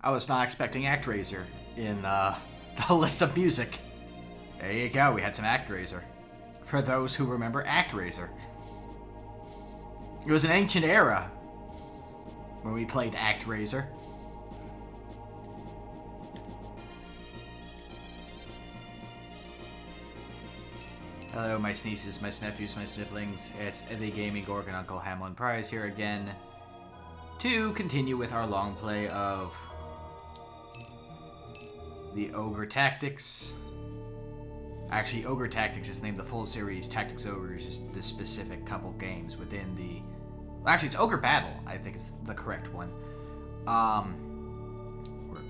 I was not expecting ActRaiser in the list of music. There you go, we had some ActRaiser. For those who remember ActRaiser. It was an ancient era when we played ActRaiser. Hello, my nieces, my nephews, my siblings. It's the Gaming Gorgon Uncle Hamlin Prize here again to continue with our long play of the Ogre Tactics. Actually, Ogre Tactics is named the full series. Tactics Ogre is just the specific couple games within the... Well, actually, it's Ogre Battle, I think is the correct one.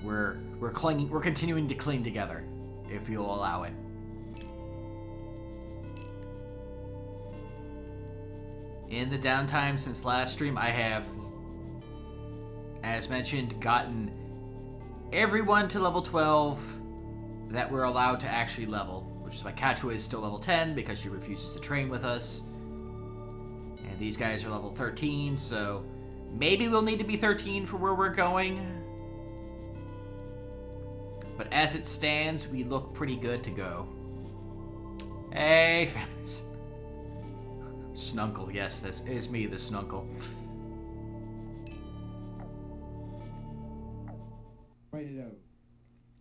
We're clinging. We're continuing to cling together, if you'll allow it. In the downtime since last stream, I have, as mentioned, gotten everyone to level 12 that we're allowed to actually level, which is why Kachua is still level 10 because she refuses to train with us. And these guys are level 13, so maybe we'll need to be 13 for where we're going. But as it stands, we look pretty good to go. Hey, families. Snunkle, yes, that is me, the Snunkle. Find it out.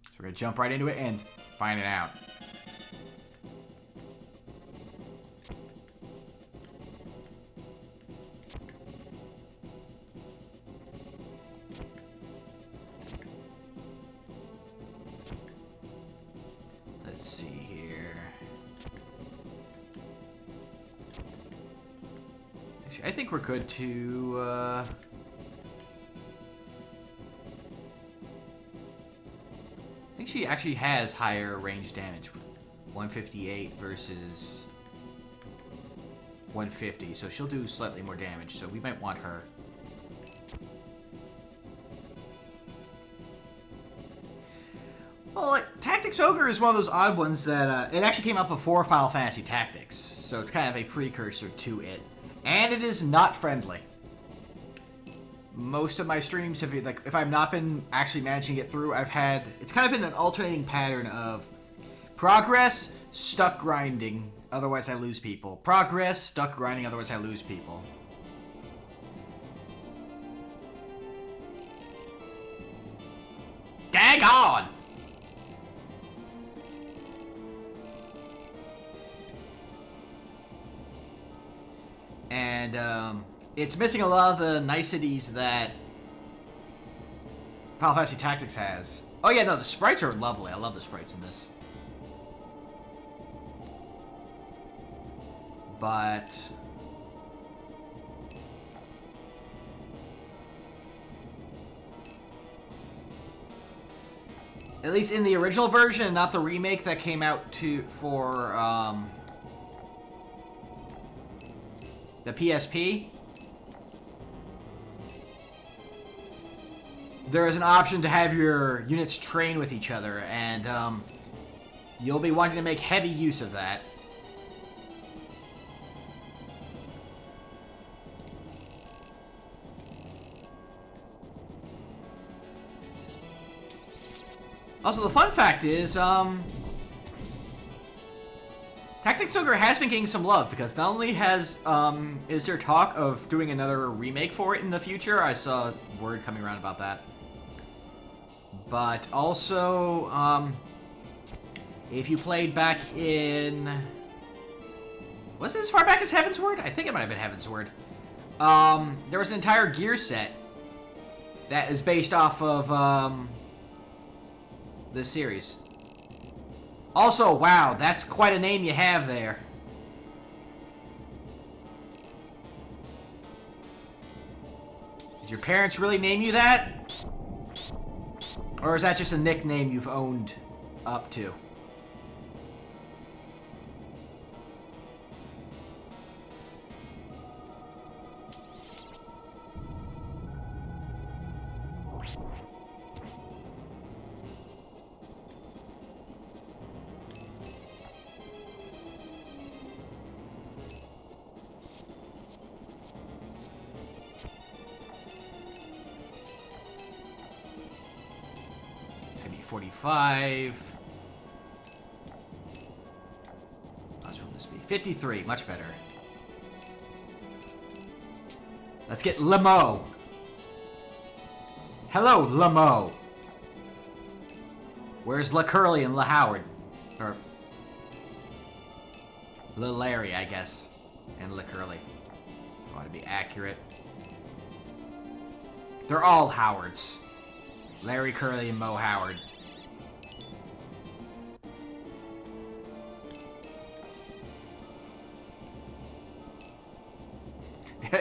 So we're gonna jump right into it and find it out. Let's see here. I think we're good to, I think she actually has higher range damage. 158 versus 150, so she'll do slightly more damage, so we might want her. Well, Tactics Ogre is one of those odd ones that, it actually came out before Final Fantasy Tactics, so it's kind of a precursor to it. And it is not friendly. Most of my streams, if I've not been actually managing to get through, it's kind of been an alternating pattern of progress, stuck grinding, otherwise I lose people. Progress, stuck grinding, otherwise I lose people. Dag on! And, it's missing a lot of the niceties that Final Fantasy Tactics has. Oh yeah, no, the sprites are lovely. I love the sprites in this. But... at least in the original version, and not the remake that came out for, the PSP, there is an option to have your units train with each other, and you'll be wanting to make heavy use of that. Also, the fun fact is, Tactics Ogre has been getting some love, because not only is there talk of doing another remake for it in the future, I saw word coming around about that, but also, if you played back in... was it as far back as Heavensward? I think it might have been Heavensward. There was an entire gear set that is based off of, this series. Also, wow, that's quite a name you have there. Did your parents really name you that? Or is that just a nickname you've owned up to? 45. What's from this be? 53, much better. Let's get Lemo. Hello, Lemo. Where's La Curly and La Howard? Or La Larry, I guess. And La Curly. I want to be accurate. They're all Howards. Larry Curly and Mo Howard.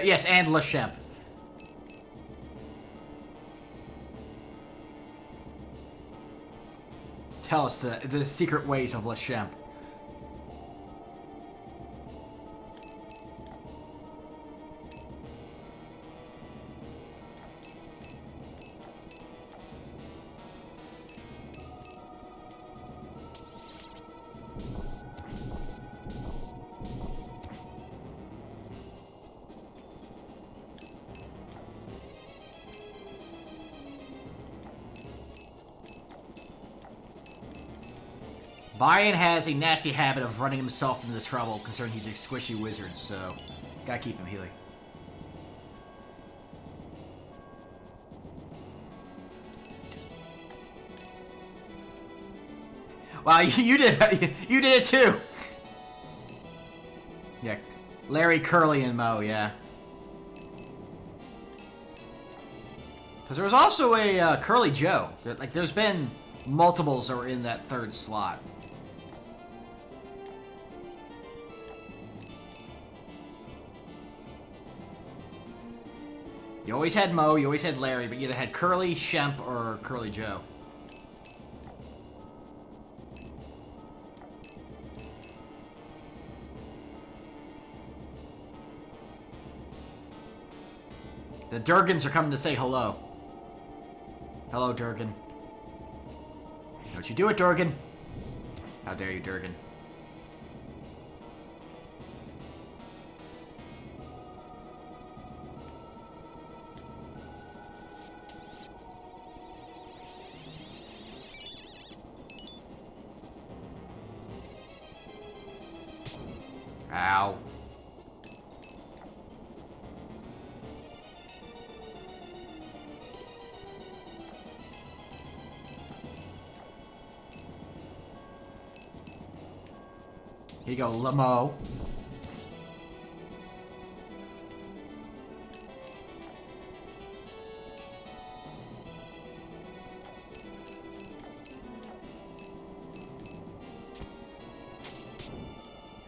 Yes, and LeChemp. Tell us the secret ways of LeChemp. Brian has a nasty habit of running himself into trouble, considering he's a squishy wizard, so gotta keep him healing. Wow, you did it too. Yeah, Larry, Curly, and Mo. Yeah. Because there was also a Curly Joe. Like, there's been multiples that were in that third slot. You always had Mo, you always had Larry, but you either had Curly, Shemp, or Curly Joe. The Durgans are coming to say hello. Hello, Durgan. Don't you do it, Durgan. How dare you, Durgan. Ow. Here you go, Lemo.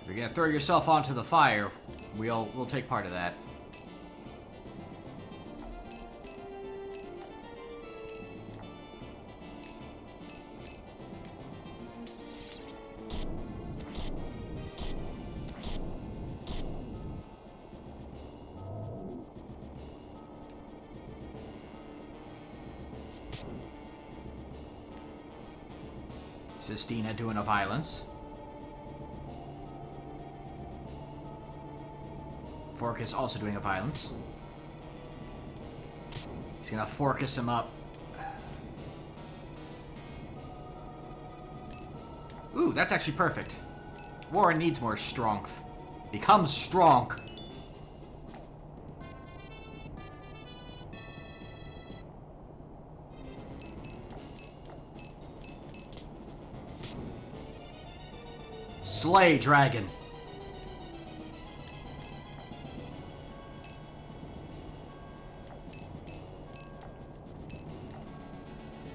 If you're gonna throw yourself onto the fire, we'll take part of that. Sistina doing a violence. Forcus also doing a violence. He's gonna Forcus him up. Ooh, that's actually perfect. Warren needs more strength. Become strong. Slay dragon.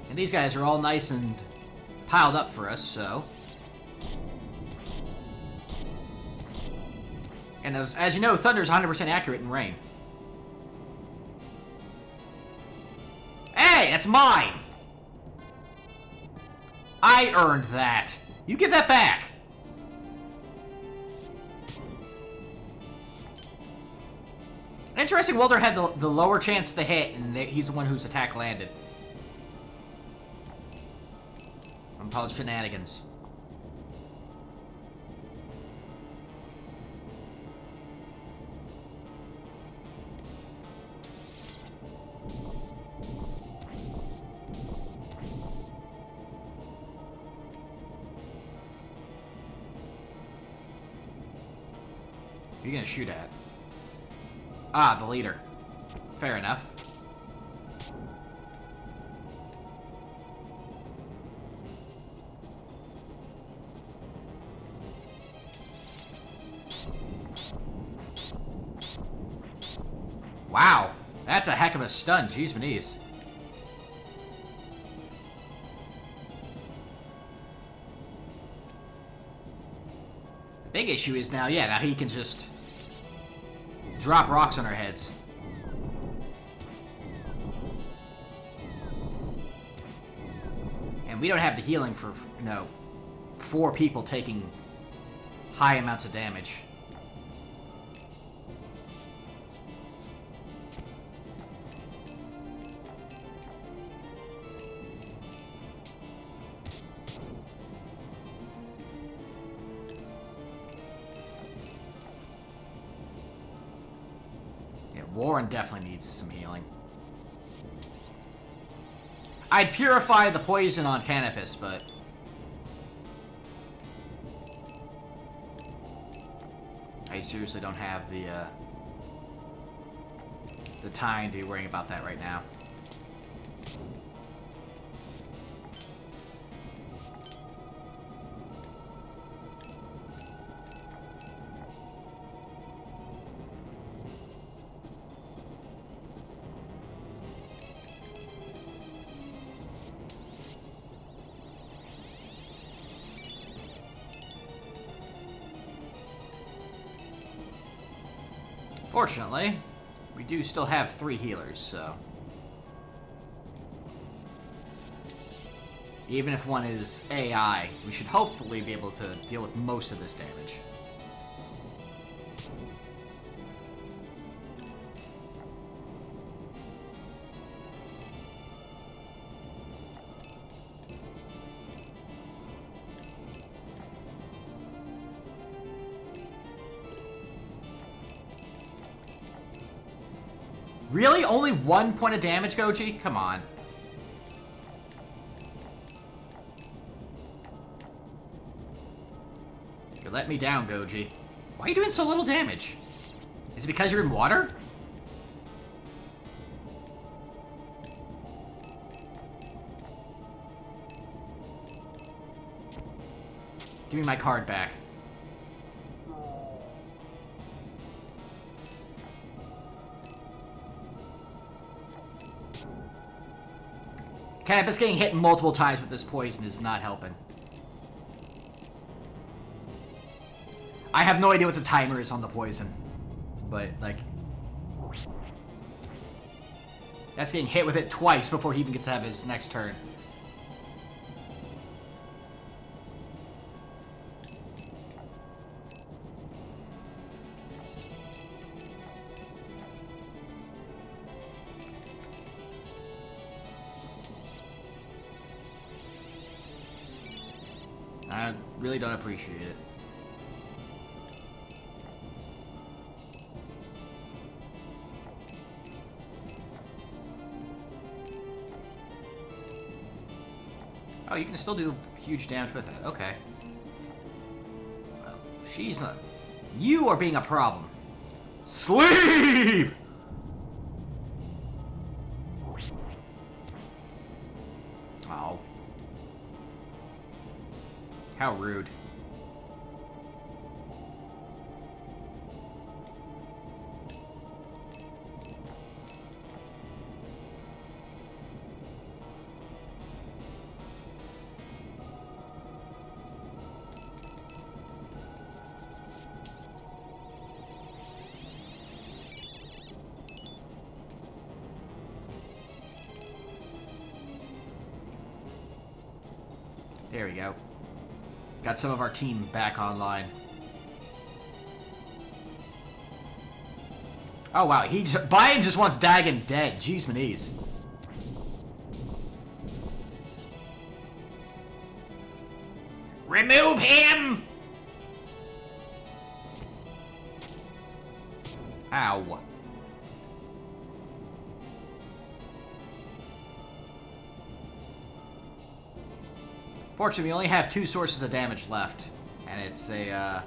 And these guys are all nice and piled up for us, so. And as you know, Thunder's 100% accurate in rain. Hey, that's mine! I earned that. You give that back. Interesting, Walter had the lower chance to hit, and he's the one whose attack landed. I'm called shenanigans. Who are you gonna shoot at? Ah, the leader. Fair enough. Wow, that's a heck of a stun. Jeez, Manise. The big issue is now he can just drop rocks on our heads. And we don't have the healing for, 4 people taking high amounts of damage. Warren definitely needs some healing. I'd purify the poison on Canopus, but I seriously don't have the time to be worrying about that right now. Fortunately, we do still have 3 healers, so even if one is AI, we should hopefully be able to deal with most of this damage. Really? Only 1 point of damage, Goji? Come on. You let me down, Goji. Why are you doing so little damage? Is it because you're in water? Give me my card back. Canopus getting hit multiple times with this poison is not helping. I have no idea what the timer is on the poison. But, like, that's getting hit with it twice before he even gets to have his next turn. I really don't appreciate it. Oh, you can still do huge damage with it. Okay. Well, she's not... You are being a problem. Sleep! Oh. How rude. There we go. Got some of our team back online. Oh wow, Bayern just wants Dagon dead. Jeez, Manise. Remove him! Ow. Fortunately, we only have 2 sources of damage left. And it's a,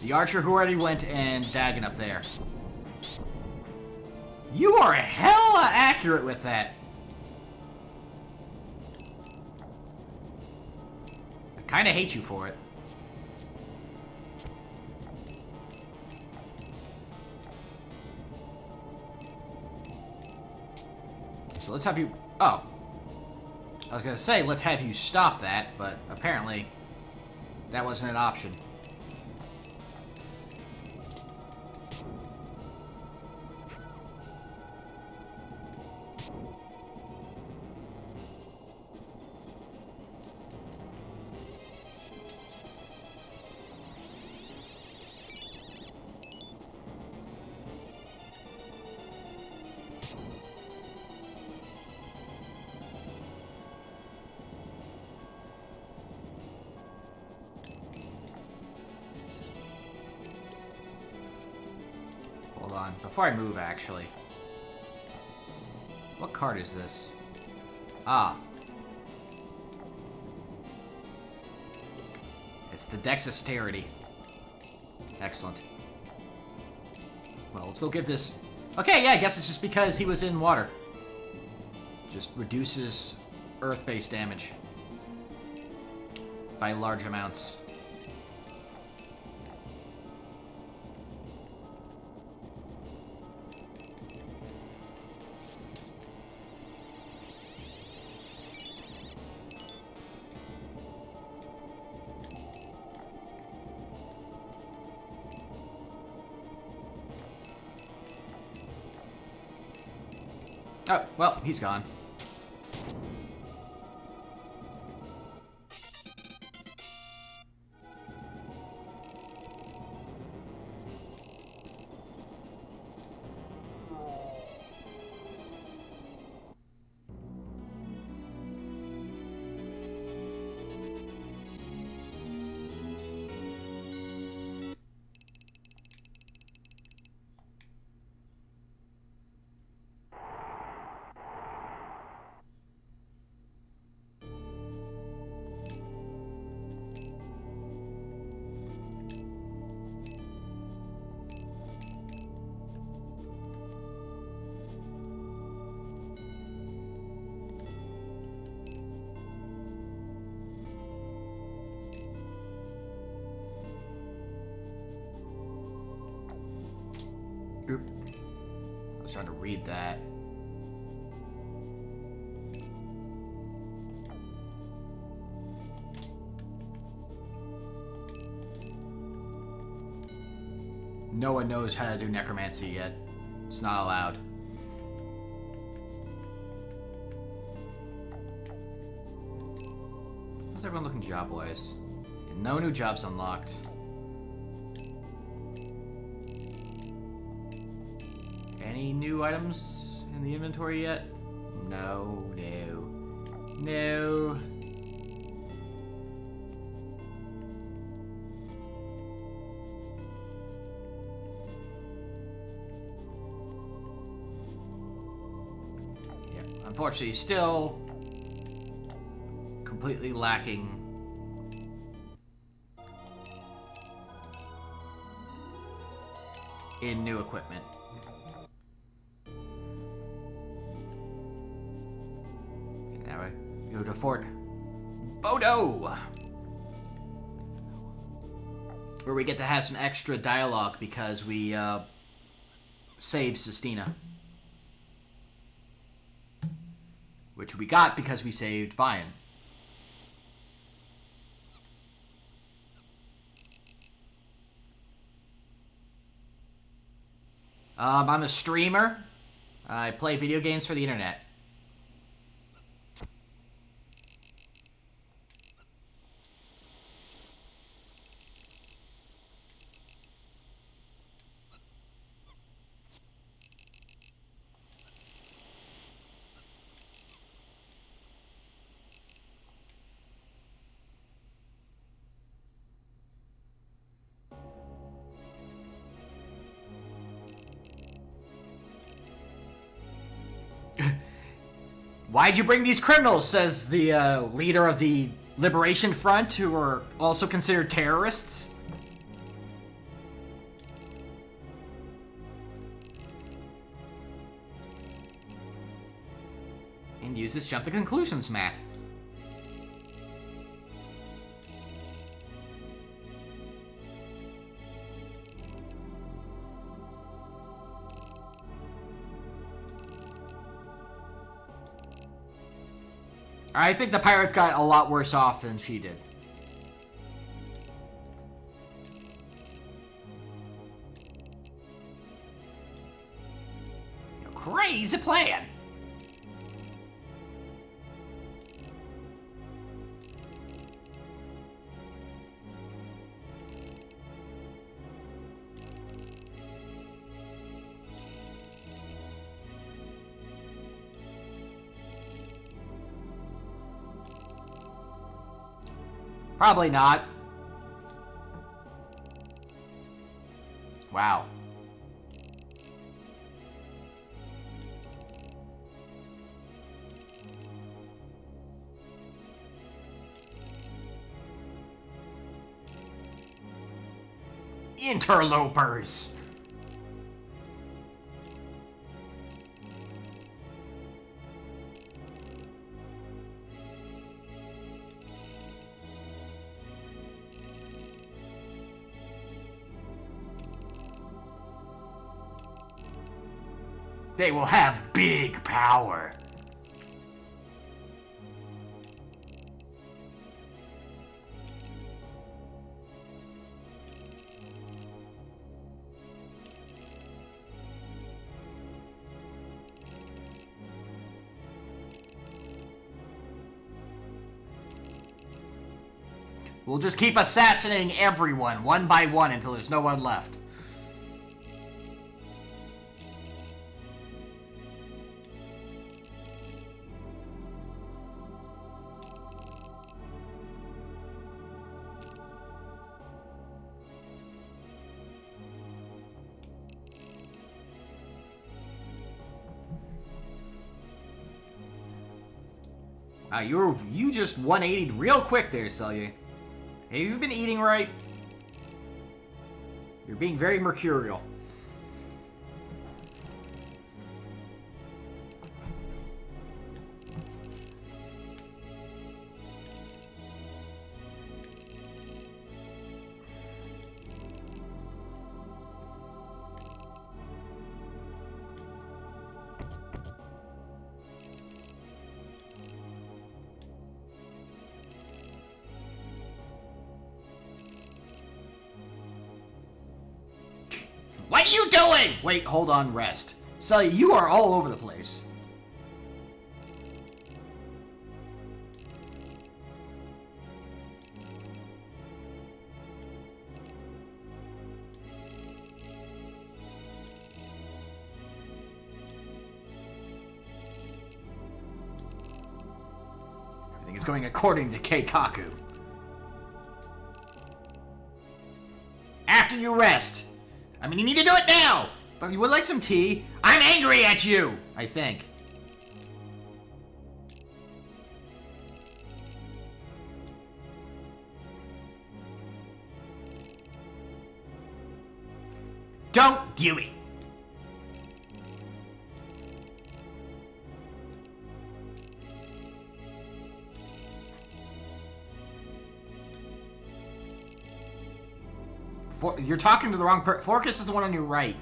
The archer who already went and Dagon up there. You are hella accurate with that. I kind of hate you for it. So let's have you... Oh. I was going to say, let's have you stop that, but apparently that wasn't an option. Hold on. Before I move, actually. What card is this? Ah. It's the Dexterity. Excellent. Well, let's go give this... Okay, yeah, I guess it's just because he was in water. Just reduces earth-based damage. By large amounts. Oh, well, he's gone. Oop. I was trying to read that. No one knows how to do necromancy yet. It's not allowed. How's everyone looking job-wise? No new jobs unlocked. Any new items in the inventory yet? No, no, no. Yeah, unfortunately, still completely lacking in new equipment. Go to Fort Bodo, where we get to have some extra dialogue because we saved Sistina, which we got because we saved Bayan. I'm a streamer. I play video games for the internet. Why'd you bring these criminals, says the leader of the Liberation Front, who are also considered terrorists. use this jump to conclusions mat. I think the pirates got a lot worse off than she did. Crazy plan! Probably not. Wow. Interlopers! They will have big power. We'll just keep assassinating everyone, one by one, until there's no one left. You just 180'd real quick there, Celia. Have you been eating right? You're being very mercurial. What are you doing? Wait, hold on, rest. Sully, you are all over the place. Everything is going according to Keikaku. After you rest. I mean, you need to do it now! But you would like some tea? I'm angry at you! I think. Don't do it! You're talking to the wrong person. Forcus is the one on your right.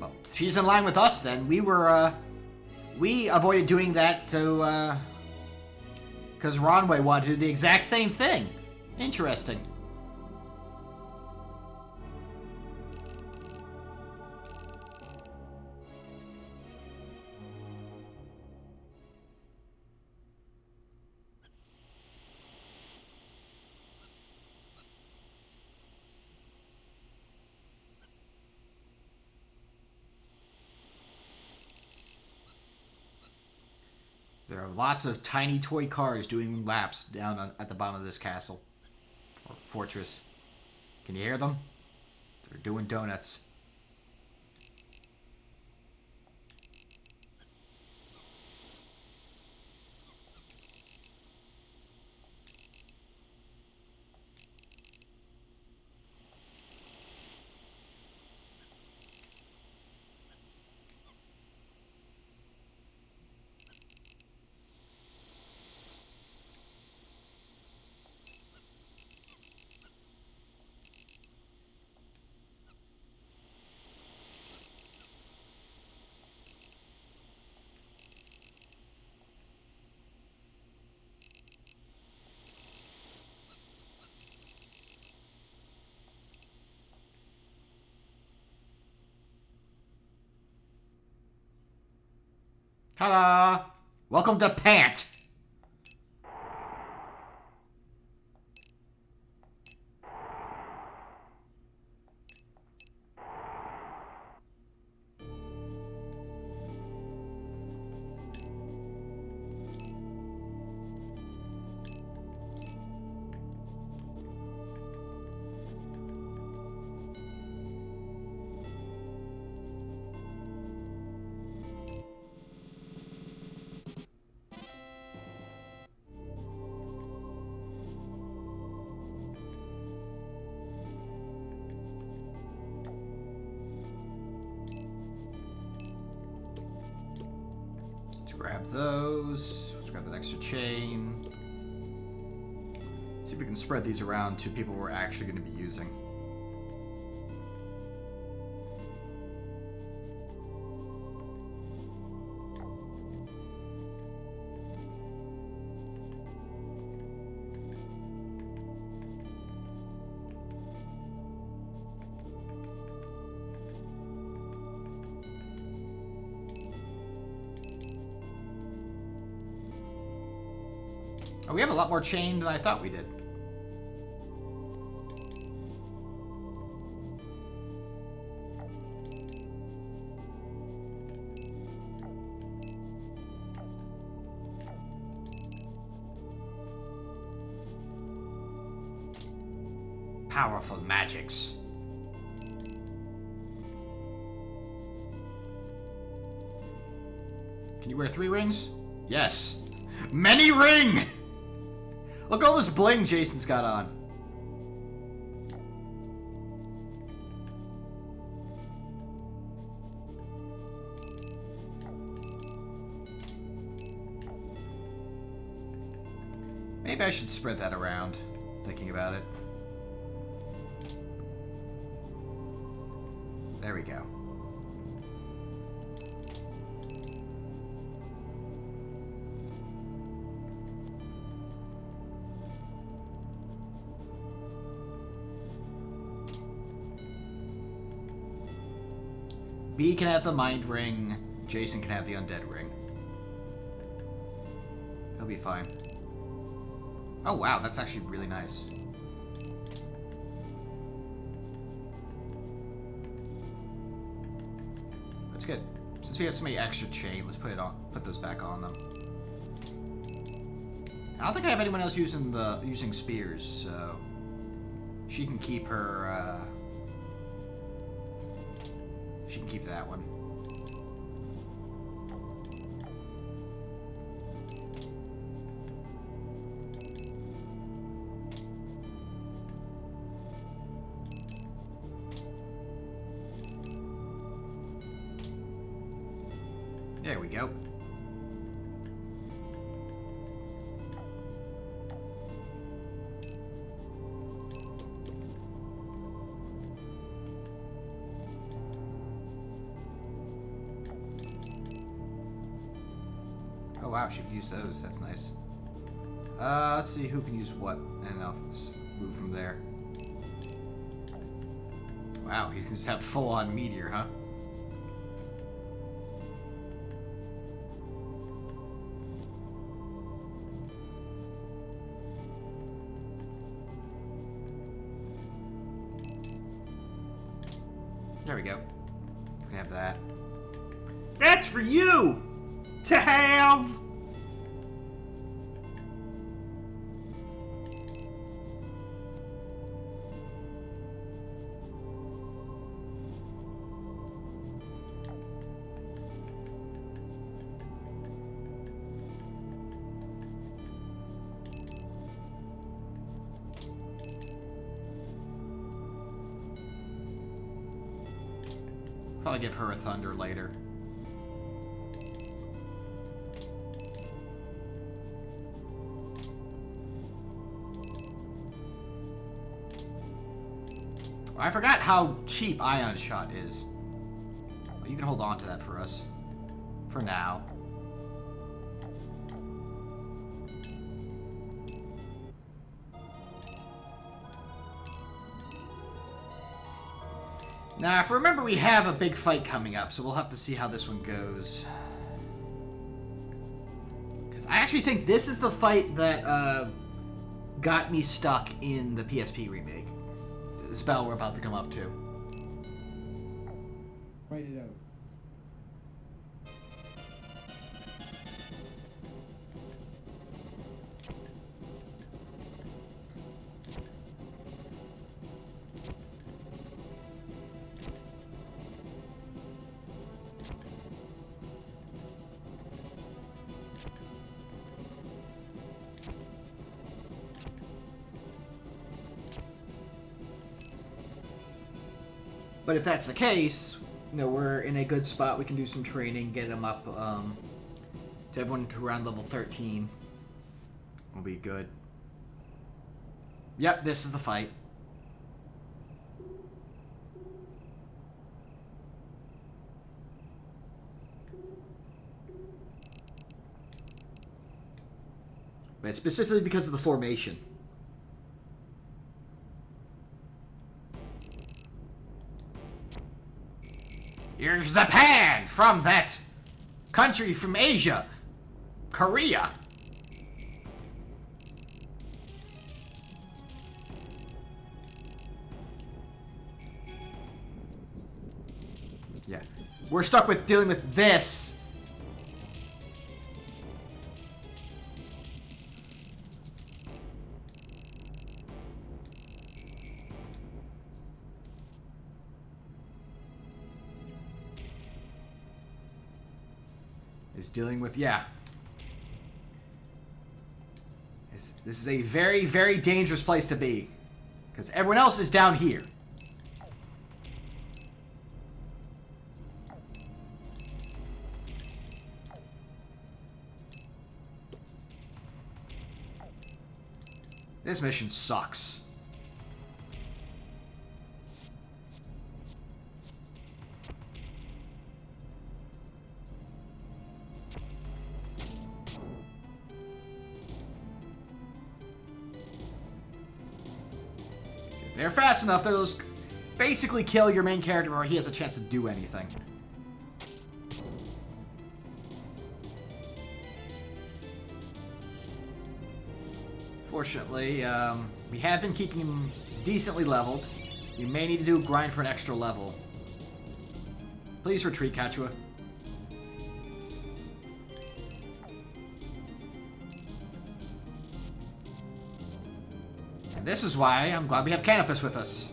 Well, she's in line with us then. We avoided doing that to, because Ronway wanted to do the exact same thing. Interesting. There are lots of tiny toy cars doing laps down at the bottom of this castle. Or fortress. Can you hear them? They're doing donuts. Ta-da! Welcome to Pant! Grab those. Let's grab that extra chain. See if we can spread these around to people we're actually going to be using. Oh, we have a lot more chain than I thought we did. Powerful magics. Can you wear 3 rings? Yes. Many ring! Look at all this bling Jason's got on. Maybe I should spread that around, thinking about it. There we go. B can have the mind ring. Jason can have the undead ring. He'll be fine. Oh wow, that's actually really nice. That's good. Since we have so many extra chain, let's put those back on them. I don't think I have anyone else using spears, so she can keep her. She can keep that one. There we go. Oh wow, she can use those. That's nice. Let's see who can use what, and I'll just move from there. Wow, he can just have full-on meteor, huh? There we go. We can have that. That's for you to have. Probably give her a thunder later. I forgot how cheap Ion Shot is. You can hold on to that for us. For now. Now, if I remember, we have a big fight coming up, so we'll have to see how this one goes. Because I actually think this is the fight that got me stuck in the PSP remake. The spell we're about to come up to. Write it out. But if that's the case, you know, we're in a good spot. We can do some training, get them up to everyone to around level 13. Will be good. Yep, this is the fight. But specifically because of the formation. Here's Japan from that country from Asia. Korea. Yeah. We're stuck with dealing with this. Is dealing with, yeah. This is a very, very dangerous place to be. Because everyone else is down here. This mission sucks. They're fast enough, they'll just basically kill your main character before he has a chance to do anything. Fortunately, we have been keeping him decently leveled. We may need to do a grind for an extra level. Please retreat, Kachua. And this is why I'm glad we have Canopus with us.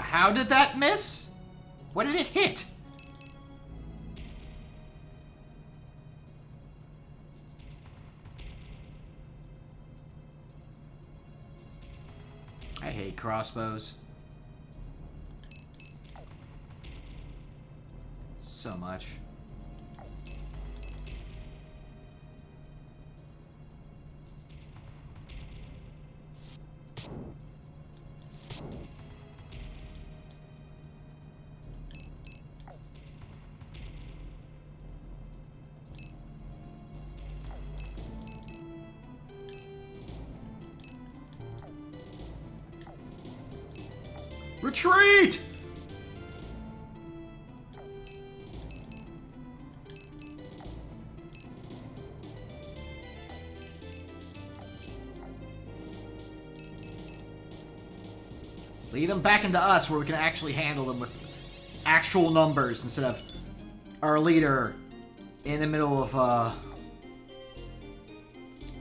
How did that miss? What did it hit? I hate crossbows. So much. Retreat! Lead them back into us where we can actually handle them with actual numbers instead of our leader in the middle of a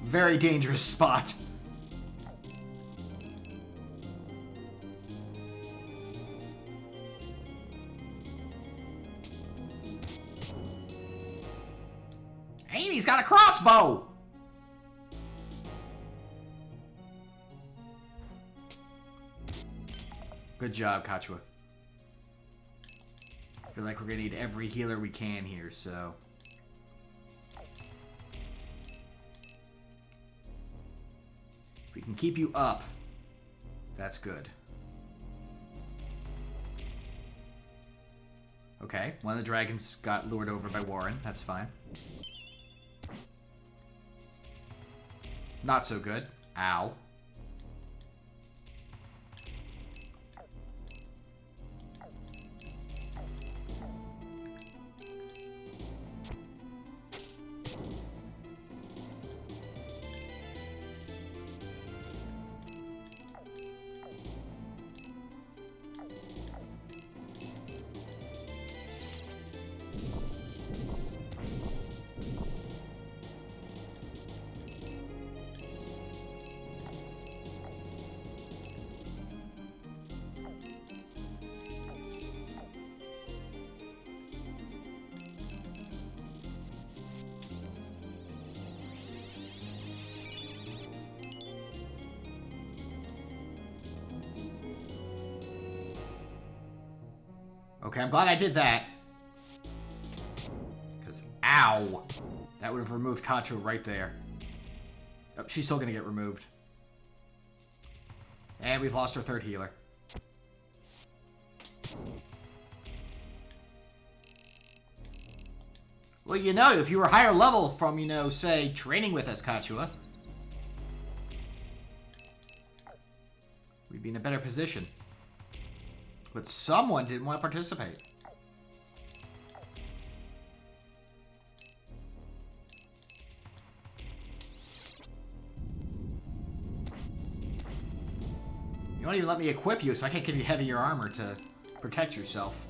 very dangerous spot. Amy's got a crossbow! Good job, Kachua. I feel like we're gonna need every healer we can here, so... If we can keep you up, that's good. Okay, one of the dragons got lured over by Warren. That's fine. Not so good. Ow. Okay, I'm glad I did that. Because, ow! That would have removed Kacho right there. Oh, she's still gonna get removed. And we've lost our third healer. Well, you know, if you were higher level from, you know, say, training with us, Kachua, we'd be in a better position. But someone didn't want to participate. You don't even let me equip you, so I can't give you heavier armor to protect yourself.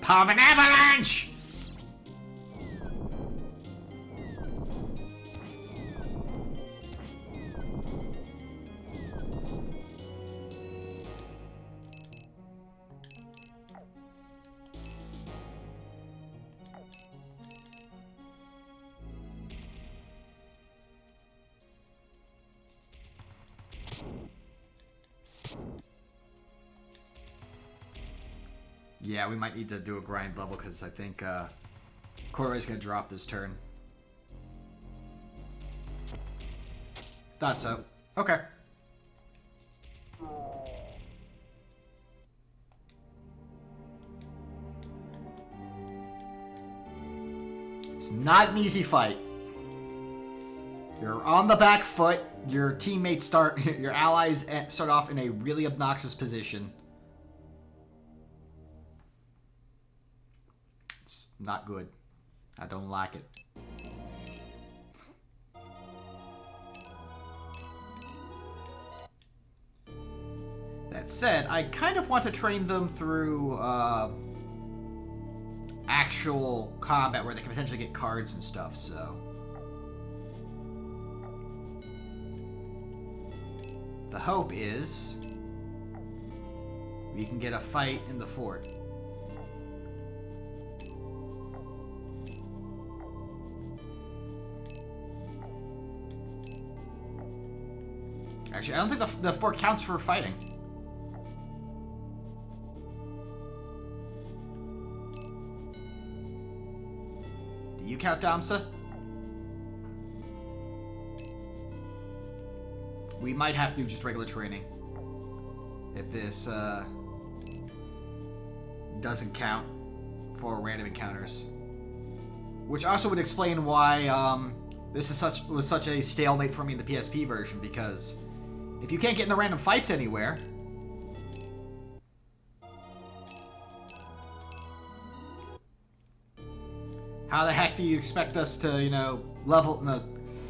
Power of an avalanche! Yeah, we might need to do a grind level because I think Corey's gonna drop this turn. Thought so. Okay. It's not an easy fight. You're on the back foot. Your teammates your allies start off in a really obnoxious position. Not good. I don't like it. That said, I kind of want to train them through actual combat where they can potentially get cards and stuff, so... The hope is we can get a fight in the fort. Actually, I don't think the fort counts for fighting. Do you count, Damsa? We might have to do just regular training. If this doesn't count for random encounters. Which also would explain why this was such a stalemate for me in the PSP version, because if you can't get into random fights anywhere, how the heck do you expect us to, you know,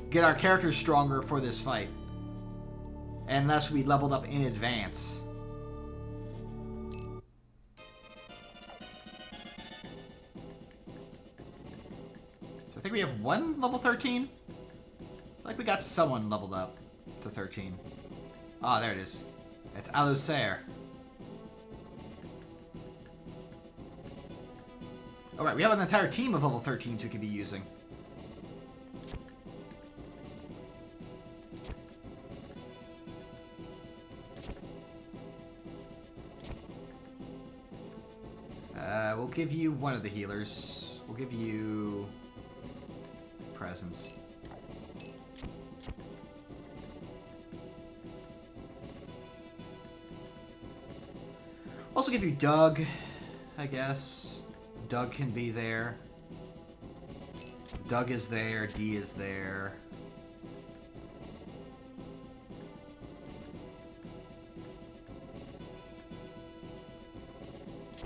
get our characters stronger for this fight? Unless we leveled up in advance. think we have one level 13. I feel like we got someone leveled up to 13. Ah, there it is. It's Alusair. Alright, we have an entire team of level 13s we could be using. We'll give you one of the healers. We'll give you presence. Also give you Doug, I guess. Doug can be there. Doug is there. D is there.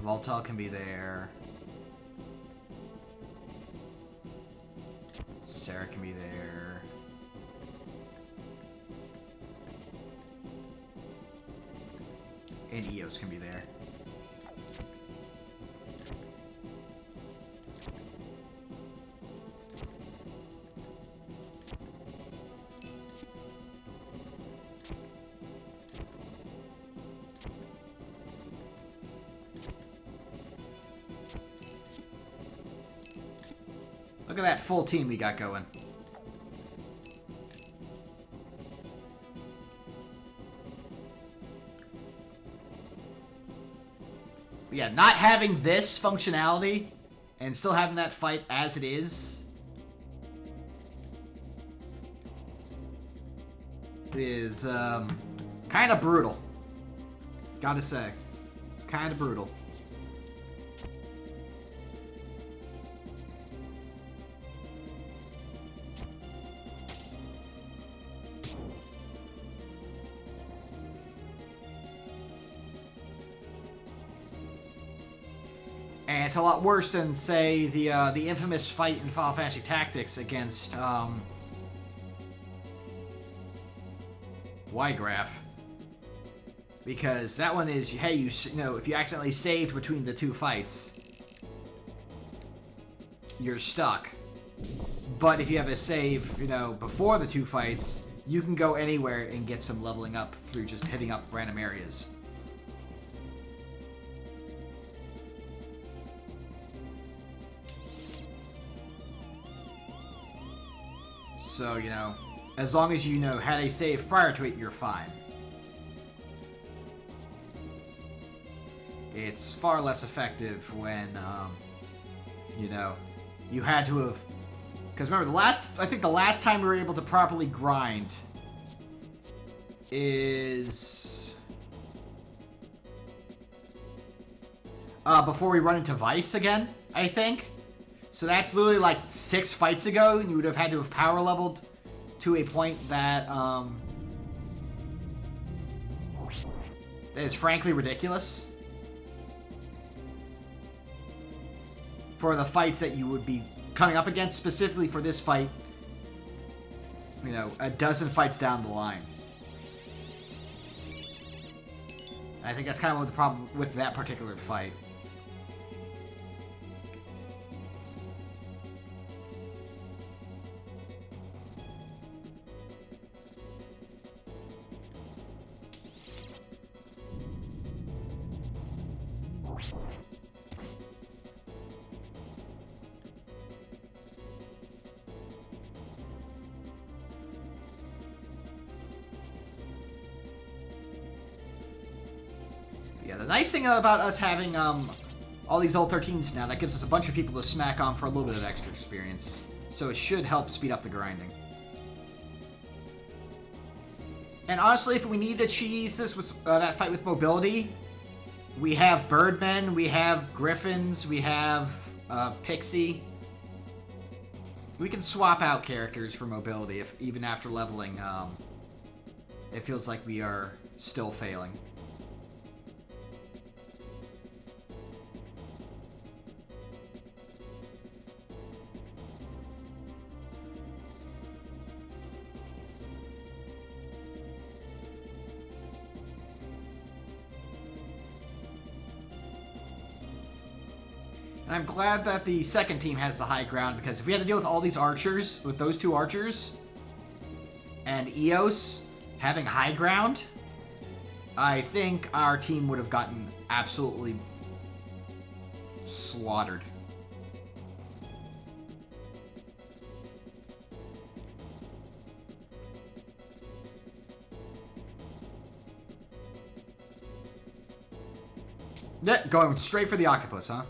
Voltal can be there. Sarah can be there. And Eos can be there. Look at that full team we got going. But yeah, not having this functionality and still having that fight as it is kind of brutal. Gotta say. It's kind of brutal. And it's a lot worse than, say, the infamous fight in Final Fantasy Tactics against Y-Graph. Because that one is, hey, you know, if you accidentally saved between the two fights, you're stuck. But if you have a save, you know, before the two fights, you can go anywhere and get some leveling up through just hitting up random areas. So, you know, as long as you know had a save prior to it, you're fine. It's far less effective when, you know, you had to have... Because remember, I think the last time we were able to properly grind is... before we run into Vice again, I think. So that's literally like 6 fights ago, and you would have had to have power leveled to a point that, that is frankly ridiculous. For the fights that you would be coming up against, specifically for this fight, you know, a dozen fights down the line. I think that's kind of the problem with that particular fight. Yeah, the nice thing about us having all these old 13s now, that gives us a bunch of people to smack on for a little bit of extra experience. So it should help speed up the grinding. And honestly, if we need to cheese this with that fight with mobility, we have Birdmen, we have Griffins, we have Pixie. We can swap out characters for mobility if even after leveling, it feels like we are still failing. And I'm glad that the second team has the high ground, because if we had to deal with all these archers, with those two archers, and Eos having high ground, I think our team would have gotten absolutely slaughtered. Yeah, going straight for the octopus, huh?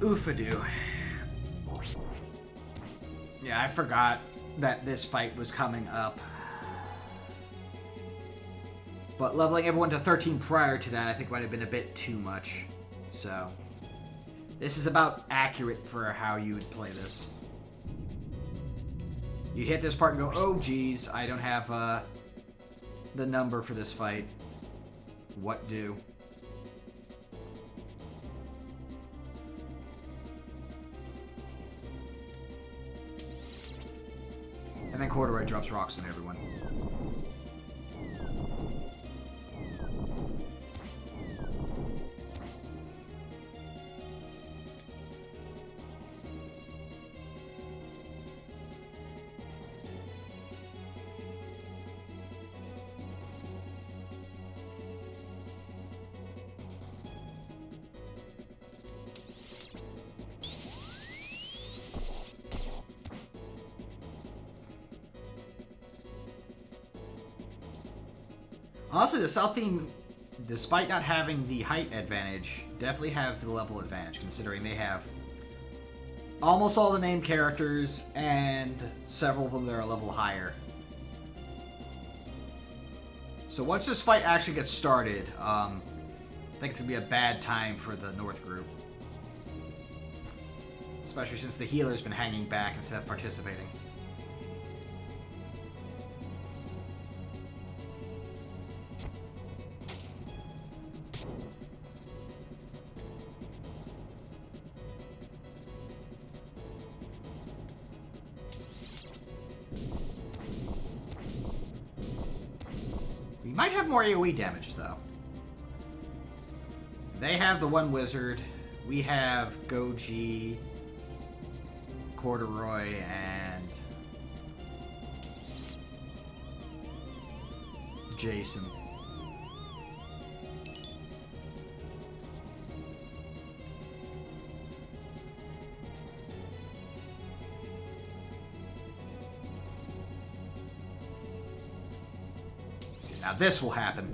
Oofadoo. Yeah, I forgot that this fight was coming up. But leveling everyone to 13 prior to that, I think might have been a bit too much. So, this is about accurate for how you would play this. You'd hit this part and go, oh geez, I don't have the number for this fight. What do? And then Corduroy drops rocks on everyone. Honestly, the South team, despite not having the height advantage, definitely have the level advantage, considering they have almost all the named characters and several of them that are a level higher. So once this fight actually gets started, I think it's going to be a bad time for the North group. Especially since the healer's been hanging back instead of participating. We might have more AoE damage, though. They have the one wizard. We have Goji, Corduroy, and Jason. Now this will happen.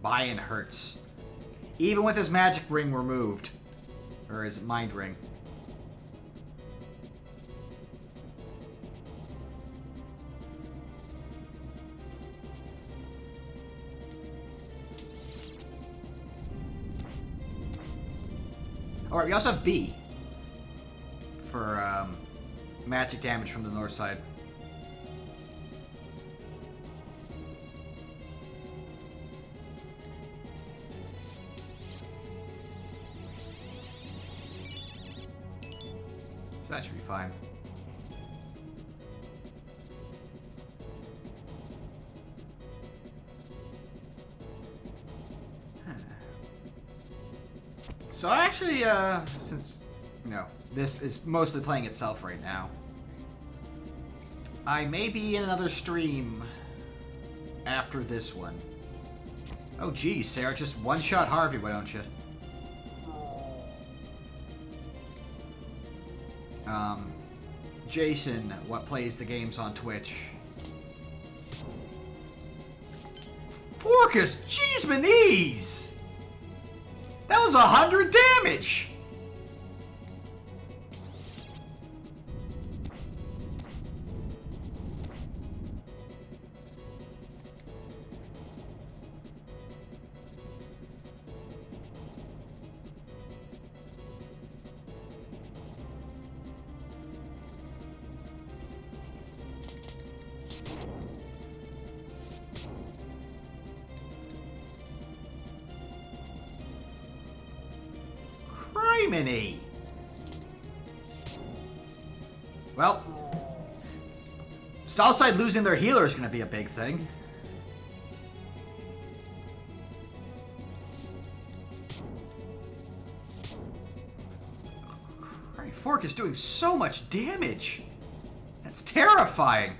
Buy-in hurts. Even with his magic ring removed. Or his mind ring. Alright, we also have B. For magic damage from the north side. So that should be fine. So I actually, since, you know, this is mostly playing itself right now, I may be in another stream after this one. Oh geez, Sarah, just one-shot Harvey, why don't you? Jason, what plays the games on Twitch? Forcus, jeez, Manise! That was 100 damage! Jiminy! Well, Southside losing their healer is going to be a big thing. Right, Fork is doing so much damage. That's terrifying.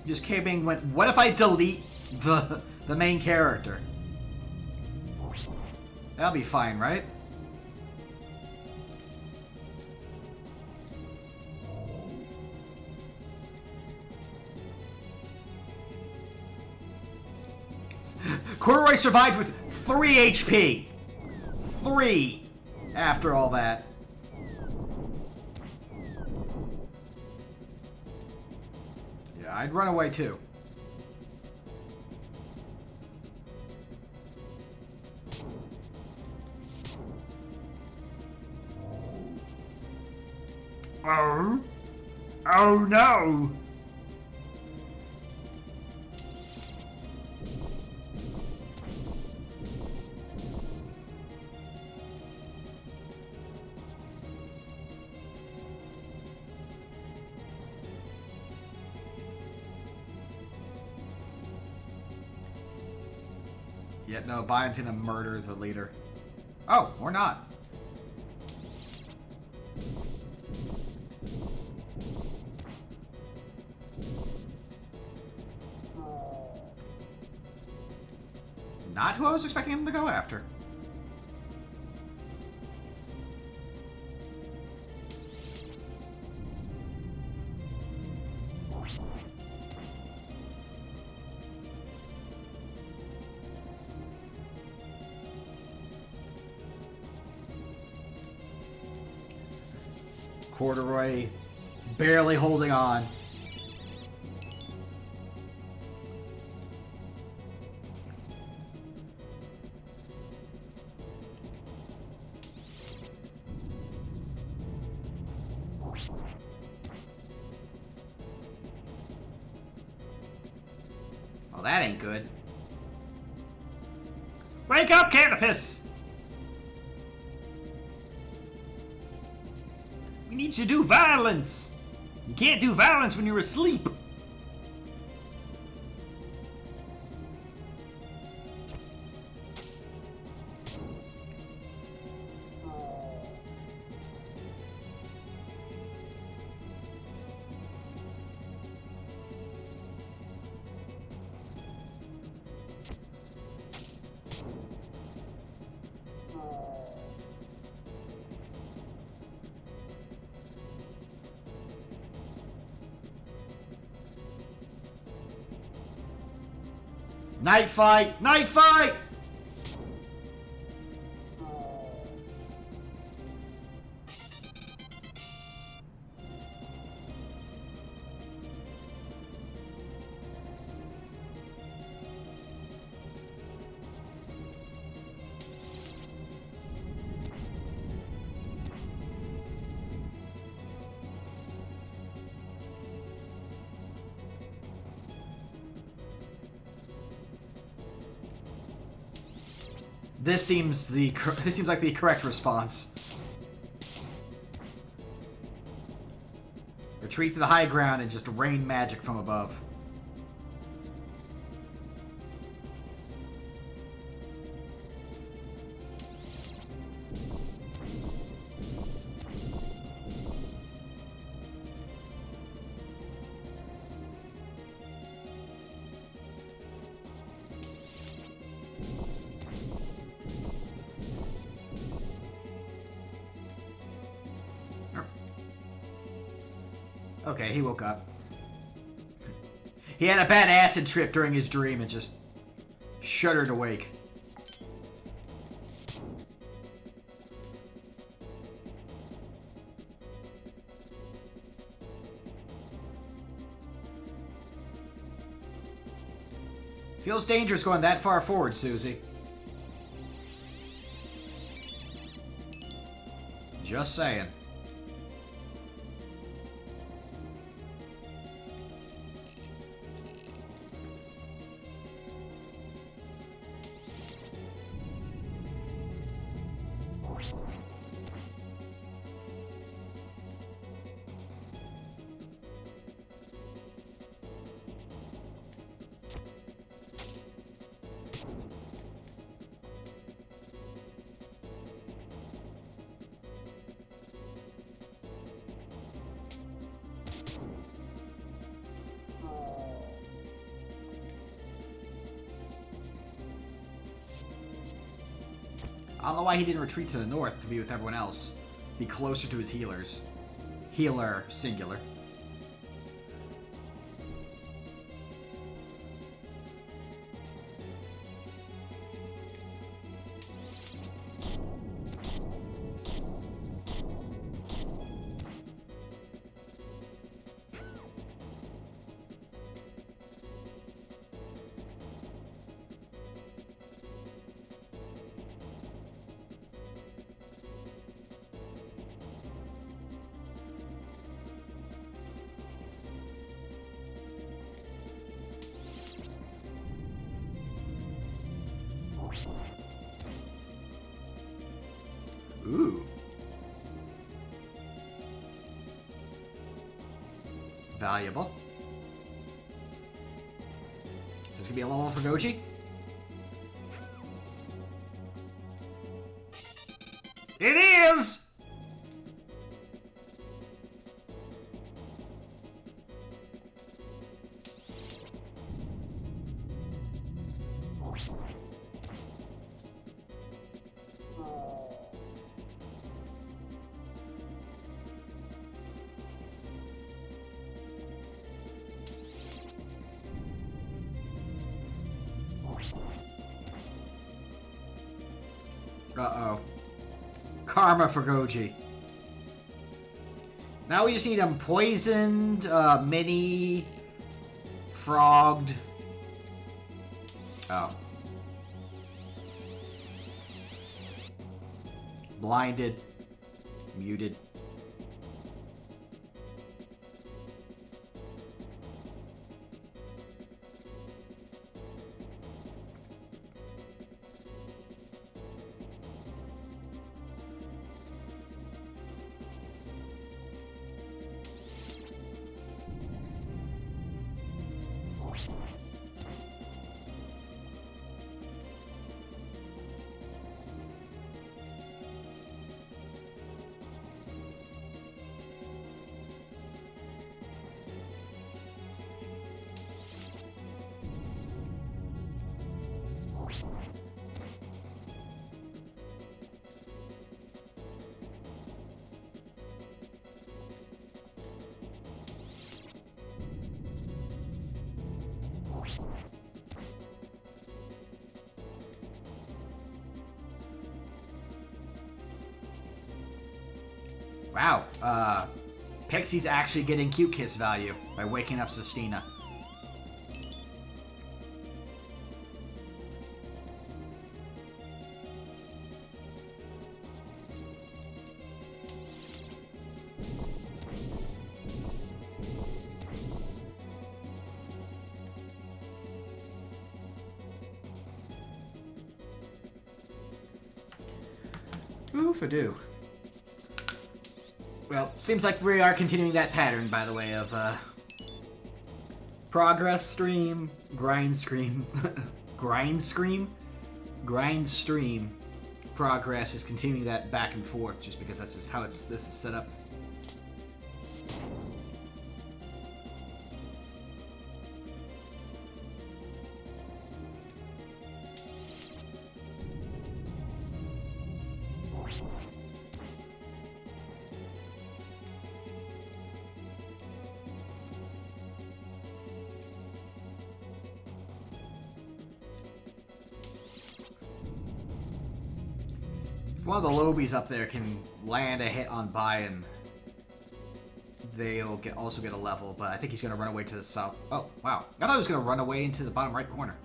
Just came in and went, what if I delete the main character? That'll be fine, right? Corduroy survived with 3 HP. 3 after all that. I'd run away too. Oh. Oh no. Yet no, Bion's gonna murder the leader. Oh, or not. Not who I was expecting him to go after. Corduroy barely holding on. Well, that ain't good. Wake up, Canopus! We need to do violence! You can't do violence when you're asleep! Night fight! Night fight! This seems like the correct response. Retreat to the high ground and just rain magic from above. Okay, he woke up. He had a bad acid trip during his dream and just shuddered awake. Feels dangerous going that far forward, Susie. Just saying. I don't know why he didn't retreat to the north to be with everyone else. Be closer to his healers. Healer, singular. Ooh. Valuable. Is this gonna be a level for Goji? It is! Uh-oh. Karma for Goji. Now we just need him poisoned, mini, frogged. Oh. Blinded. Muted. Wow, Pixie's actually getting cute kiss value by waking up Sistina. Oof-a-doo. Well, seems like we are continuing that pattern, by the way, of, progress stream, grind stream, grind stream, progress is continuing that back and forth, just because that's just how this is set up. One of the lobies up there can land a hit on Bayan, they'll also get a level, but I think he's going to run away to the south. Oh, wow. I thought he was going to run away into the bottom right corner.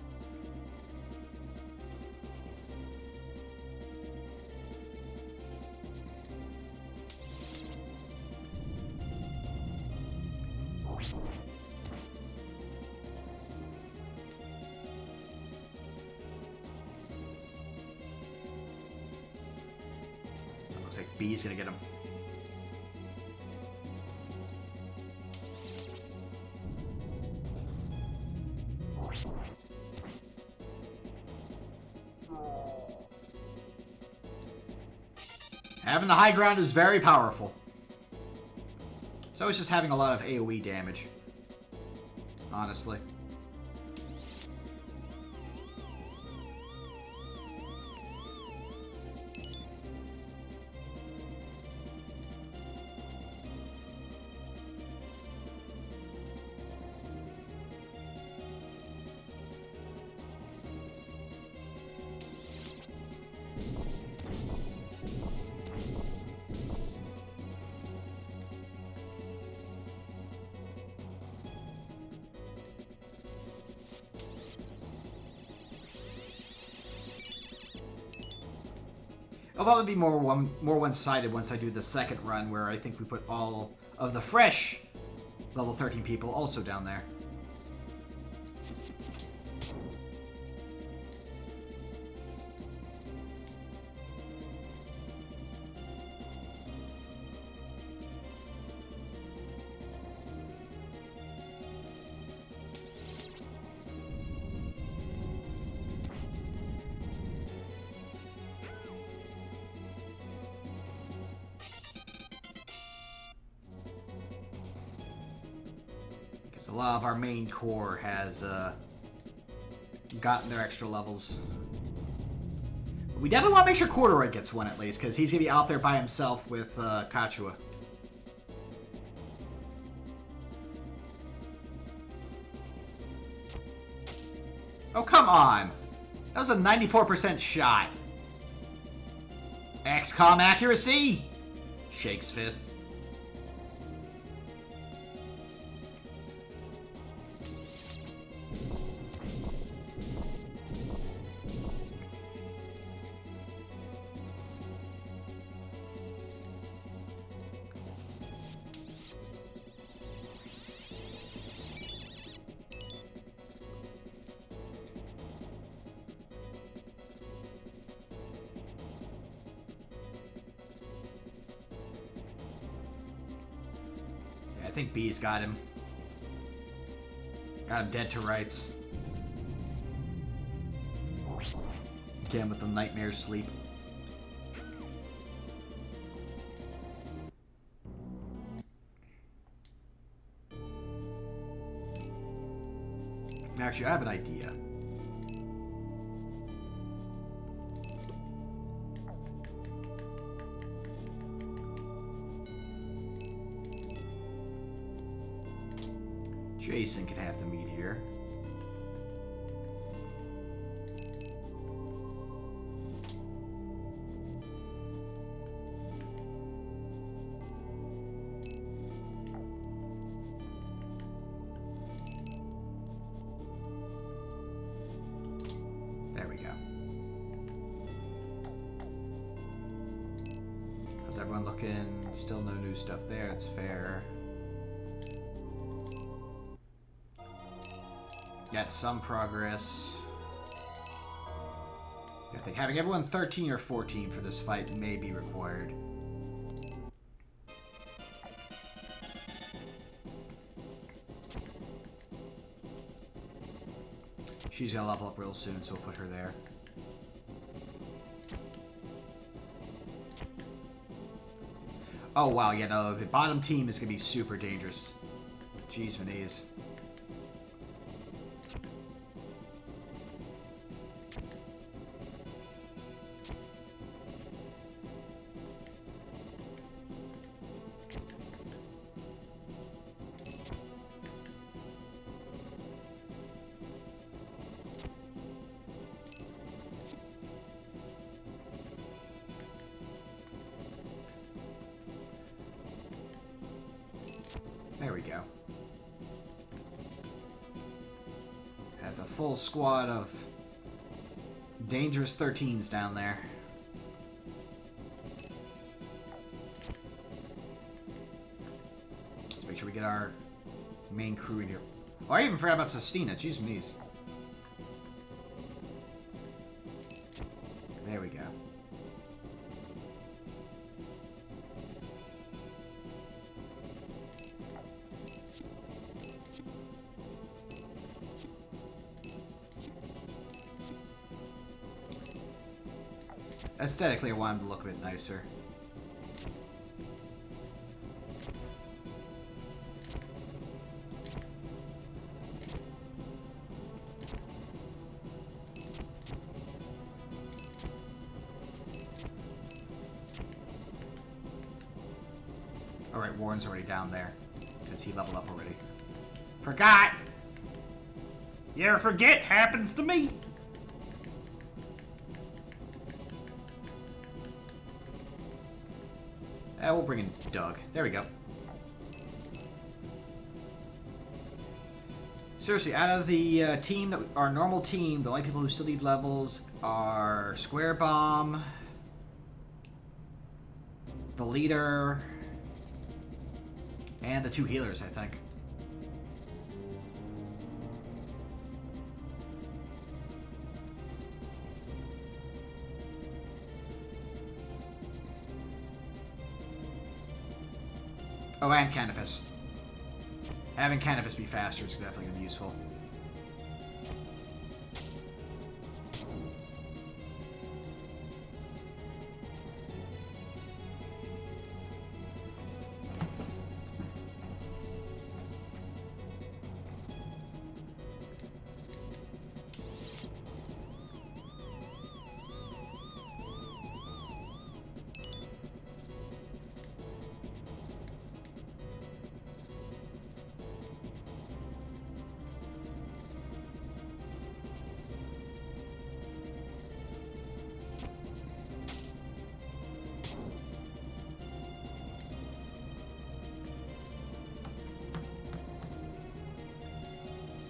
Looks like B's gonna get him. Having the high ground is very powerful. So it's just having a lot of AoE damage. Honestly. It'll probably be more one-sided once I do the second run, where I think we put all of the fresh level 13 people also down there. A lot of our main core has gotten their extra levels. But we definitely want to make sure Corduroy gets one at least, because he's going to be out there by himself with Kachua. Oh, come on! That was a 94% shot. XCOM accuracy! Shakes fist. I think B's got him. Got him dead to rights. Get him with the nightmare sleep. Actually, I have an idea. Jason can have the meteor. There we go. How's everyone looking? Still no new stuff there, it's fair. Got some progress. I think having everyone 13 or 14 for this fight may be required. She's gonna level up real soon, so we'll put her there. Oh wow, yeah, no, the bottom team is gonna be super dangerous. Jeez, Manise. There we go. That's a full squad of dangerous 13s down there. Let's make sure we get our main crew in here. Oh, I even forgot about Sestina. Jeez, me's. There we go. Aesthetically, I want him to look a bit nicer. Alright, Warren's already down there. Because he leveled up already. Forgot! You ever forget? Happens to me! We'll bring in Doug. There we go. Seriously, out of the team, our normal team, the only people who still need levels are Square Bomb, the leader, and the 2 healers, I think. Oh, and Canopus. Having Canopus be faster is definitely going to be useful.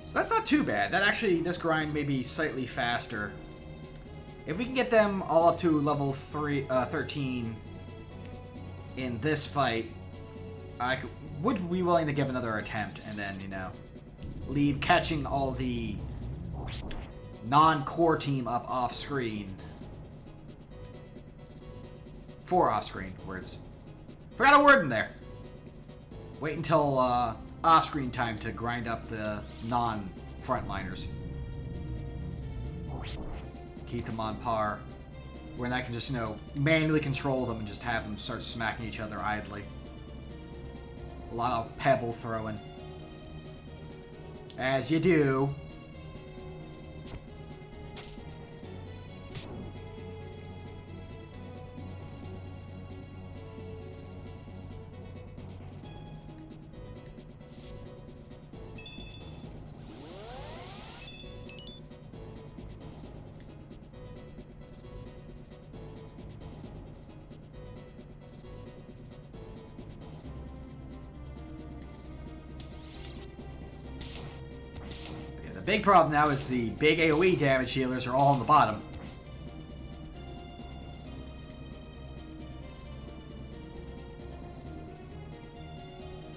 So that's not too bad. That actually, this grind may be slightly faster. If we can get them all up to level 13 in this fight, I would be willing to give another attempt and then, you know, leave catching all the non-core team up off-screen. 4 off-screen words. Forgot a word in there. Wait until off-screen time to grind up the non-frontliners. Keep them on par. When I can just, you know, manually control them and just have them start smacking each other idly. A lot of pebble throwing. As you do. The big problem now is the big AoE damage healers are all on the bottom.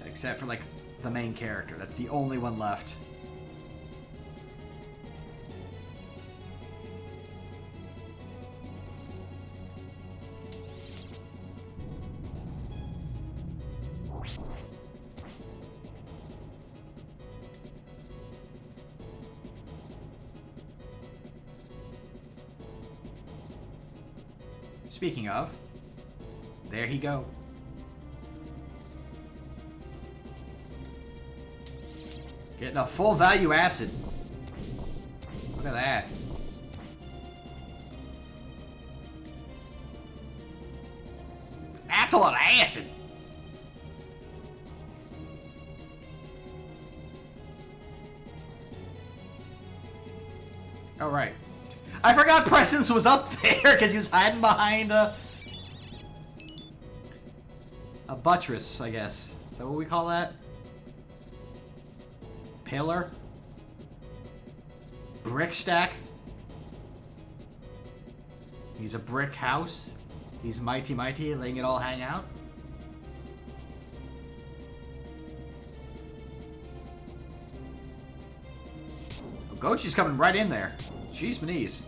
Except for, like, the main character. That's the only one left. Speaking of, there he go. Getting a full value acid. Look at that. That's a lot of acid. All right. I forgot Presence was up there because he was hiding behind a buttress, I guess. Is that what we call that? Pillar? Brick stack? He's a brick house? He's mighty, letting it all hang out? Oh, Gochi's coming right in there. Jeez, Maniz.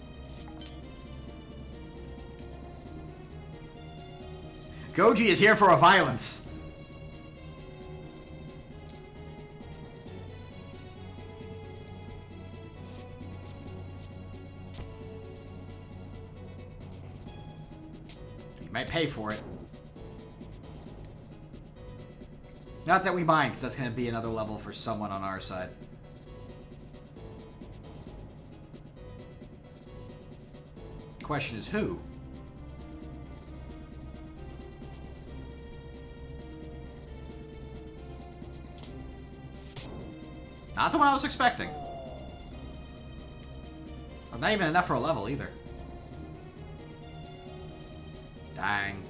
Goji is here for a violence. You might pay for it. Not that we mind, because that's going to be another level for someone on our side. Question is who? Not the one I was expecting. Or not even enough for a level either. Dang.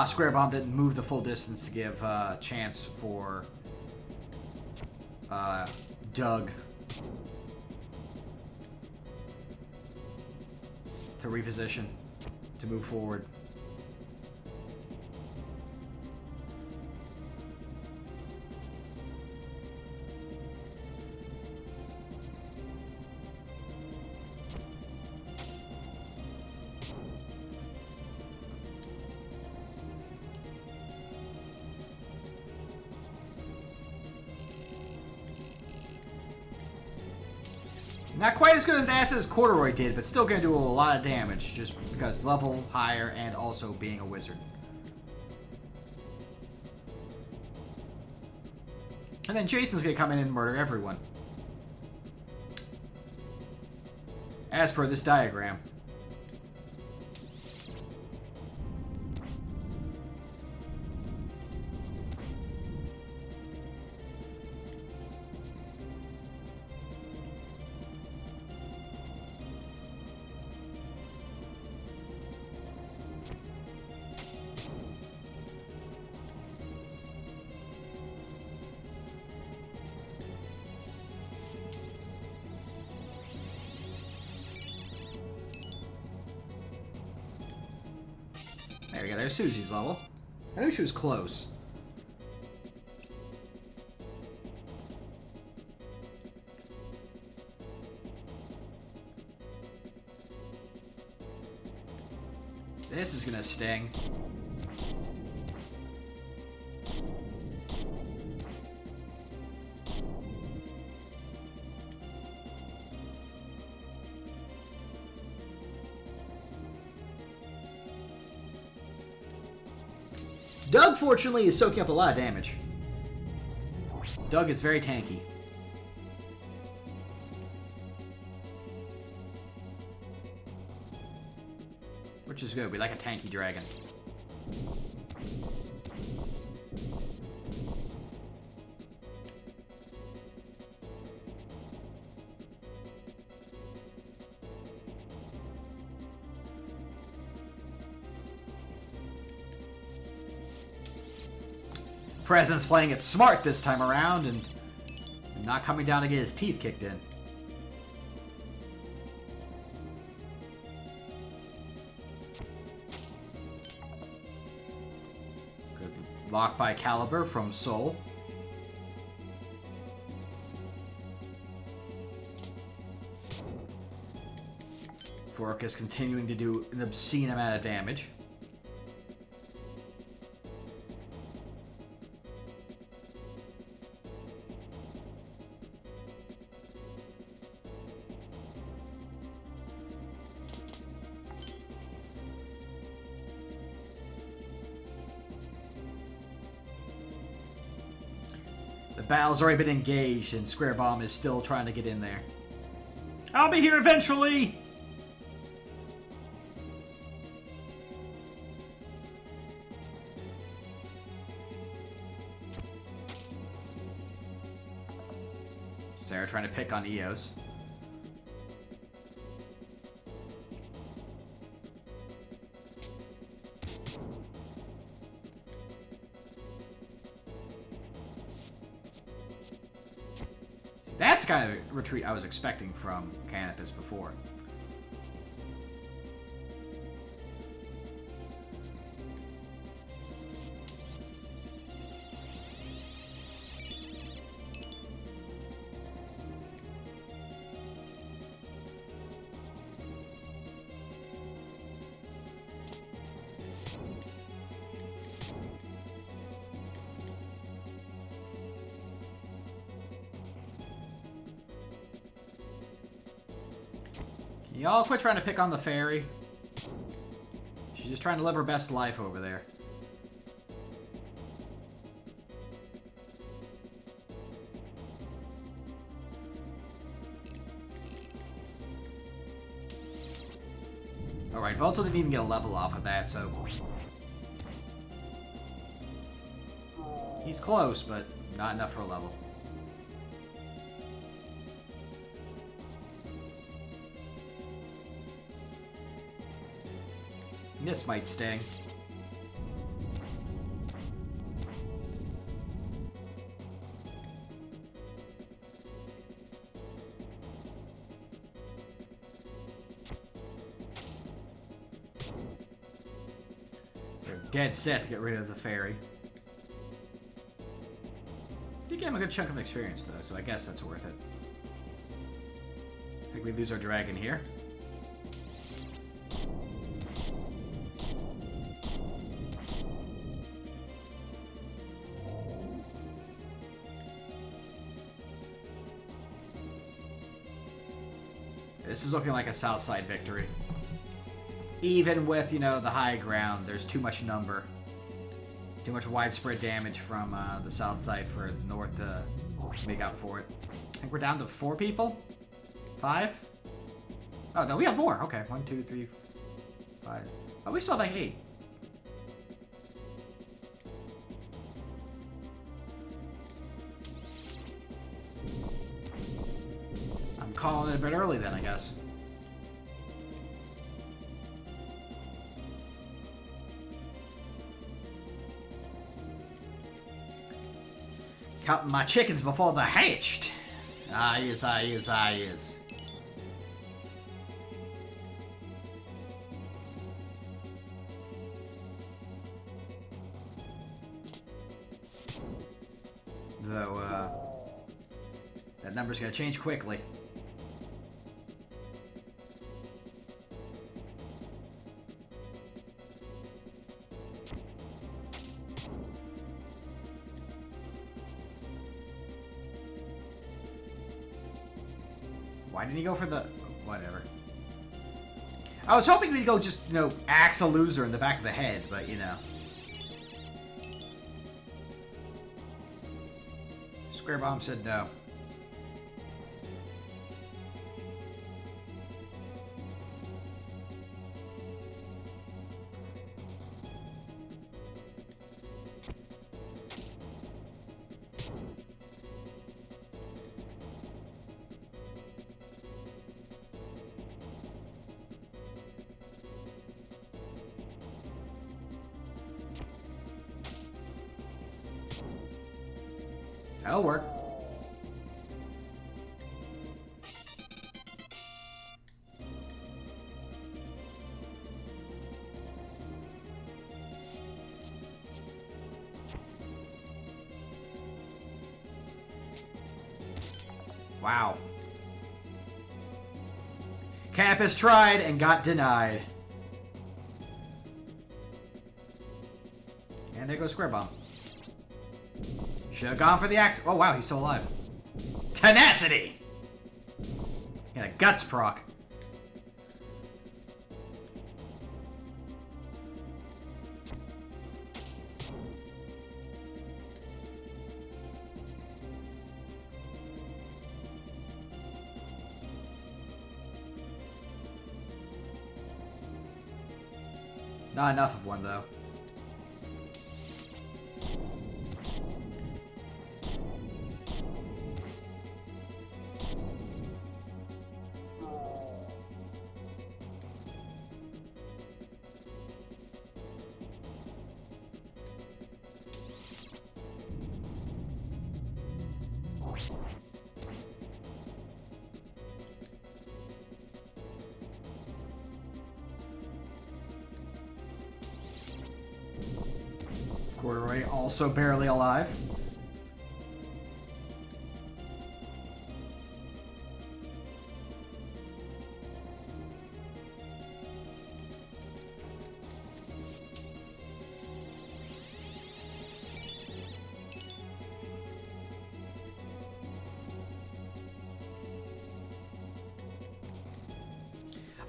Square Bomb didn't move the full distance to give a chance for Doug to reposition, to move forward. Not quite as good as an ass as Corduroy did, but still going to do a lot of damage, just because level higher and also being a wizard. And then Jason's going to come in and murder everyone. As per this diagram. There we go, there's Susie's level. I knew she was close. This is gonna sting. Doug, fortunately, is soaking up a lot of damage. Doug is very tanky. Which is good. We like a tanky dragon. Presence playing it smart this time around and not coming down to get his teeth kicked in. Good lock by Caliber from Soul. Fork is continuing to do an obscene amount of damage. The battle's already been engaged, and Square Bomb is still trying to get in there. I'll be here eventually! Sarah trying to pick on Eos. That's the kind of retreat I was expecting from Canopus before. Y'all quit trying to pick on the fairy. She's just trying to live her best life over there. Alright, Volto didn't even get a level off of that, so... He's close, but not enough for a level. This might sting. They're dead set to get rid of the fairy. Did give him a good chunk of experience though, so I guess that's worth it. I think we lose our dragon here. This is looking like a south side victory. Even with, you know, the high ground, there's too much number. Too much widespread damage from the south side for the north to make up for it. I think we're down to 4 people? 5? Oh, no, we have more. Okay, 1, 2, 3, 5. Oh, we still have like 8. I'm calling it a bit early then, I guess. Counting my chickens before they're hatched. Ah, yes, ah, yes, ah, yes. Though, that number's gonna change quickly. Why didn't he go for the... whatever. I was hoping we'd go just, you know, axe a loser in the back of the head, but, you know. Square Bomb said no. That'll work. Wow. Campus tried and got denied. And there goes Square Bomb. Should have gone for the axe. Oh, wow, he's still alive. Tenacity! Got a guts proc. Not enough of one, though. Corduroy also barely alive.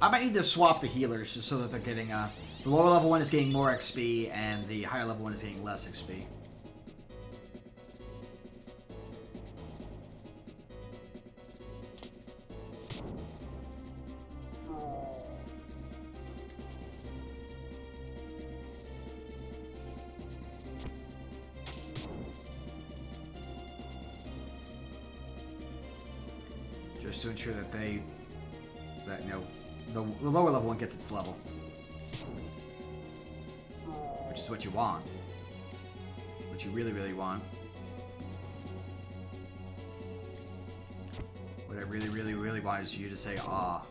I might need to swap the healers just so that they're getting, the lower level one is getting more XP and the higher level one is getting less XP. Just to ensure that the lower level one gets its level. Which is what you want. What you really, really want. What I really, really, really want is you to say, ah.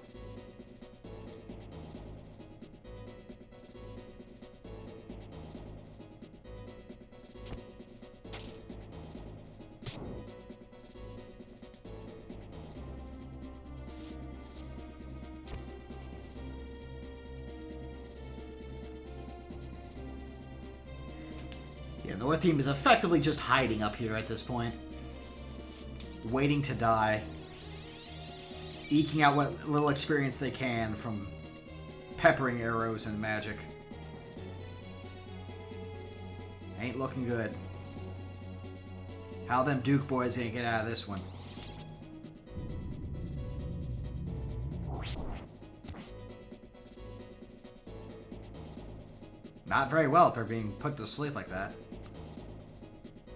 Yeah, the North team is effectively just hiding up here at this point. Waiting to die. Eking out what little experience they can from peppering arrows and magic. Ain't looking good. How them Duke boys gonna get out of this one? Not very well if they're being put to sleep like that.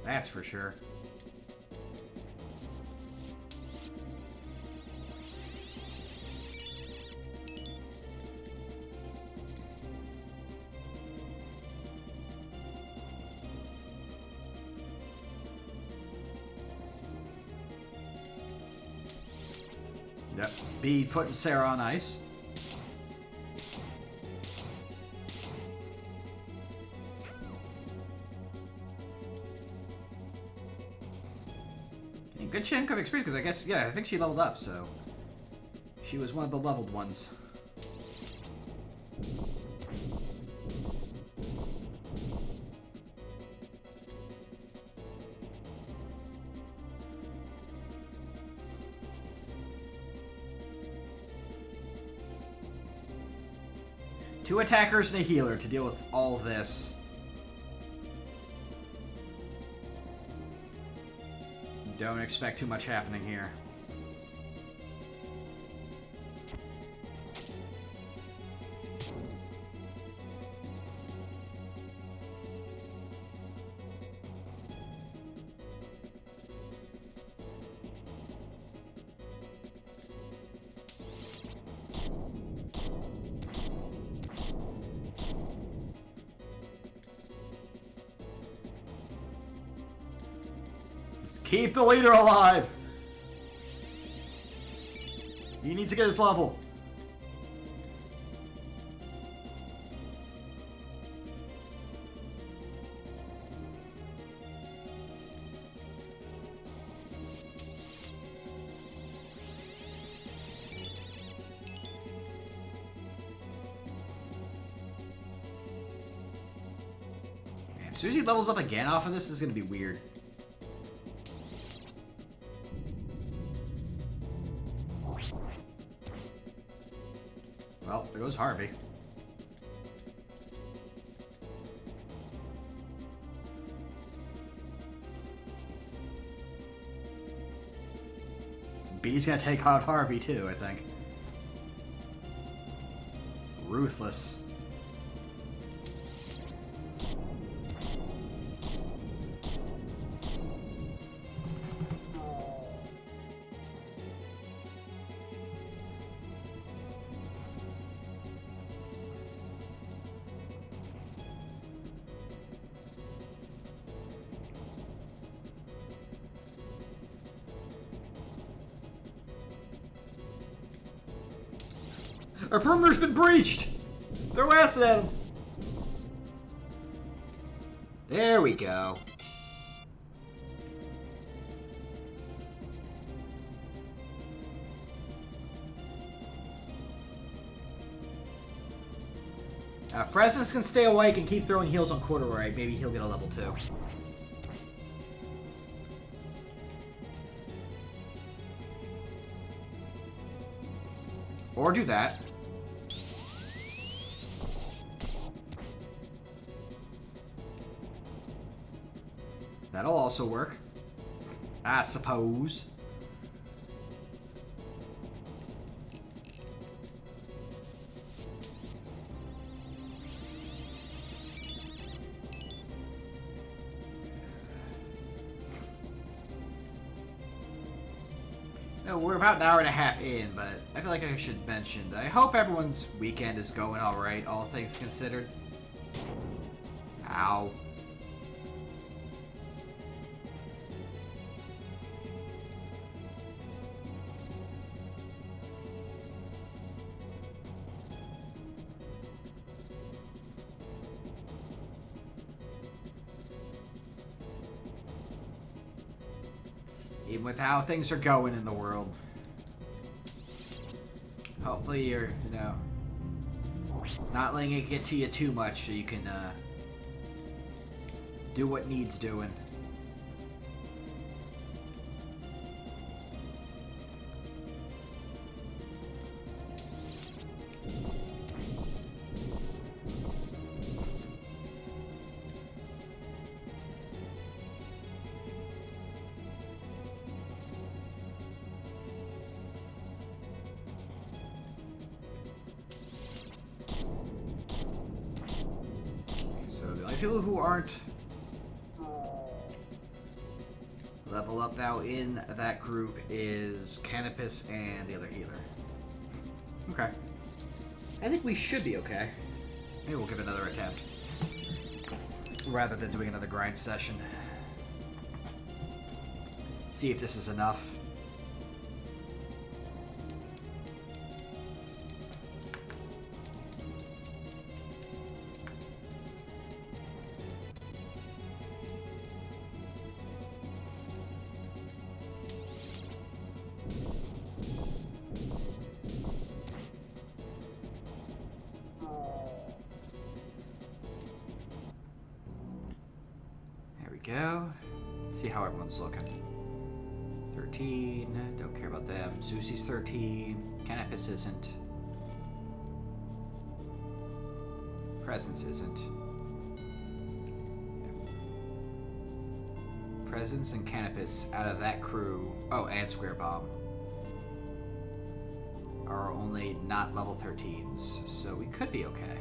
That's for sure. Yep. B putting Sarah on ice. Good chunk of experience, because I guess, yeah, I think she leveled up, so she was one of the leveled ones. Two attackers and a healer to deal with all this. Don't expect too much happening here. Keep the leader alive! He needs to get his level. Man, if Susie levels up again off of this is going to be weird. Well, there goes Harvey. B's gonna take out Harvey too, I think. Ruthless. Our perimeter's been breached! Throw acid at him! There we go. Now, if Presence can stay awake and keep throwing heals on Corduroy, maybe he'll get a level 2. Or do that. That'll also work. I suppose. No, we're about an hour and a half in, but I feel like I should mention that I hope everyone's weekend is going alright, all things considered. Ow. Even with how things are going in the world. Hopefully you're, not letting it get to you too much so you can, do what needs doing. People who aren't level up now in that group is Canopus and the other healer. Okay. I think we should be okay. Maybe we'll give it another attempt. Rather than doing another grind session. See if this is enough. Go. See how everyone's looking. 13. Don't care about them. Zusie's 13. Canopus isn't. Presence isn't. Presence and Canopus out of that crew. Oh, and Square Bomb. Are only not level 13s. So we could be okay.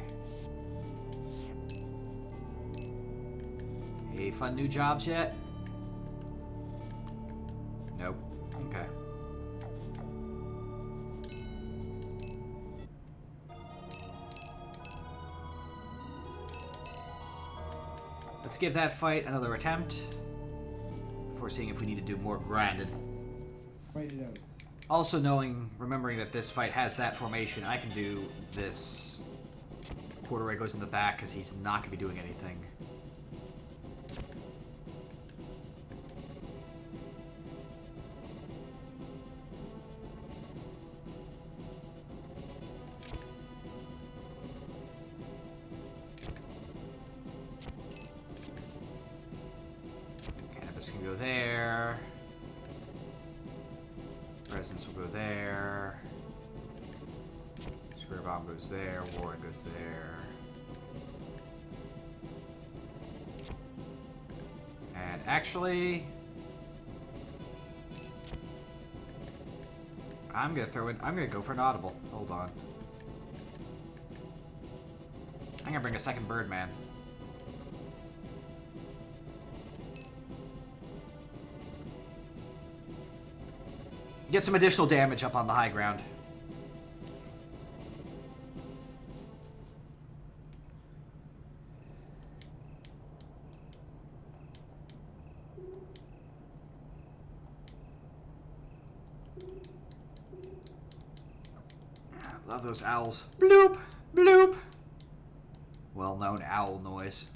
Any fun new jobs yet? Nope. Okay. Let's give that fight another attempt before seeing if we need to do more grinding. Fight it out. Also remembering that this fight has that formation, I can do this. Corduroy goes in the back because he's not going to be doing anything. Can go there. Presence will go there. Square Bomb goes there. Warren goes there. And actually, I'm gonna go for an audible. Hold on. I'm gonna bring a second Birdman. Get some additional damage up on the high ground. Love those owls. Bloop! Bloop! Well-known owl noise.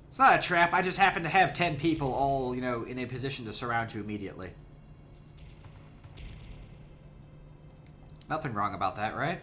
It's not a trap, I just happen to have 10 people all, in a position to surround you immediately. Nothing wrong about that, right?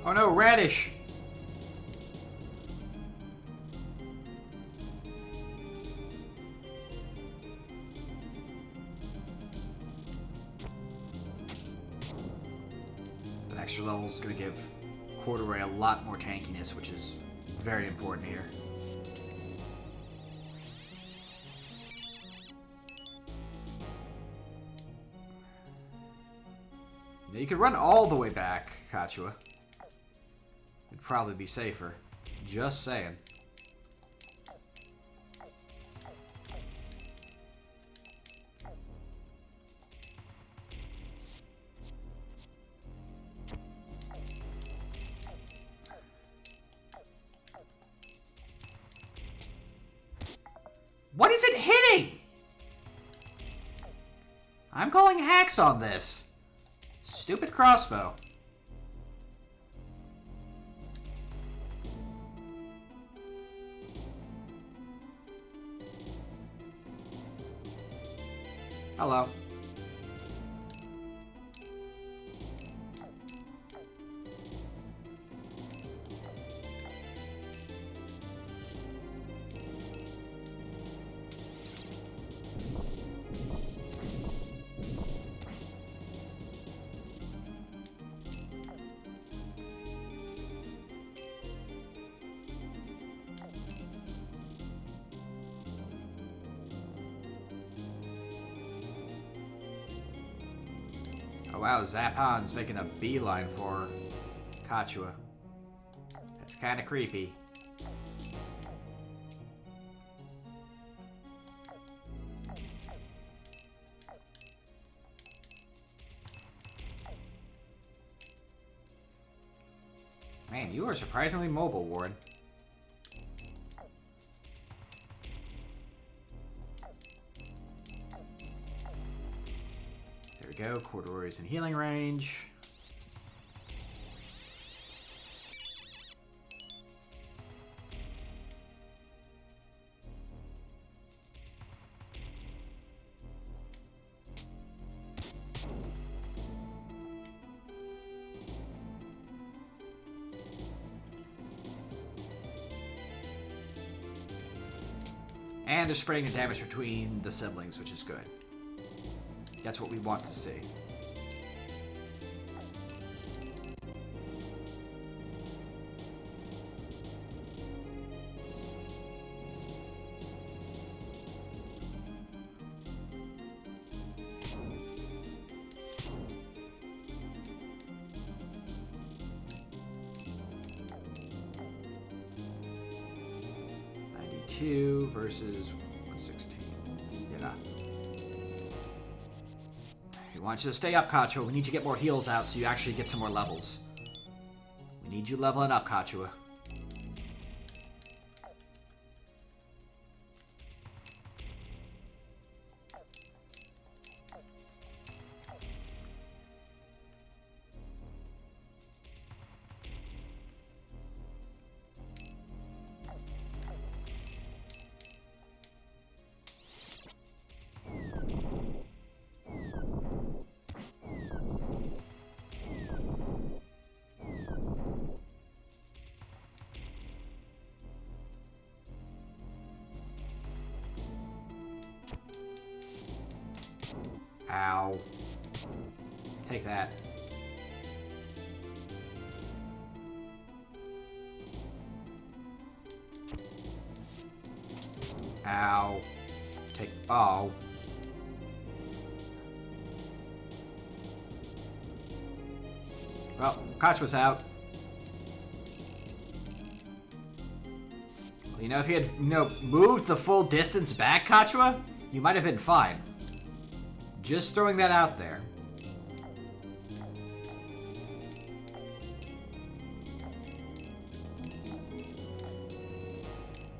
Oh no, Radish! The extra level is going to give Corduroy a lot more tankiness, which is very important here. You know, you could run all the way back, Kachua. It'd probably be safer. Just saying. What is it hitting? I'm calling hacks on this. Stupid crossbow. Hello. Oh wow, Zaphan's making a beeline for Kachua. That's kind of creepy. Man, you are surprisingly mobile, Warren. There we go, Corduroy's in healing range. And they're spreading the damage between the siblings, which is good. That's what we want to see. Versus 116. Yeah. We want you to stay up, Kachua. We need to get more heals out so you actually get some more levels. We need you leveling up, Kachua. Ow. Take that. Ow. Take... Oh. Well, Koch was out. You know, if he had, moved the full distance back, Kachua, you might have been fine. Just throwing that out there.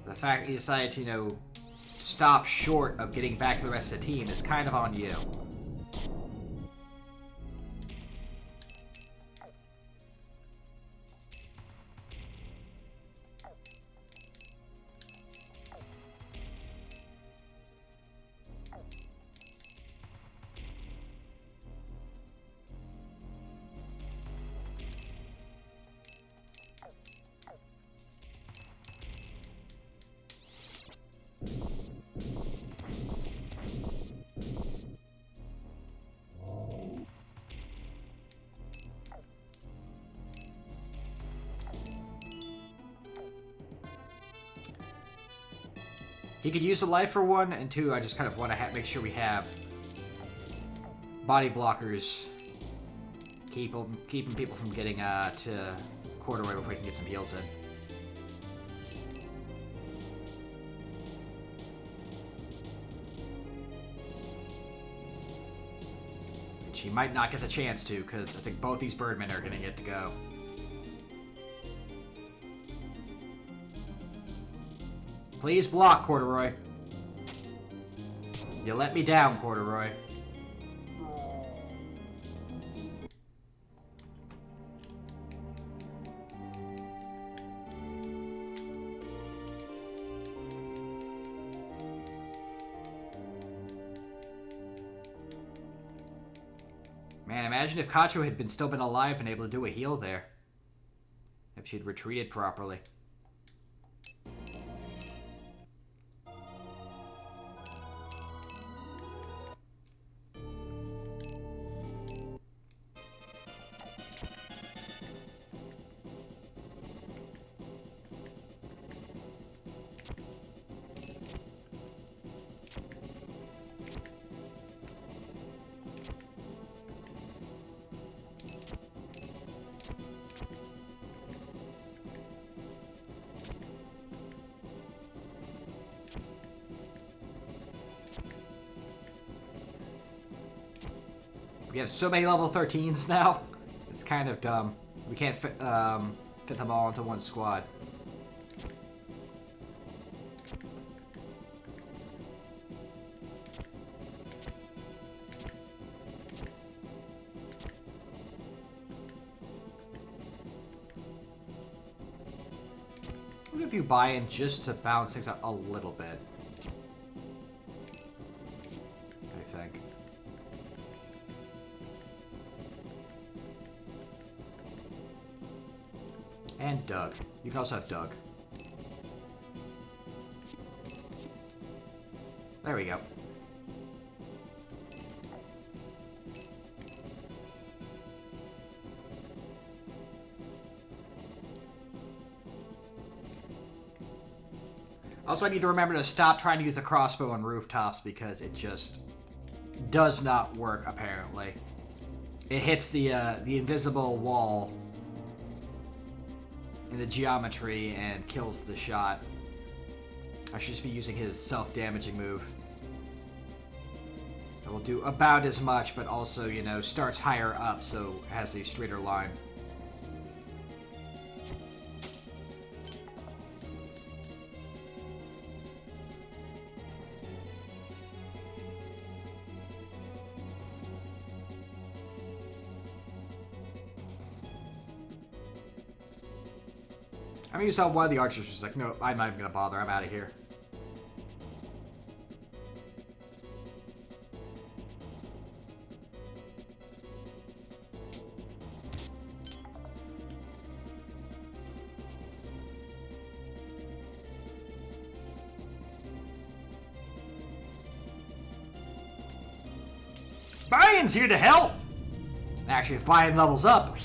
The fact that you decided to, stop short of getting back to the rest of the team is kind of on you. He could use a life for one, and two, I just kind of want to make sure we have body blockers, keeping people from getting to corduroy before we can get some heals in. Which he might not get the chance to, because I think both these birdmen are going to get to go. Please block, Corduroy. You let me down, Corduroy. Man, imagine if Kacho had still been alive and able to do a heal there. If she'd retreated properly. We have so many level 13s now. It's kind of dumb. We can't fit them all into one squad. We'll give you buy-in just to balance things out a little bit. I think. And Doug. You can also have Doug. There we go. Also, I need to remember to stop trying to use the crossbow on rooftops because it just does not work, apparently. It hits the invisible wall in the geometry and kills the shot. I should just be using his self-damaging move. It will do about as much, but also, you know, starts higher up, so has a straighter line. I mean, you saw one of the archers was like, no, I'm not even going to bother. I'm out of here. Buy-in's here to help! Actually, if buy-in levels up,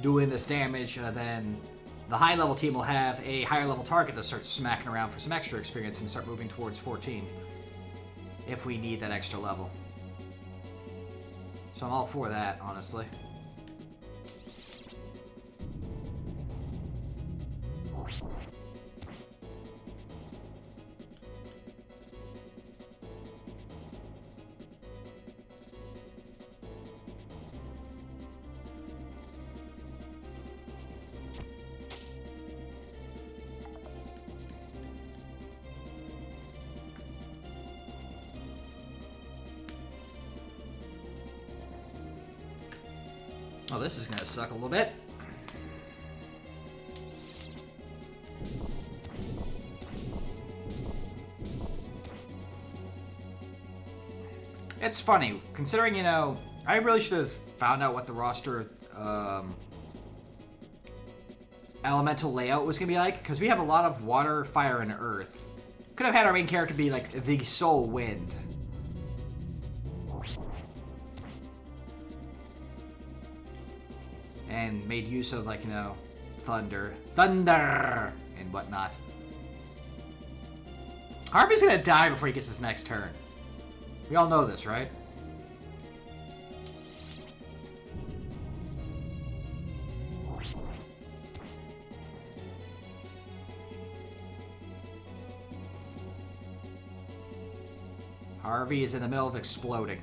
doing this damage, then the high-level team will have a higher-level target that starts smacking around for some extra experience and start moving towards 14. If we need that extra level. So I'm all for that, honestly. Oh, this is gonna suck a little bit. It's funny, considering, you know, I really should have found out what the roster elemental layout was gonna be like, because we have a lot of water, fire, and earth. Could have had our main character be like the Soul Wind. And made use of, like, you know, thunder, and whatnot. Harvey's gonna die before he gets his next turn. We all know this, right? Harvey is in the middle of exploding.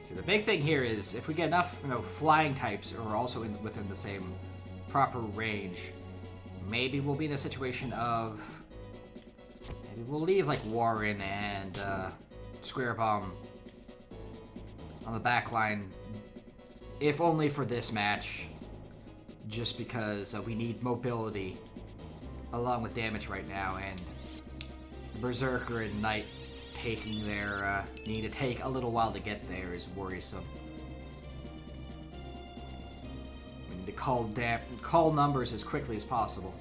See, the big thing here is if we get enough, you know, flying types who are also within the same proper range, maybe we'll be in a situation of maybe we'll leave like Warren and Square Bomb on the back line, if only for this match, just because we need mobility along with damage right now, and the Berserker and Knight taking their need to take a little while to get there is worrisome. We need to call numbers as quickly as possible.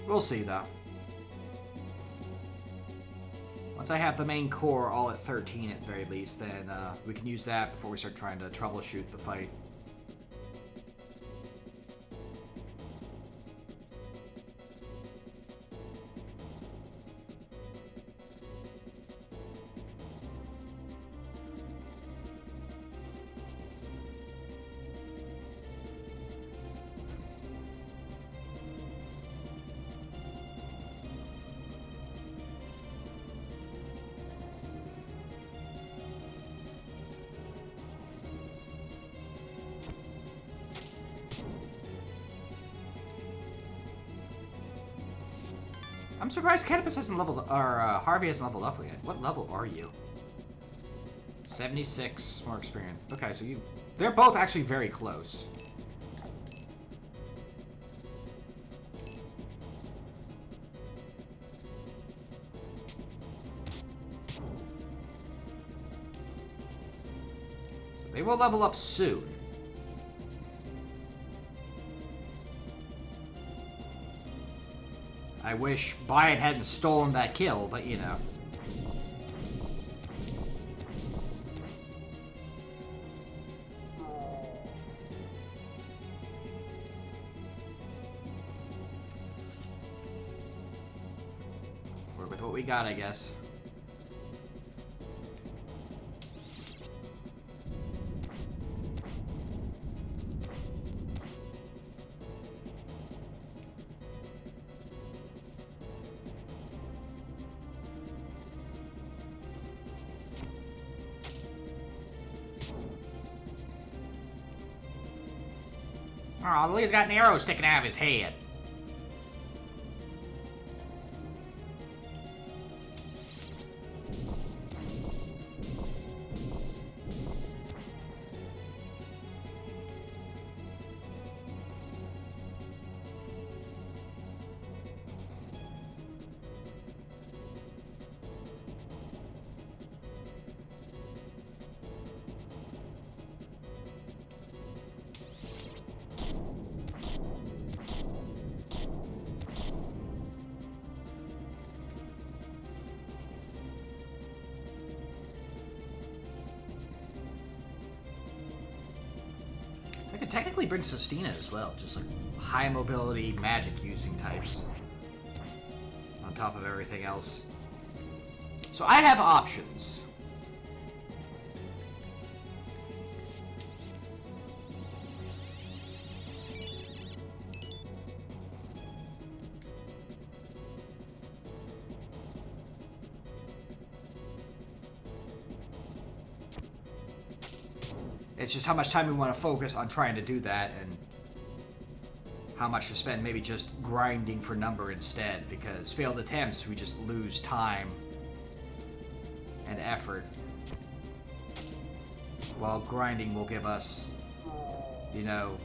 We'll see though. Once I have the main core all at 13 at the very least, then we can use that before we start trying to troubleshoot the fight. I'm surprised Canopus hasn't leveled, or Harvey hasn't leveled up yet. What level are you? 76 more experience. Okay, so they're both actually very close. So they will level up soon. I wish Byatt hadn't stolen that kill, but you know. Work with what we got, I guess. Oh, Lily's got an arrow sticking out of his head. I could technically bring Sustina as well, just like high mobility magic using types on top of everything else. So I have options. It's just how much time we want to focus on trying to do that, and how much to spend maybe just grinding for number instead, because failed attempts, we just lose time and effort, while grinding will give us, you know,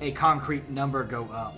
a concrete number go up.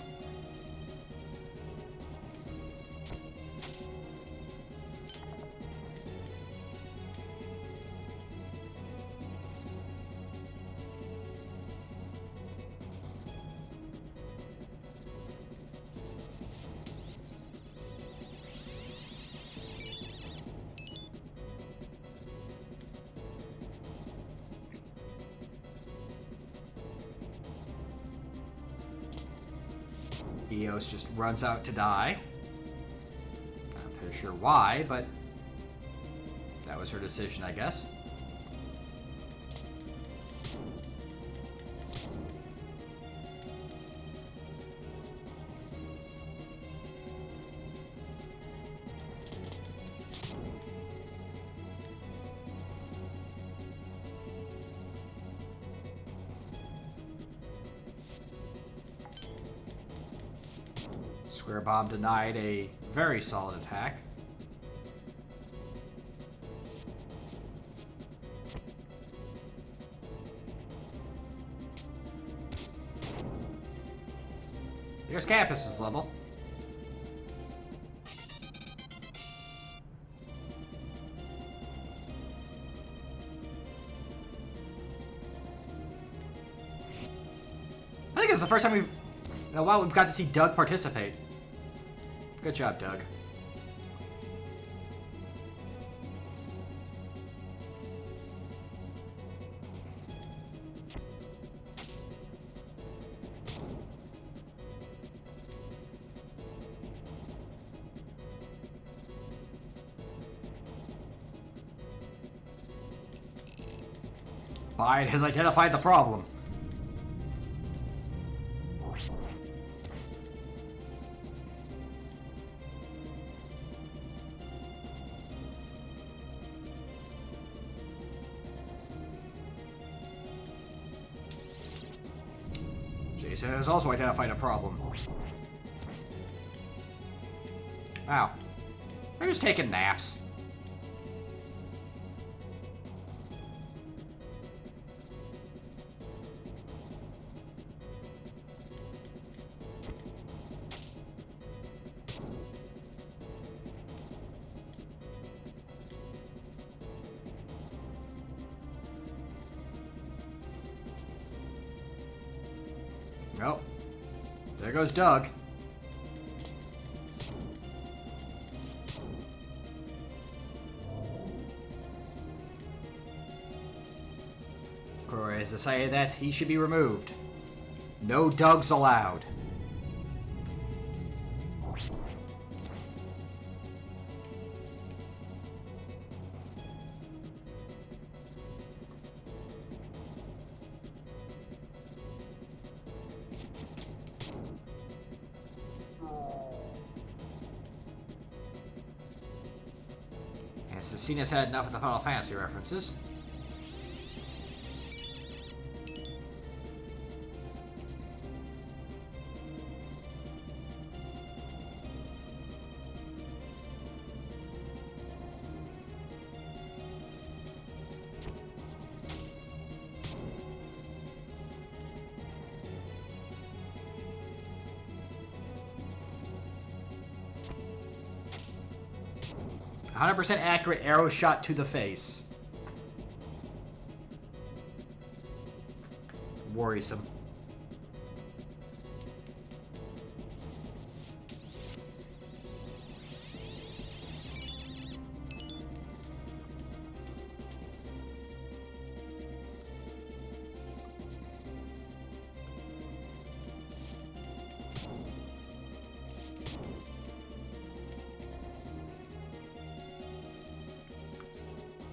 Eos just runs out to die. Not entirely sure why, but that was her decision, I guess. Square Bomb denied a very solid attack. Here's Campus's level. I think it's the first time in a while we've got to see Doug participate. Good job, Doug. Bide has identified the problem. Jason has also identified a problem. Wow. They're just taking naps. Oh, there goes Doug. Corey has decided that he should be removed. No Dougs allowed. And Cecina's had enough of the Final Fantasy references. %100% accurate arrow shot to the face. Worrisome.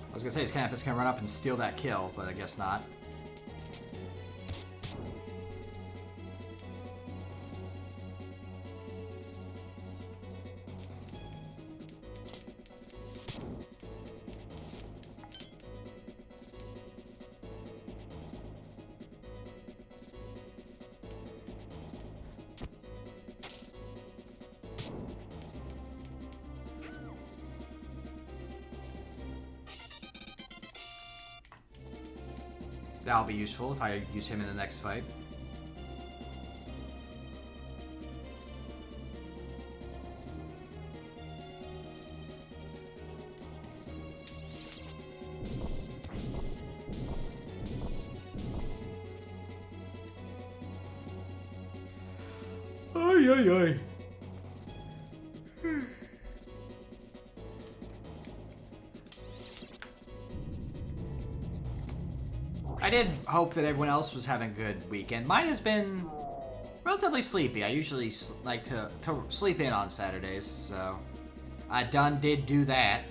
I was gonna say his Campus can run up and steal that kill, but I guess not. That'll be useful if I use him in the next fight. Ay, ay, ay. I did hope that everyone else was having a good weekend. Mine has been relatively sleepy. I usually like to sleep in on Saturdays, so I did do that.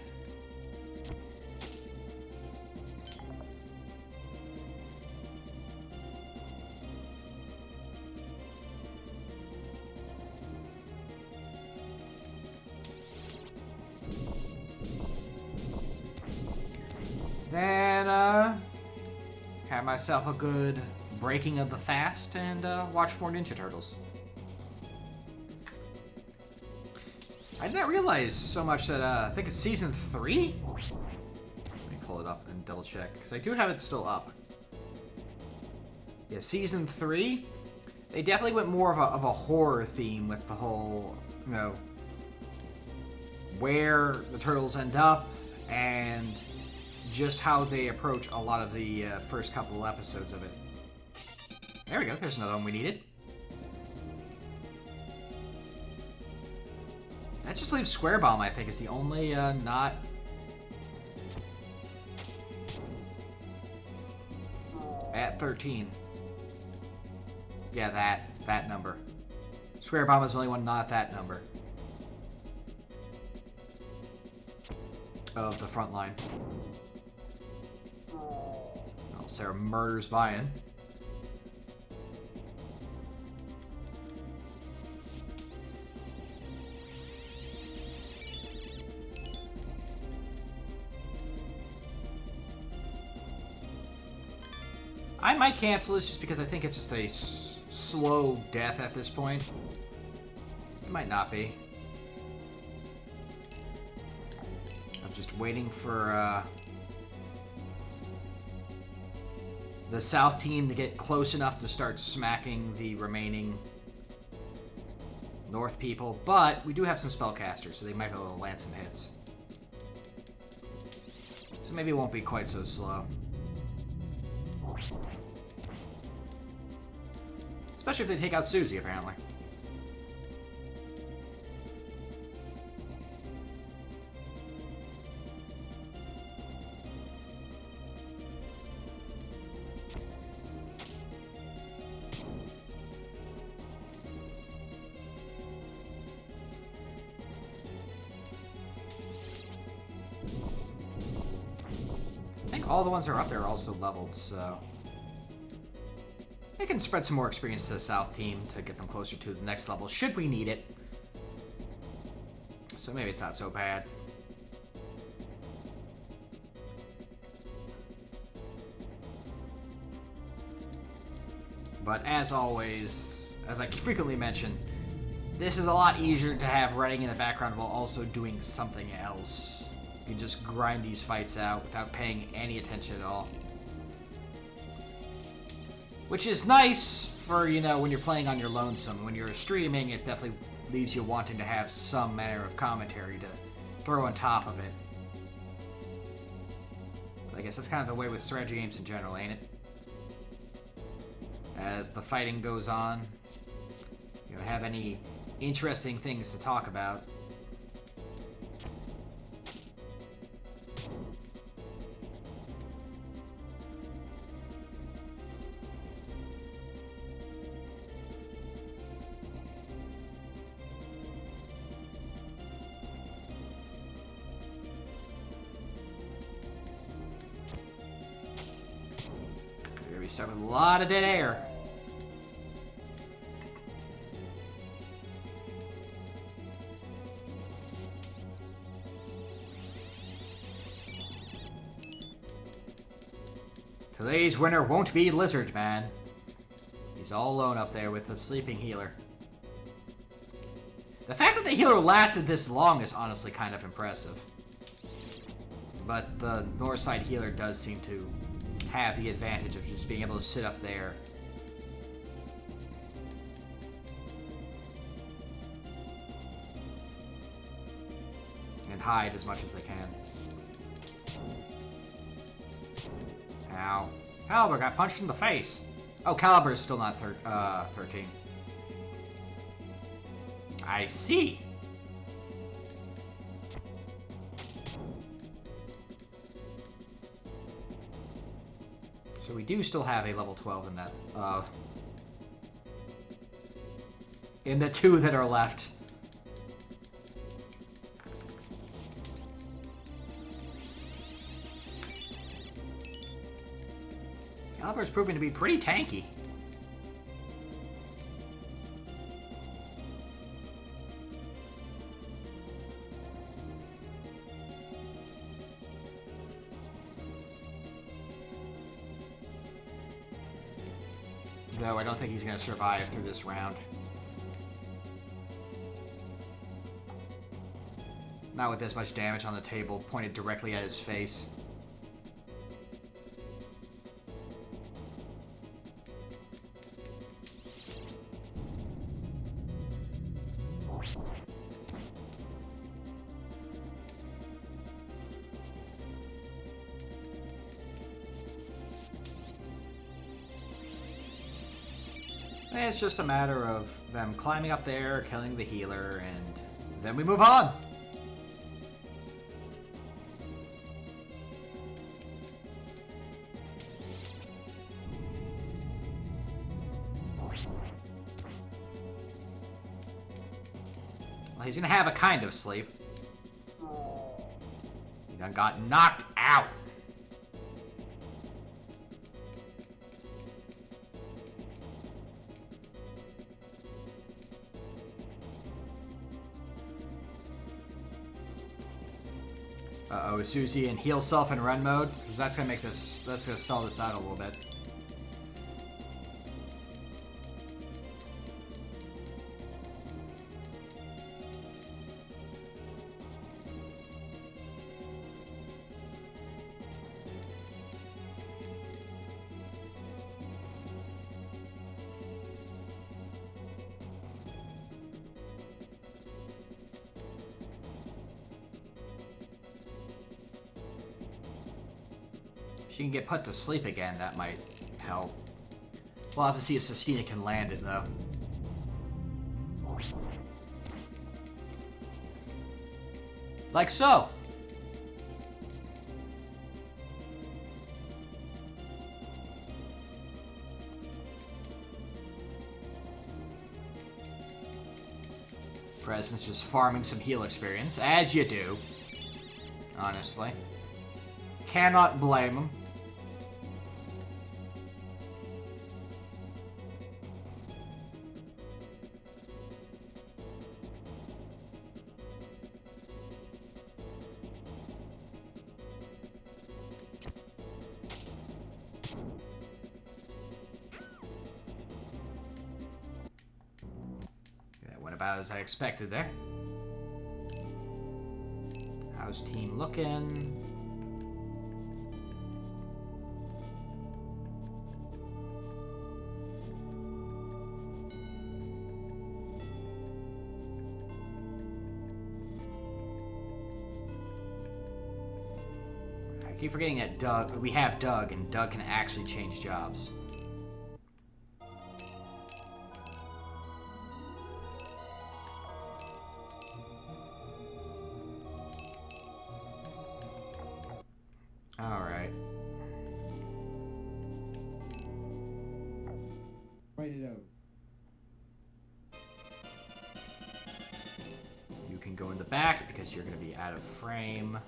Then, had myself a good breaking of the fast and watched more Ninja Turtles. I did not realize so much that I think it's season 3. Let me pull it up and double check because I do have it still up. Yeah, season 3. They definitely went more of a horror theme with the whole, you know, where the turtles end up and just how they approach a lot of the first couple of episodes of it. There we go, there's another one we needed. That just leaves Square Bomb, I think, is the only not... at 13. Yeah, that number. Square Bomb is the only one not that number. Of the front line. Well, Sarah murders Bayan. I might cancel this just because I think it's just a slow death at this point. It might not be. I'm just waiting for the South team to get close enough to start smacking the remaining North people, but we do have some spellcasters, so they might be able to land some hits. So maybe it won't be quite so slow. Especially if they take out Susie, apparently. I think all the ones that are up there are also leveled, so... they can spread some more experience to the South team to get them closer to the next level, should we need it. So maybe it's not so bad. But as always, as I frequently mention, this is a lot easier to have running in the background while also doing something else. You can just grind these fights out without paying any attention at all. Which is nice for, you know, when you're playing on your lonesome. When you're streaming, it definitely leaves you wanting to have some manner of commentary to throw on top of it. But I guess that's kind of the way with strategy games in general, ain't it? As the fighting goes on, you don't have any interesting things to talk about. We start with a lot of dead air. Today's winner won't be Lizard Man. He's all alone up there with the sleeping healer. The fact that the healer lasted this long is honestly kind of impressive. But the north side healer does seem to have the advantage of just being able to sit up there. And hide as much as they can. Ow. Caliber got punched in the face. Oh, Caliber is still not 13. I see. So we do still have a level 12 in that, in the 2 that are left. Caliber's proving to be pretty tanky. Though I don't think he's going to survive through this round. Not with this much damage on the table pointed directly at his face. It's just a matter of them climbing up there, killing the healer, and then we move on. Well, he's gonna have a kind of sleep. He done got knocked out. Uh-oh, Susie in heal self and run mode, because that's gonna make this, that's gonna stall this out a little bit. She can get put to sleep again, that might help. We'll have to see if Sestina can land it, though. Like so! Presence just farming some heal experience, as you do. Honestly. Cannot blame him. That went about as I expected there. How's team looking? I keep forgetting that we have Doug, and Doug can actually change jobs. Alright. Fight it out. You can go in the back because you're going to be out of frame.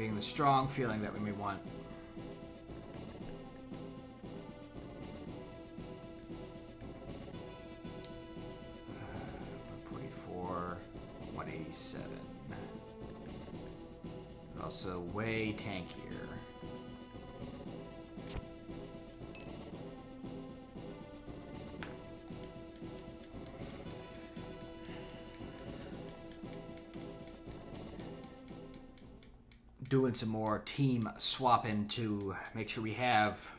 Getting the strong feeling that we may want. 187. Also way tankier. Doing some more team swapping to make sure we have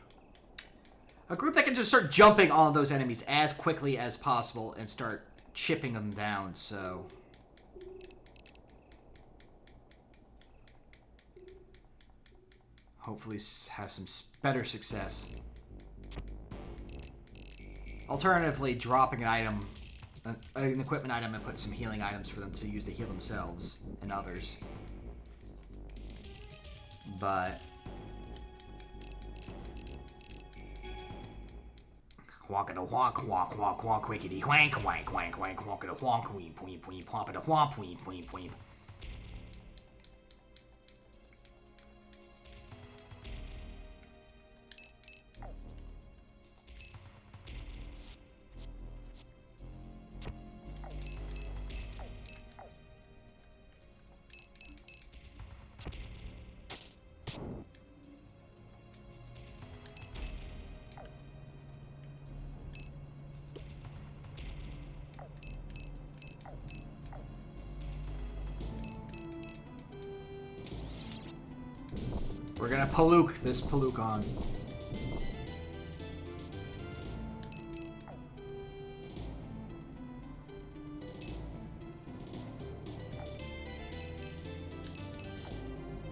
a group that can just start jumping on those enemies as quickly as possible and start chipping them down, so... hopefully have some better success. Alternatively, dropping an item, an equipment item, and put some healing items for them to use to heal themselves and others. But... Walkada walk, walk, walk, walk, wickety wank, wank, wank, wank, walkada wonk, weep, weep, weep, whompada whomp, weep, weep, weep. We're gonna Paluk this Paluk on.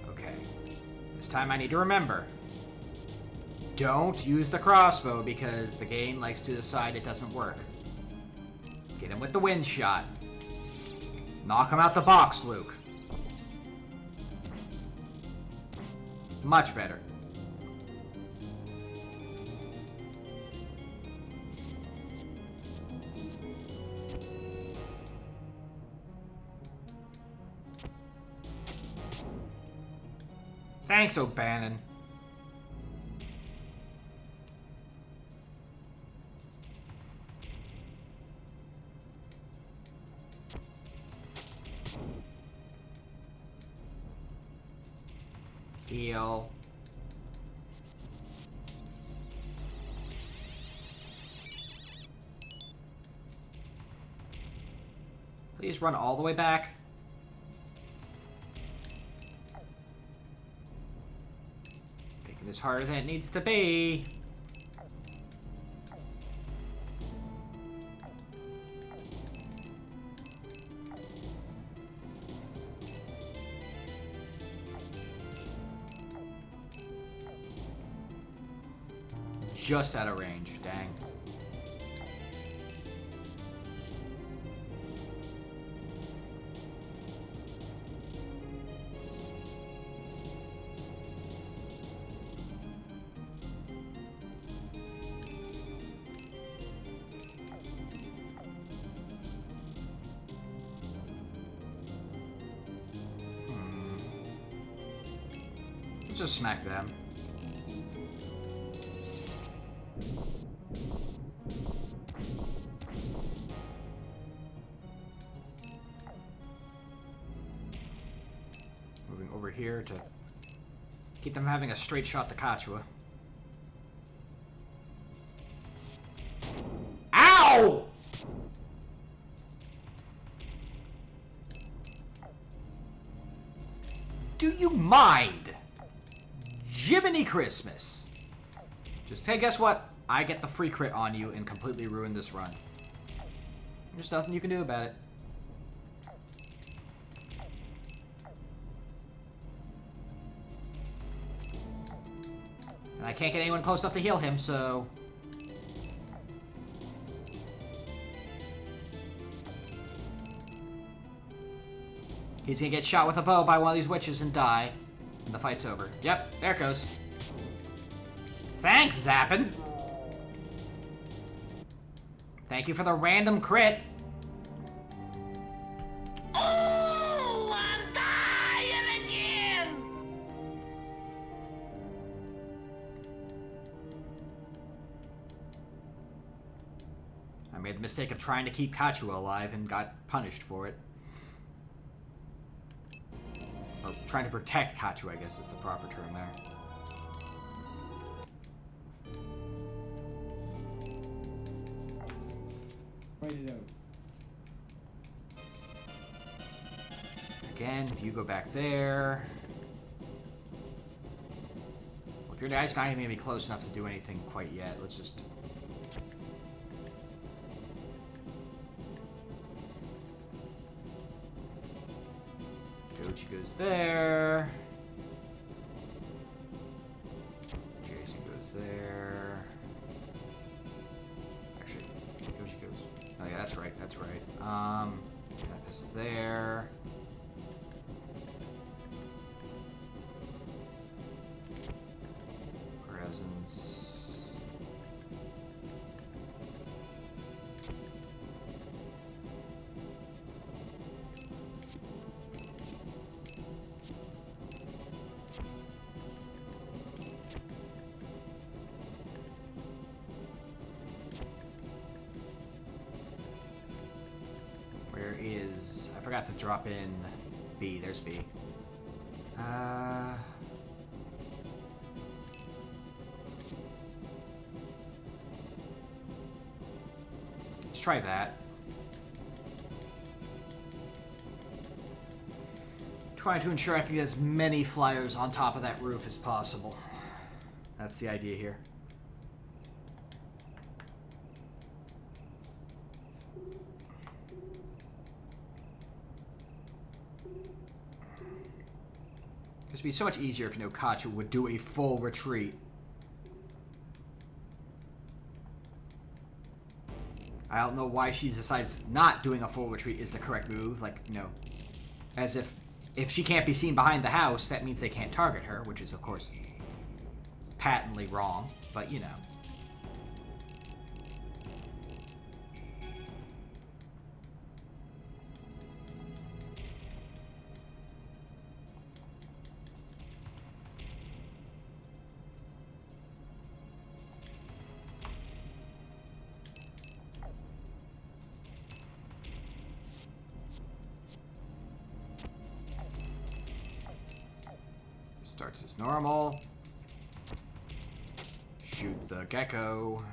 Okay. This time I need to remember. Don't use the crossbow because the game likes to decide it doesn't work. Get him with the wind shot. Knock him out the box, Luke. Much better. Thanks, O'Bannon. Heal. Please run all the way back. Making this harder than it needs to be. Just out of range, dang. Let's just smack them. Here to keep them having a straight shot to Kachua. Ow! Do you mind? Jiminy Christmas. Just hey, guess what? I get the free crit on you and completely ruin this run. There's nothing you can do about it. And I can't get anyone close enough to heal him, so... he's gonna get shot with a bow by one of these witches and die. And the fight's over. Yep, there it goes. Thanks, Zappin! Thank you for the random crit. Oh, I'm dying again! mistake of trying to keep Kachu alive and got punished for it. Or trying to protect Kachu, I guess is the proper term there. Write it out. Again, if you go back there... Well, if your guy's not even going to be close enough to do anything quite yet, let's just... Goji goes there. Jason goes there. Actually, Goji goes... Oh yeah, that's right, that's right. Tempest there. Presence. Where is... I forgot to drop in B. There's B. Let's try that. Trying to ensure I can get as many flyers on top of that roof as possible. That's the idea here. It would be so much easier if Kachu would do a full retreat. I don't know why she decides not doing a full retreat is the correct move. Like, as if she can't be seen behind the house, that means they can't target her, which is, of course, patently wrong. But, Starts as normal. Shoot the gecko.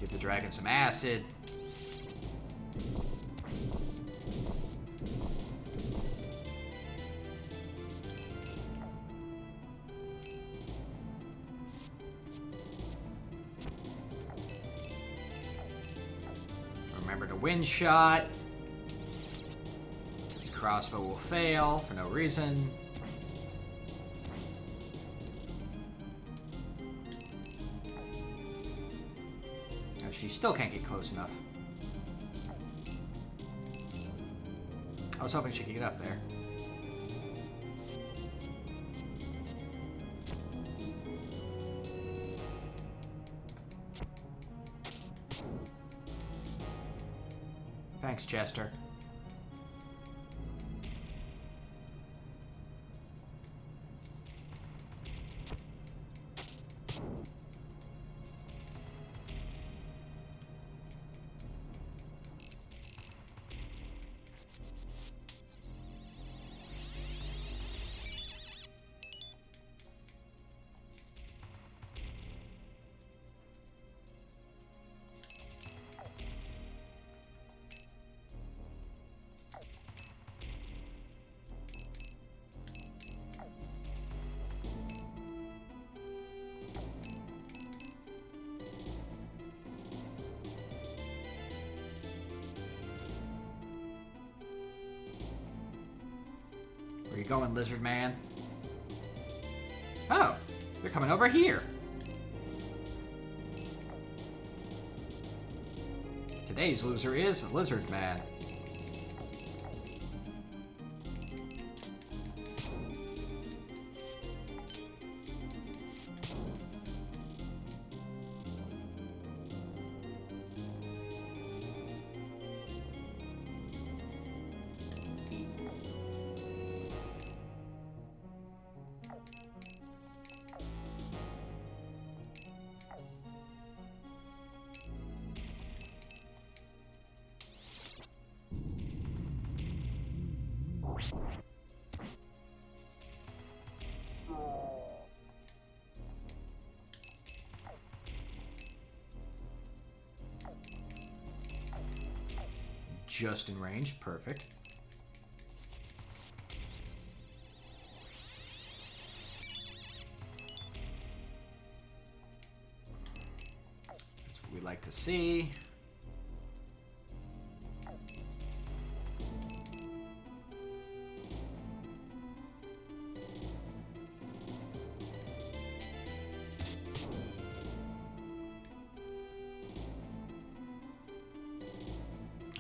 Give the dragon some acid. Remember to wind shot. This crossbow will fail for no reason. No, she still can't get close enough. I was hoping she could get up there. Thanks, Chester. Where you going, lizard man? Oh, they're coming over here. Today's loser is Lizard Man. just in range. Perfect. That's what we like to see.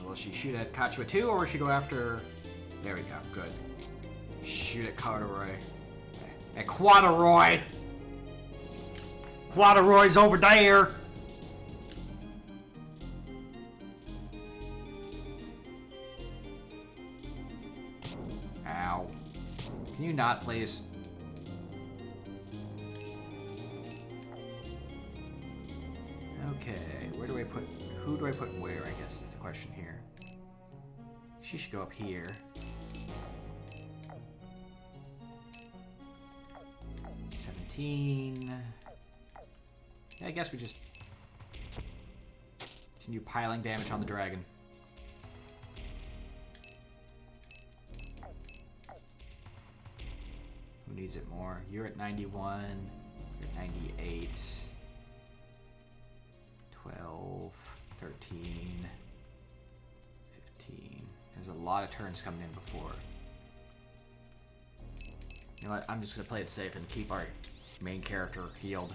Will she shoot at Kachua too, or will she go after... There we go, good. Shoot at Corduroy. At Quaderoy! Quaderoy's over there! Ow. Can you not, please? Okay, where do I put... Who do I put where, I guess is the question here. She should go up here. 17. Yeah, I guess we just continue piling damage on the dragon. Who needs it more? You're at 91. You're at 98. 12. 13. 15. There's a lot of turns coming in before. You know what? I'm just going to play it safe and keep our main character healed.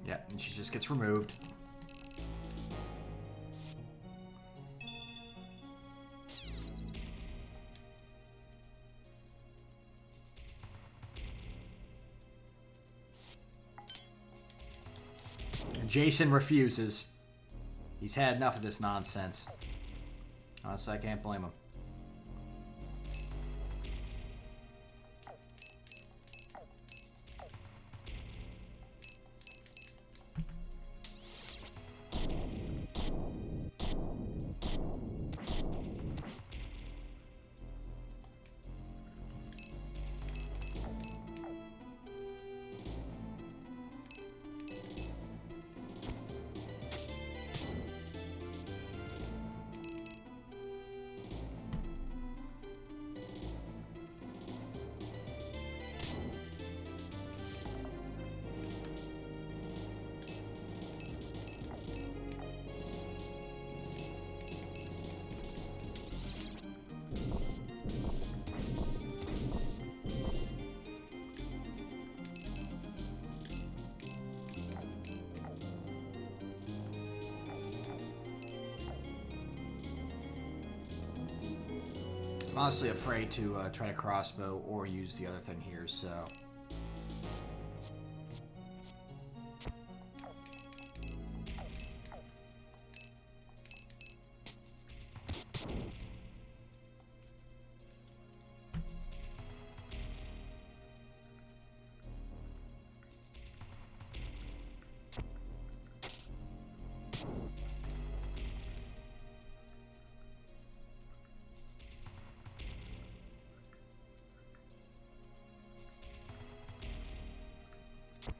Yeah, and she just gets removed. And Jason refuses. He's had enough of this nonsense. Honestly, I can't blame him. I'm honestly afraid to try to crossbow or use the other thing here, so...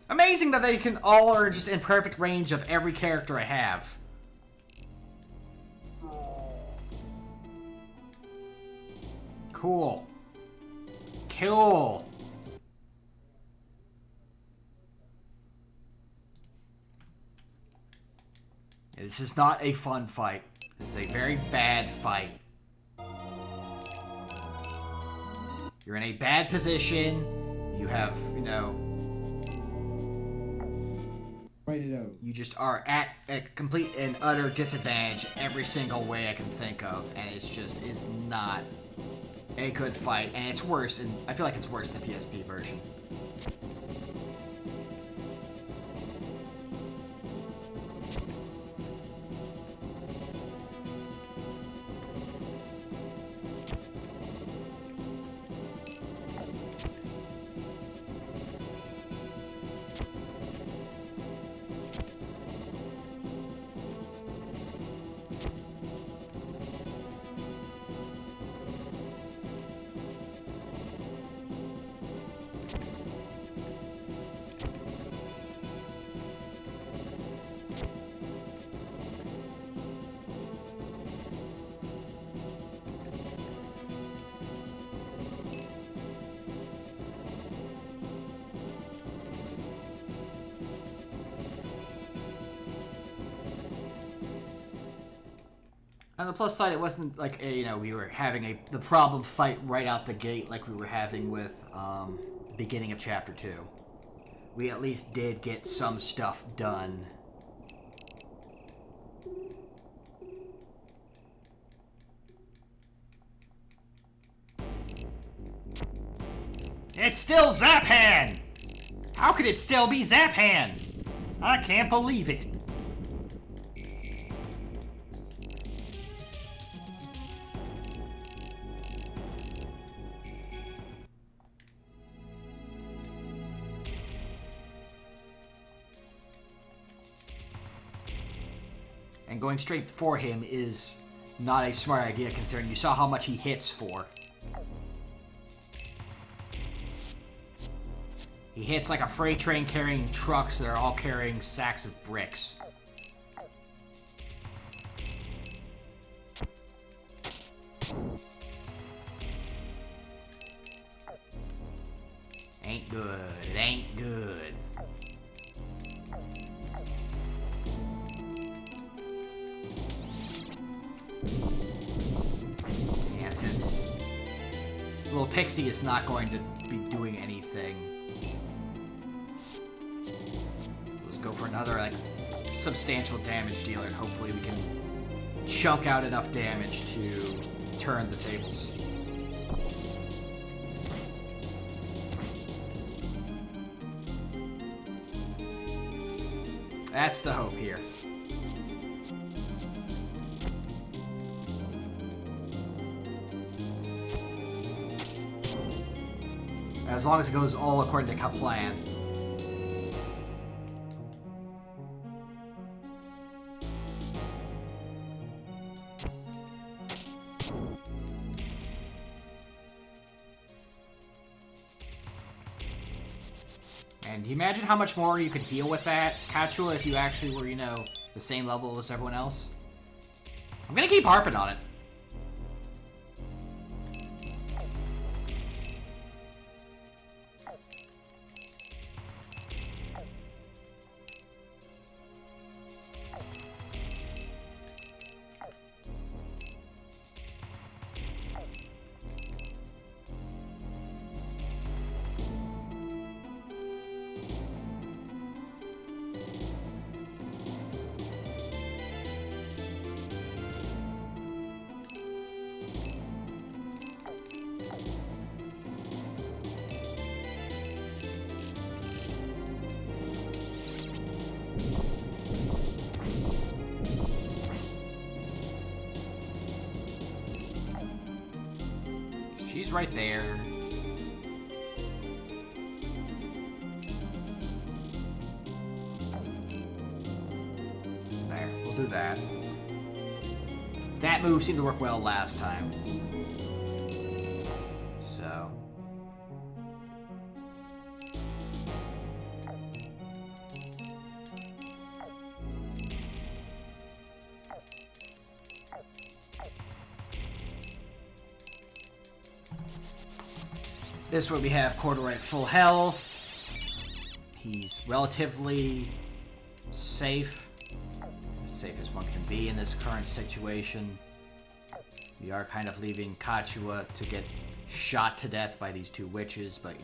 Amazing that they can all are just in perfect range of every character I have. Cool. Cool. This is not a fun fight. This is a very bad fight. You're in a bad position. You have, you know... Right write it out. You just are at a complete and utter disadvantage every single way I can think of, and it's just is not a good fight, and it's worse, and I feel like it's worse in the PSP version. On the plus side, it wasn't like we were having the problem fight right out the gate like we were having with the beginning of Chapter 2. We at least did get some stuff done. It's still Zaphan! How could it still be Zaphan? I can't believe it. And going straight for him is not a smart idea considering you saw how much he hits for. He hits like a freight train carrying trucks that are all carrying sacks of bricks. Ain't good. It ain't good. And since little Pixie is not going to be doing anything, let's go for another substantial damage dealer, and hopefully we can chunk out enough damage to turn the tables. That's the hope here. As long as it goes all according to plan. And do you imagine how much more you could heal with that, Kachua, if you actually were, the same level as everyone else? I'm gonna keep harping on it. She's right there. There, we'll do that. That move seemed to work well last time. So. This way we have Corduroy at full health. He's relatively safe. As safe as one can be in this current situation. We are kind of leaving Kachua to get shot to death by these two witches, but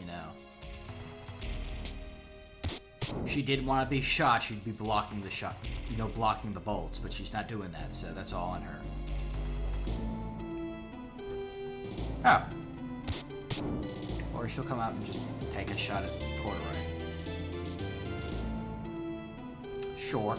she didn't want to be shot, she'd be blocking the shot, you know, blocking the bolts, but she's not doing that, so that's all on her. Oh. Or she'll come out and just take a shot at Corduroy. Sure.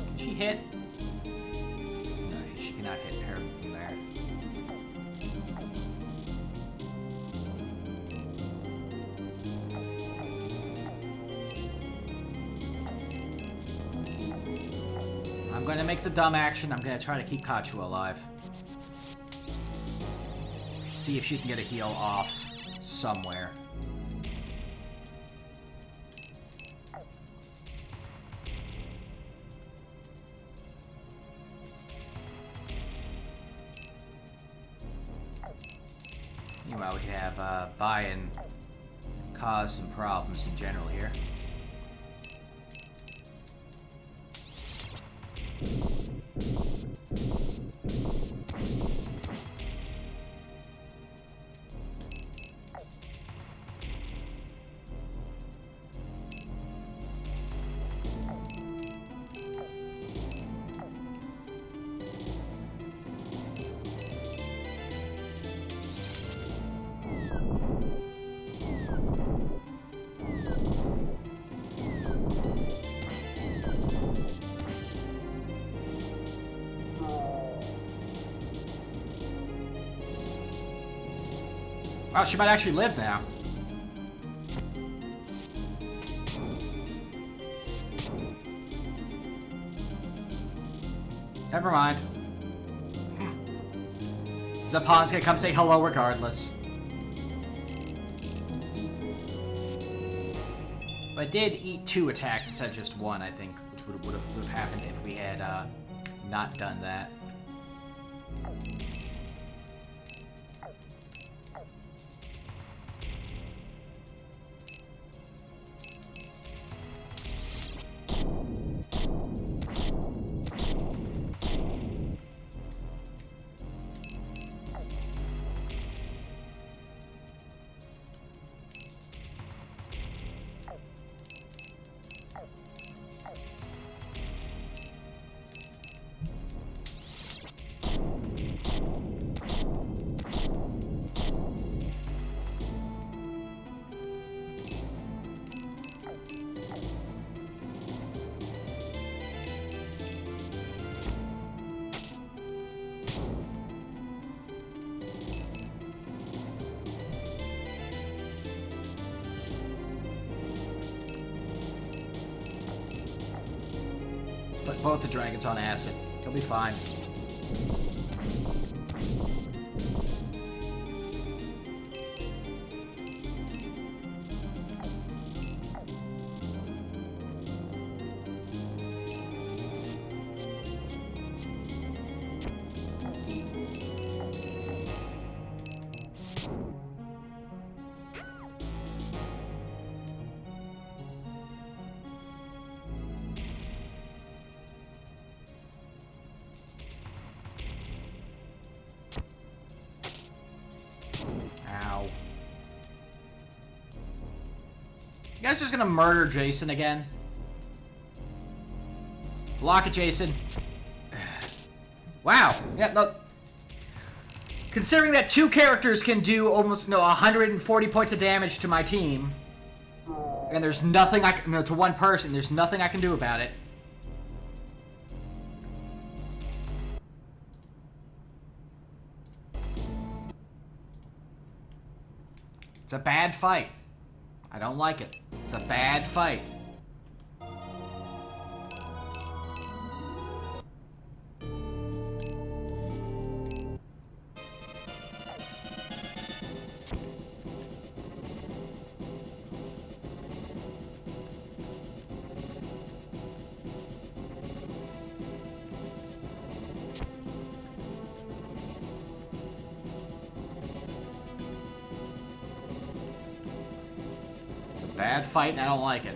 Can she hit? No, she cannot hit her from there. I'm going to make the dumb action. I'm going to try to keep Kachu alive. See if she can get a heal off somewhere. Meanwhile, we can have buy-in cause some problems in general here. Oh, she might actually live now. Never mind. Zapon's gonna come say hello regardless. But I did eat 2 attacks instead of just 1, I think, which would have happened if we had not done that. Put both the dragons on acid. He'll be fine. Ow. You guys just gonna murder Jason again? Block it, Jason. Wow. Yeah, no. Considering that 2 characters can do almost 140 points of damage to my team, and there's nothing I can, to one person, there's nothing I can do about it. It's a bad fight. I don't like it. It's a bad fight. Bad fight, and I don't like it.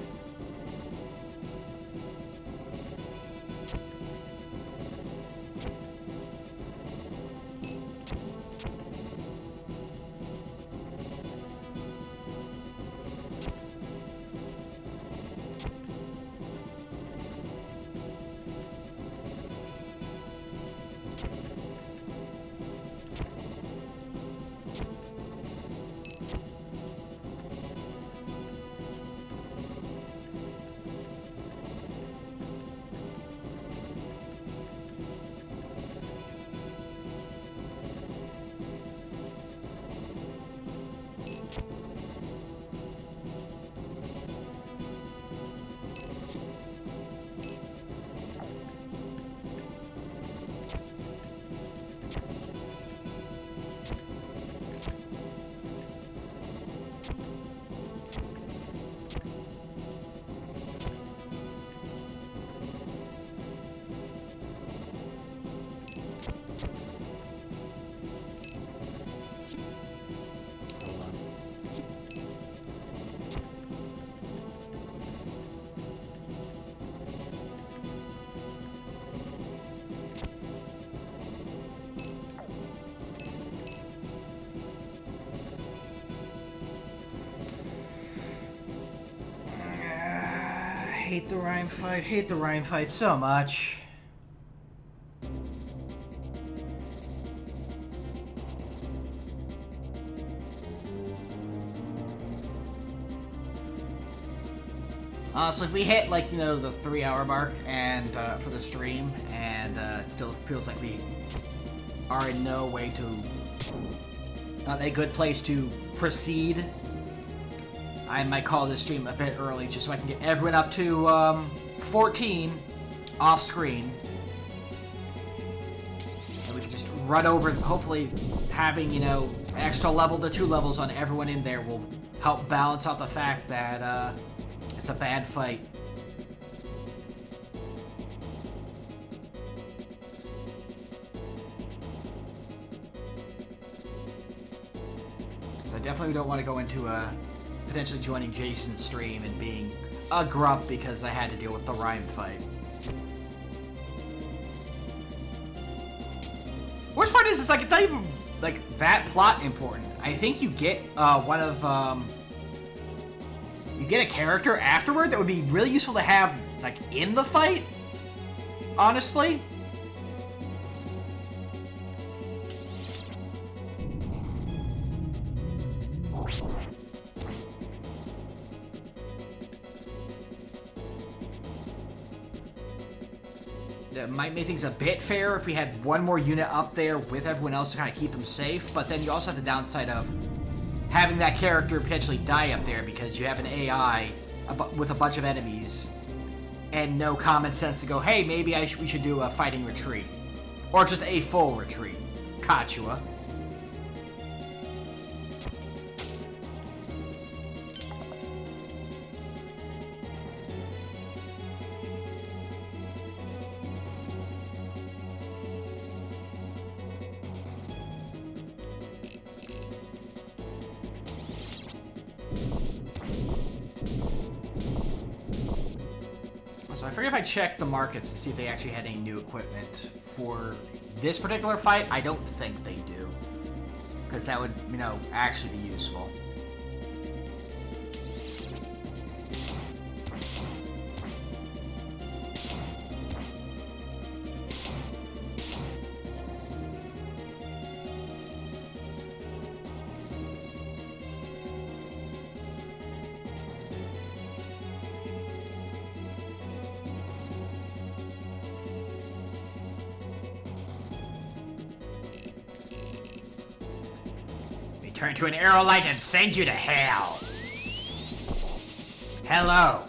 hate the Rime fight. Hate the Rime fight so much. Honestly, if we hit, like, you know, the 3-hour mark and for the stream, and it still feels like we are in no way to... not a good place to proceed, I might call this stream a bit early just so I can get everyone up to 14 off screen. And we can just run over, hopefully having, you know, an extra level to 2 levels on everyone in there will help balance out the fact that it's a bad fight. Because I definitely don't want to go into potentially joining Jason's stream and being a grump because I had to deal with the Rime fight. Worst part is, it's like, it's not even, like, that plot important. I think you get one of, you get a character afterward that would be really useful to have, like, in the fight, honestly. That might make things a bit fair if we had one more unit up there with everyone else to kind of keep them safe, but then you also have the downside of having that character potentially die up there because you have an AI with a bunch of enemies and no common sense to go, hey, maybe we should do a fighting retreat. Or just a full retreat. Kachua. So I forget if I checked the markets to see if they actually had any new equipment for this particular fight. I don't think they do, because that would, you know, actually be useful. Turn to an arrow light and send you to hell. Hello.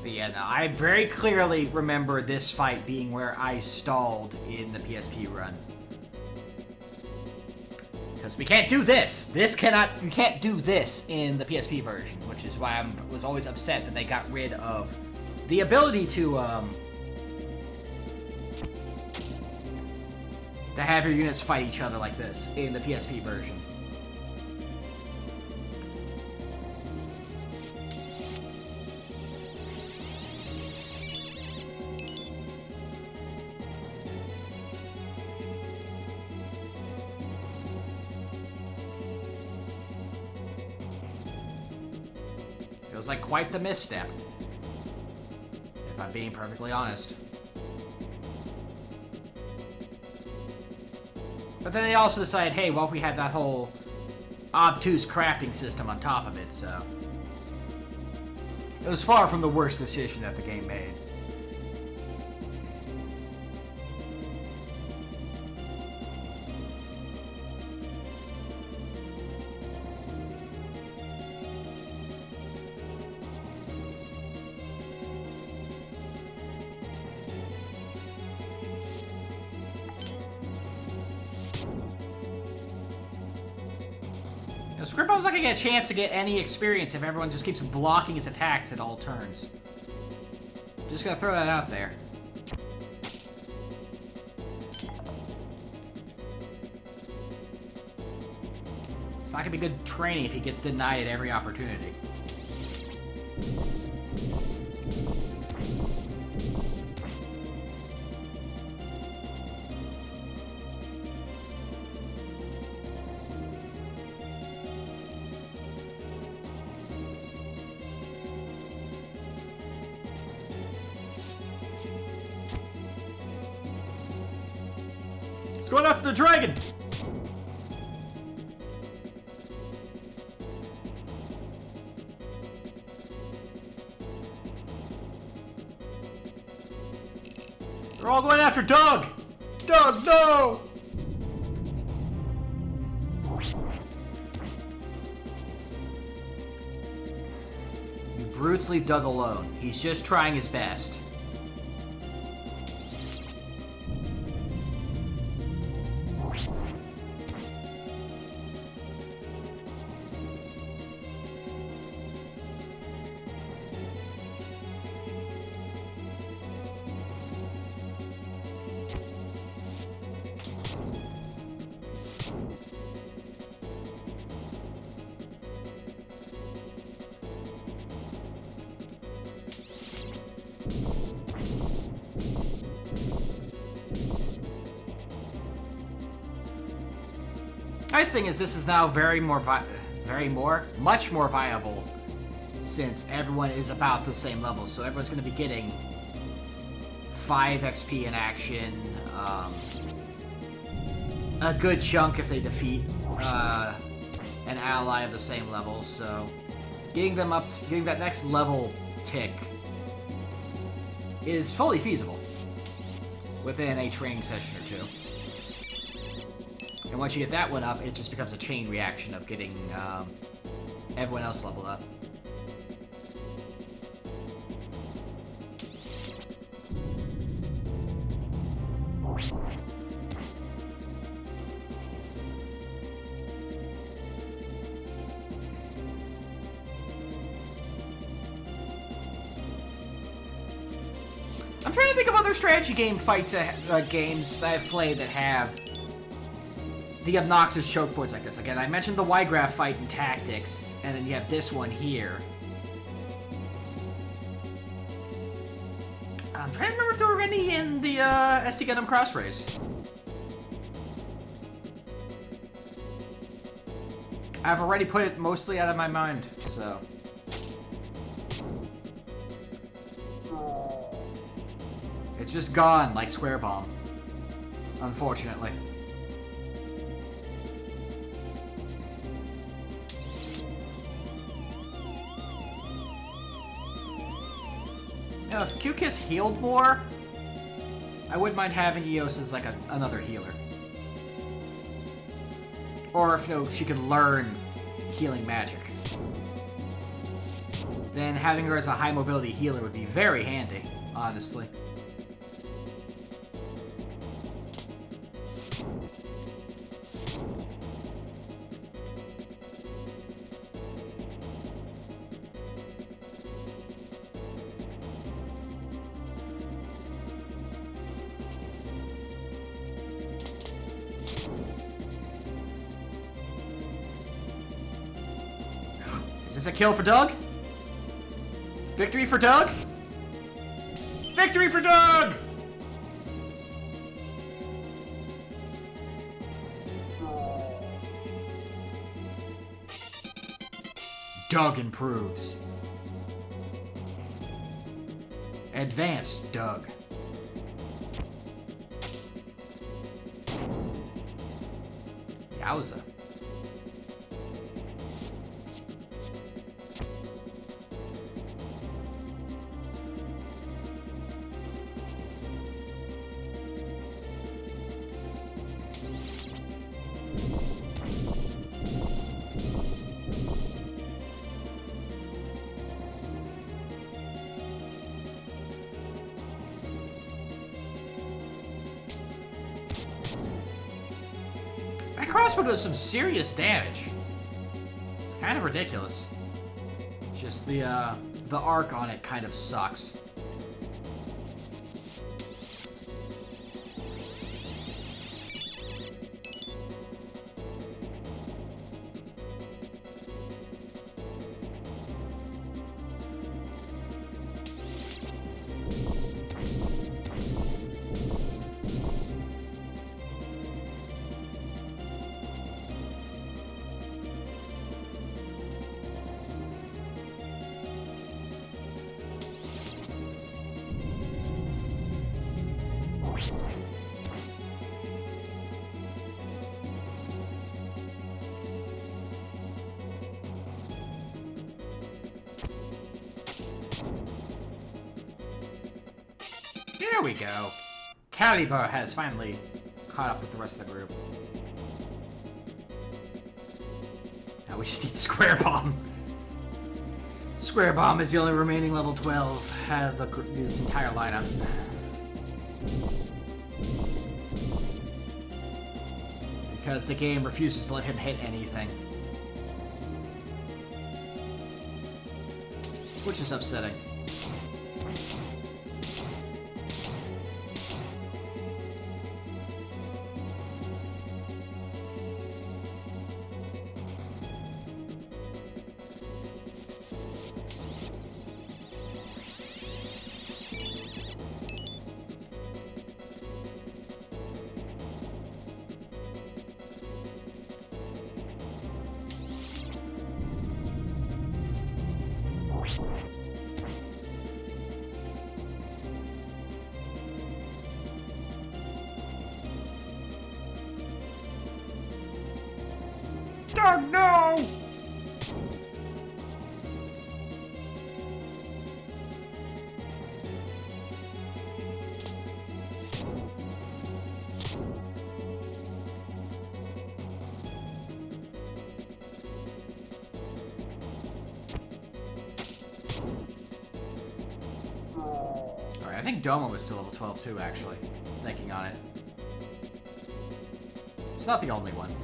But yeah, no, I very clearly remember this fight being where I stalled in the PSP run. Because we can't do this. You can't do this in the PSP version, which is why I was always upset that they got rid of the ability to have your units fight each other like this in the PSP version. Feels like quite the misstep, if I'm being perfectly honest. But then they also decided, hey, well, if we had that whole obtuse crafting system on top of it, so... It was far from the worst decision that the game made. know, Scribble's not gonna get a chance to get any experience if everyone just keeps blocking his attacks at all turns. Just gonna throw that out there. It's not gonna be good training if he gets denied at every opportunity. It's going after the dragon! They're all going after Doug! Doug, no! You brutes leave Doug alone. He's just trying his best. Nice thing is this is now much more viable since everyone is about the same level. So everyone's going to be getting 5 XP in action, a good chunk if they defeat an ally of the same level. So getting that next level tick is fully feasible within a training session or two. And once you get that one up, it just becomes a chain reaction of getting everyone else leveled up. I'm trying to think of other strategy game fights, games that I've played that have the obnoxious choke points like this. Again, I mentioned the Y-Graph fight in Tactics, and then you have this one here. I'm trying to remember if there were any in the SD Gundam Cross Race. I've already put it mostly out of my mind, so... It's just gone, like Square Bomb. Unfortunately. Now, if Q-Kiss healed more, I wouldn't mind having Eos as like another healer. Or if, she could learn healing magic. Then having her as a high mobility healer would be very handy, honestly. Is this a kill for Doug? Victory for Doug? Victory for Doug! Doug improves. Advanced Doug. Yowza. That crossbow does some serious damage. Kind of ridiculous. Just the arc on it kind of sucks. There we go. Caliber has finally caught up with the rest of the group. Now we just need Square Bomb. Square Bomb is the only remaining level 12 out of this entire lineup. Because the game refuses to let him hit anything. Which is upsetting. Oh no! Alright, I think Doma was still level 12 too, actually. Thinking on it. It's not the only one.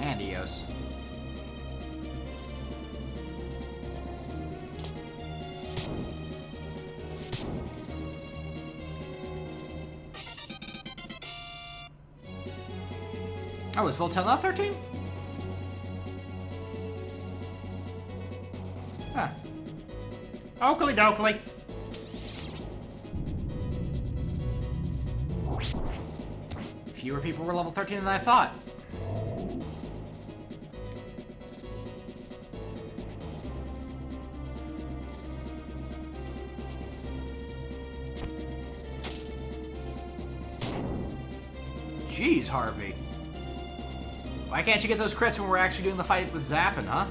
And Eos. Oh, was Voltel not 13? Huh. Oakley dokley. Fewer people were level 13 than I thought. Jeez, Harvey. Why can't you get those crits when we're actually doing the fight with Zappin', huh?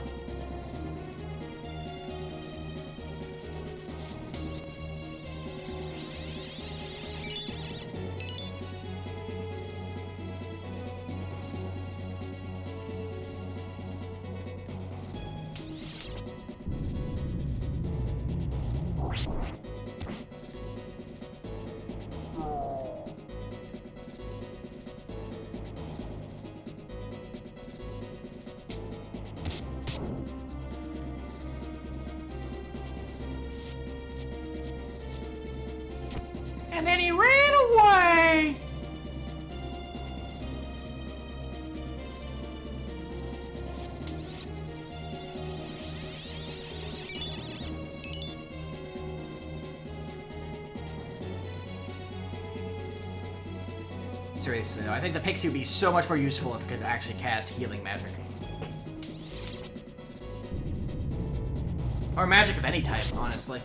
And then he ran away! Seriously, though, I think the Pixie would be so much more useful if it could actually cast healing magic. Or magic of any type, honestly.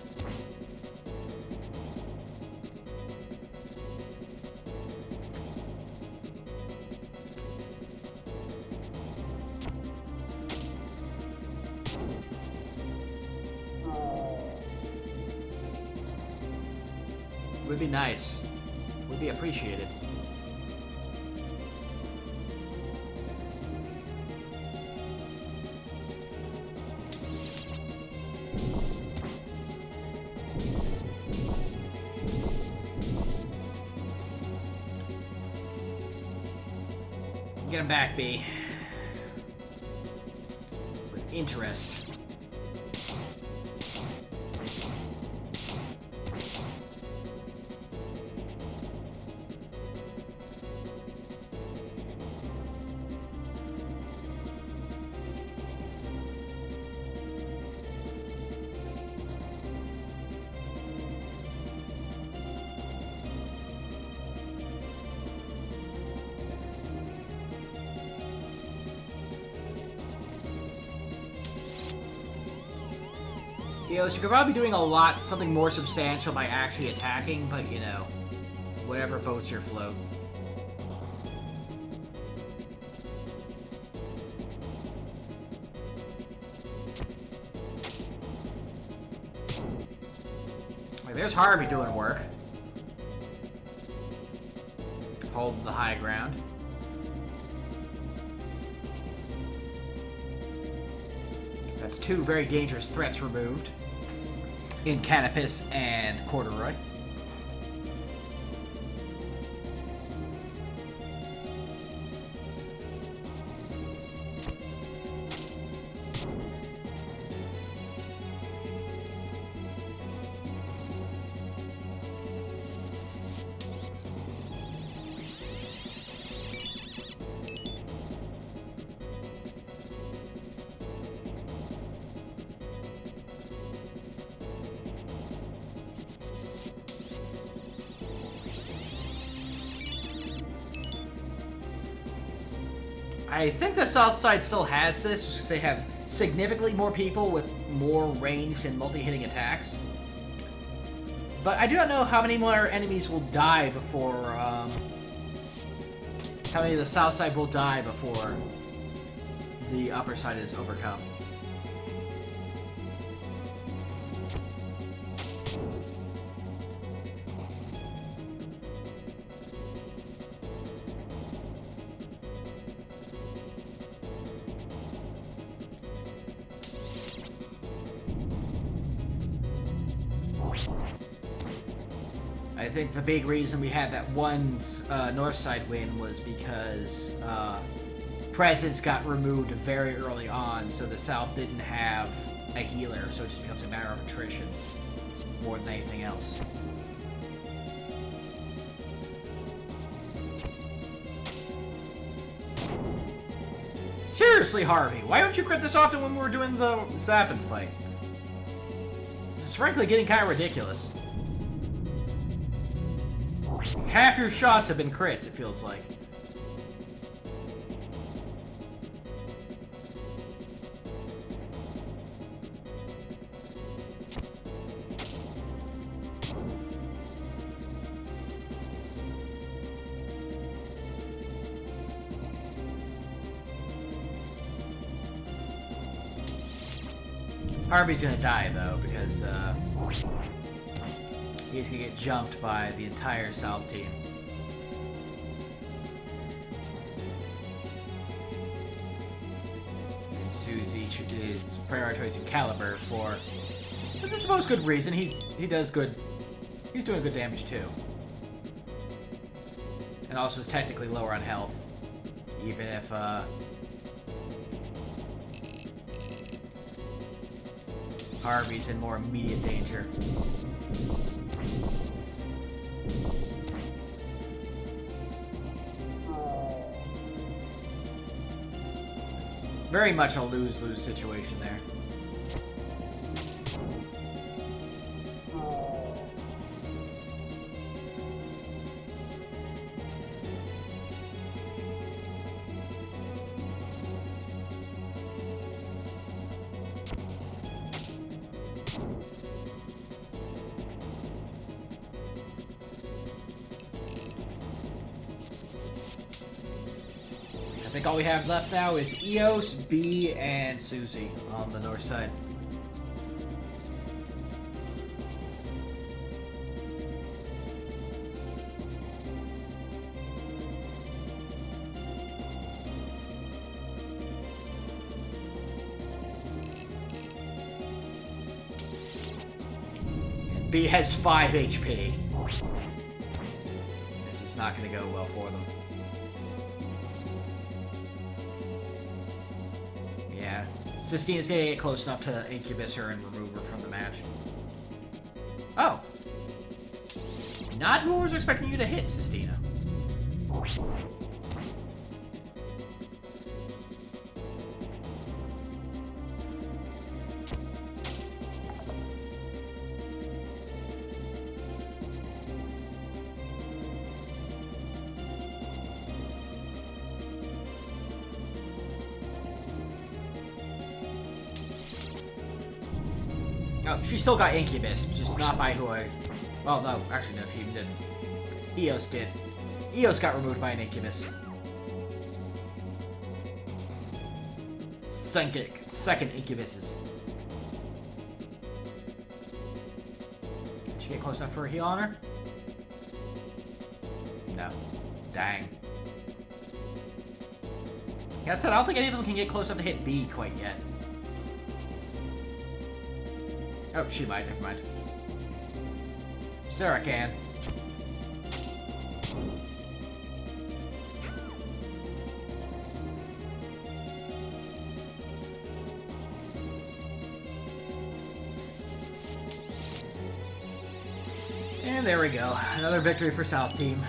It would be nice. It would be appreciated. Get him back, B. With interest. You know, she could probably be doing something more substantial by actually attacking, but you know, whatever boats your float. Like, there's Harvey doing work. Holding the high ground. That's two very dangerous threats removed. In Canopus and Corduroy. I think the south side still has this, just 'cause they have significantly more people with more ranged and multi-hitting attacks. But I do not know how many more enemies will die before, how many of the south side will die before the upper side is overcome. I think the big reason we had that one north side win was because presence got removed very early on, so the south didn't have a healer, so it just becomes a matter of attrition more than anything else. Seriously, Harvey, why don't you crit this often when we were doing the Zappin fight? This is frankly getting kind of ridiculous. Half your shots have been crits, it feels like. Harvey's gonna die, though, because, he's gonna get jumped by the entire South team. And Susie is prioritizing Caliber for, I suppose, good reason. He does good. He's doing good damage too, and also is technically lower on health, even if Harvey's in more immediate danger. Very much a lose-lose situation there. I think all we have left now is Eos, B, and Susie on the north side. And B has 5 HP. This is not going to go well for them. Yeah. Sistina's gonna get close enough to incubus her and remove her from the match. Oh. Not who I was expecting you to hit, Sistina. Oh, she still got Incubus, just not by who I... Well, no, actually, no, she even didn't. Eos did. Eos got removed by an Incubus. Second Incubuses. Did she get close enough for a heal on her? No. Dang. That said, I don't think any of them can get close enough to hit B quite yet. Oh, she might. Never mind. Sarah can. And there we go. Another victory for South Team.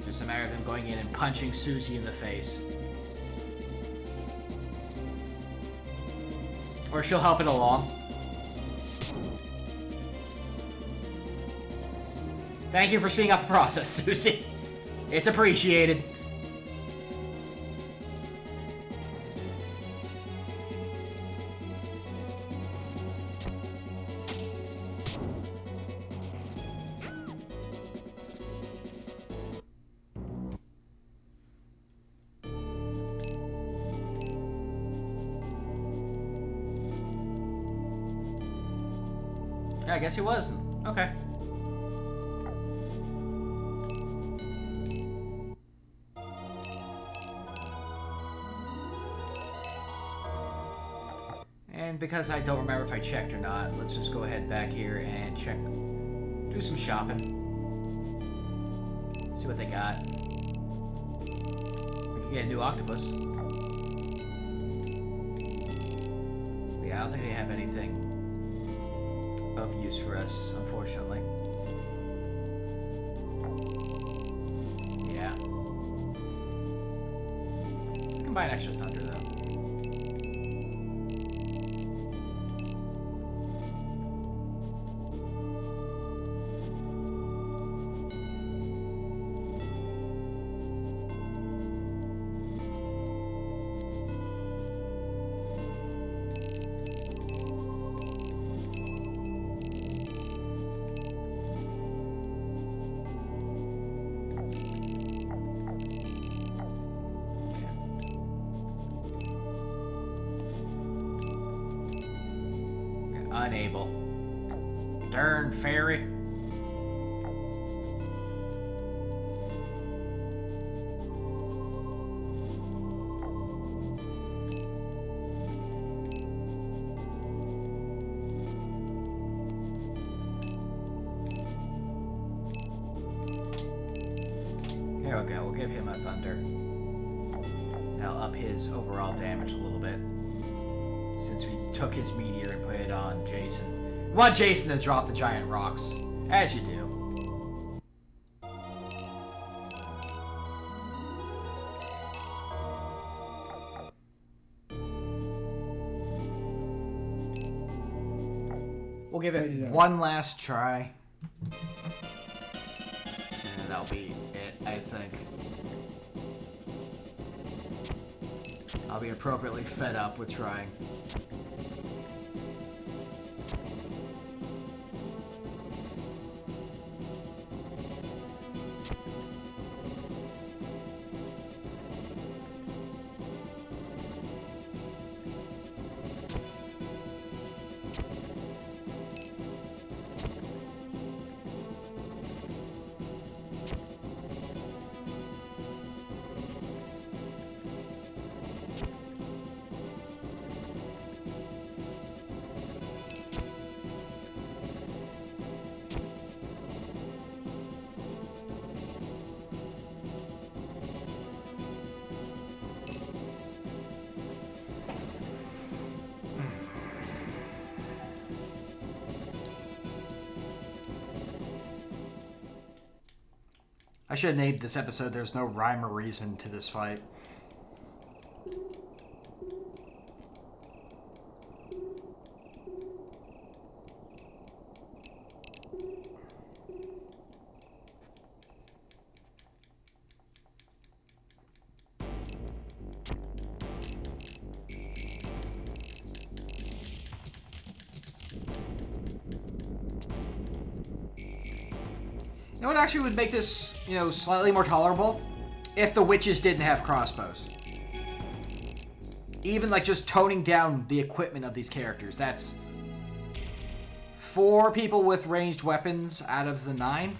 Just a matter of them going in and punching Susie in the face. Or she'll help it along. Thank you for speeding up the process, Susie. It's appreciated. I guess he wasn't. Okay. And because I don't remember if I checked or not, let's just go ahead back here and check. Do some shopping. See what they got. We can get a new octopus. But yeah, I don't think they have anything of use for us, unfortunately. Yeah. We can buy an extra thunder, though. Unable. Darn fairy. There we go. We'll give him a thunder. That'll up his overall damage a little bit. Since we took his meteor and put it on Jason. We want Jason to drop the giant rocks, as you do. We'll give it one last try. And that'll be it, I think. I'll be appropriately fed up with trying. I should have named this episode There's No Rhyme or Reason to This Fight. You know what actually would make this, slightly more tolerable? If the witches didn't have crossbows. Even, like, just toning down the equipment of these characters. That's 4 people with ranged weapons out of the 9.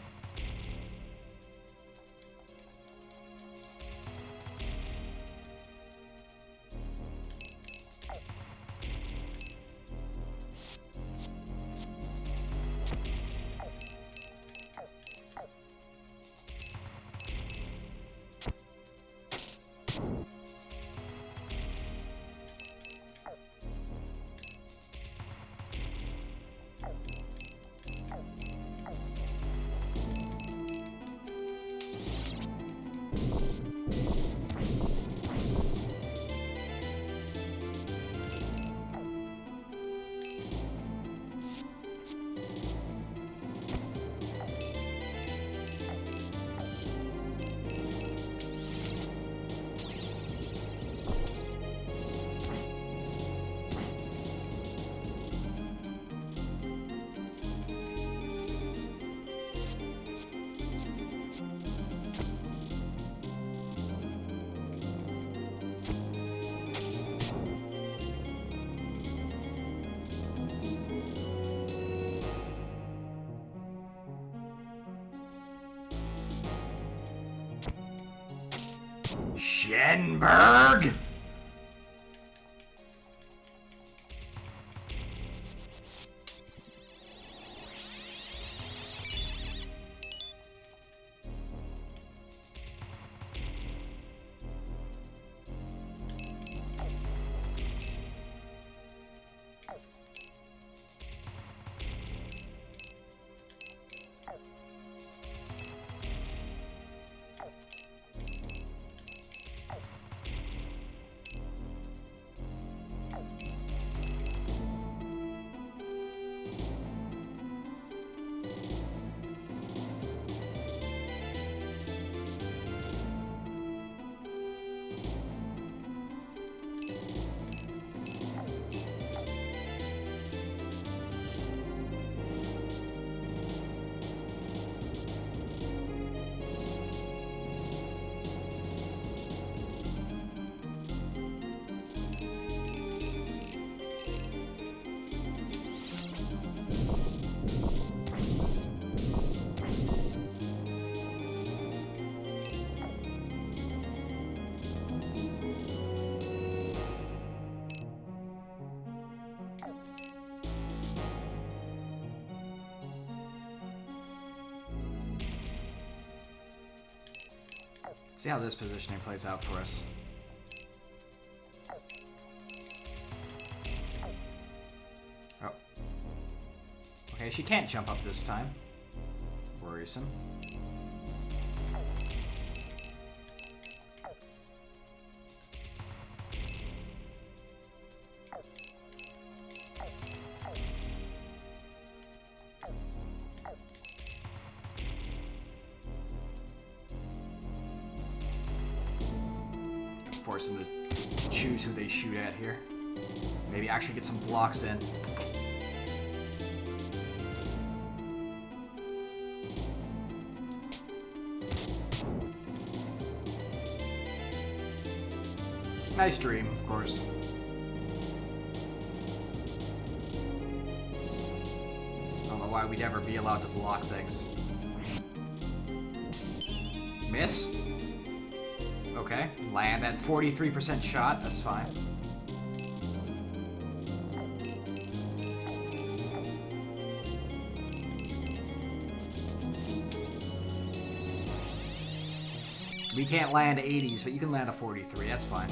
Shenberg! See how this positioning plays out for us. Oh. Okay, she can't jump up this time. Worrisome. Force them to choose who they shoot at here. Maybe actually get some blocks in. Nice dream, of course. I don't know why we'd ever be allowed to block things. Miss? Okay, land at 43% shot, that's fine. We can't land 80s, but you can land a 43, that's fine.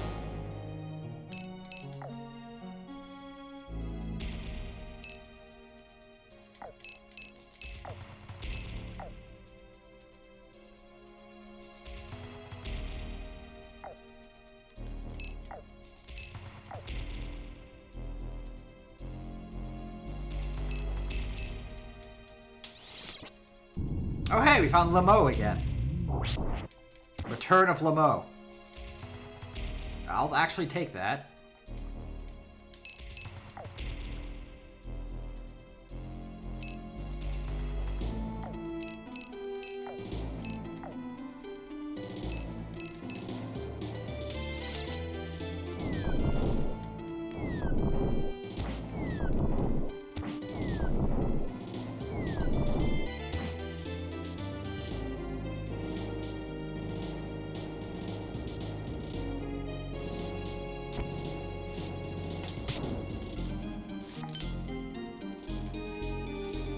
Oh hey, we found Lamo again. Return of Lamo. I'll actually take that.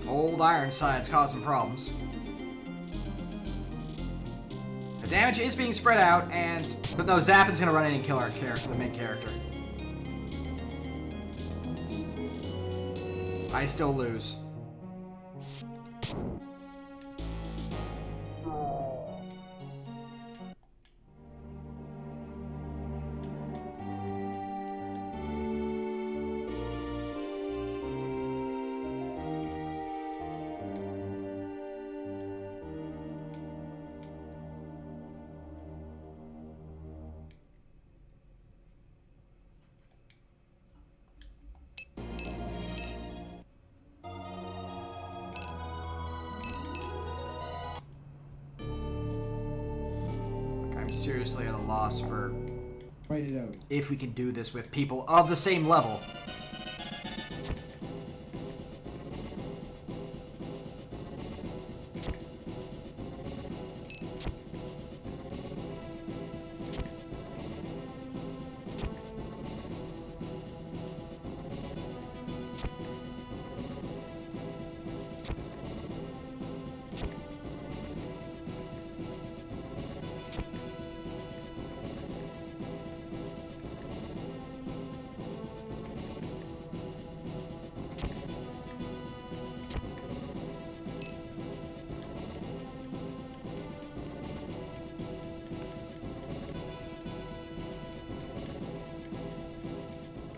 Old Ironside's causing problems. The damage is being spread out, but no, Zappin's gonna run in and kill our character, the main character. I still lose. Seriously at a loss for Fight it out. if we can do this with people of the same level.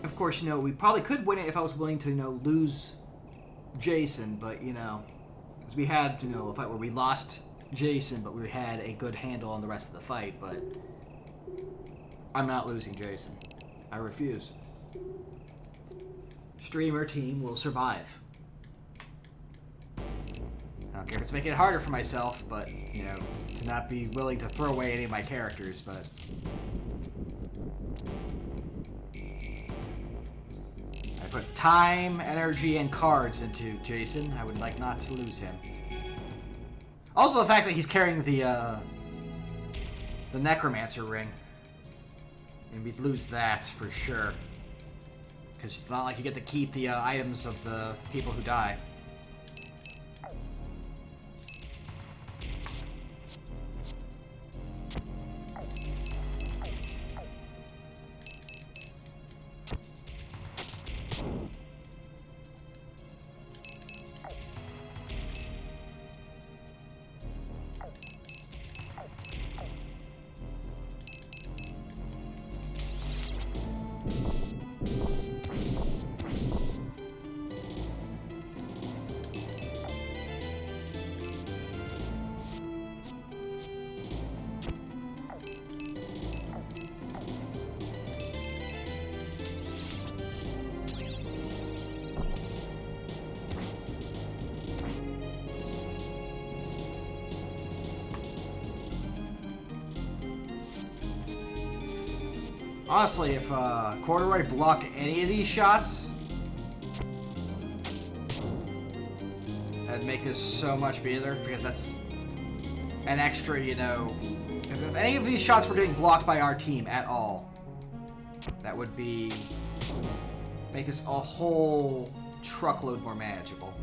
Of course, you know, we probably could win it if I was willing to, you know, lose Jason, but, you know, because we had, you know, a fight where we lost Jason, but we had a good handle on the rest of the fight, but I'm not losing Jason. I refuse. Streamer team will survive. I don't care if it's making it harder for myself, but, you know, to not be willing to throw away any of my characters, but... I put time, energy, and cards into Jason. I would like not to lose him. Also, the fact that he's carrying the Necromancer ring. And we'd lose that for sure. Because it's not like you get to keep the items of the people who die. Honestly, if Corduroy blocked any of these shots, that'd make this so much better, because that's an extra, you know... If any of these shots were getting blocked by our team at all, that would be... make this a whole truckload more manageable.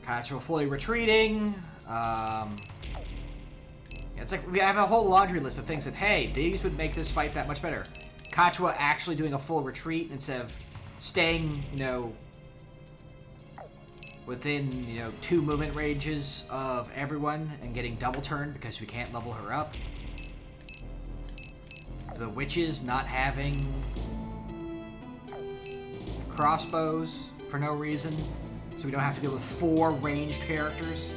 Kachua fully retreating. It's like we have a whole laundry list of things that, hey, these would make this fight that much better. Kachua actually doing a full retreat instead of staying, you know, within, you know, 2 movement ranges of everyone and getting double turned because we can't level her up. the witches not having crossbows for no reason, so we don't have to deal with 4 ranged characters.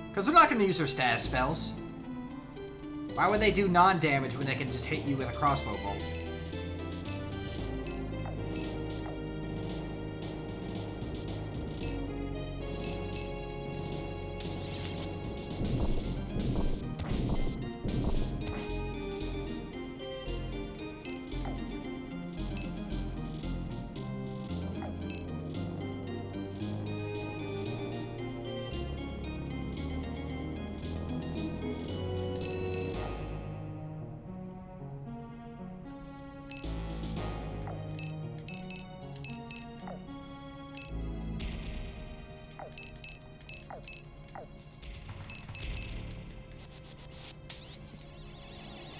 Because they're not going to use their status spells. Why would they do non-damage when they can just hit you with a crossbow bolt?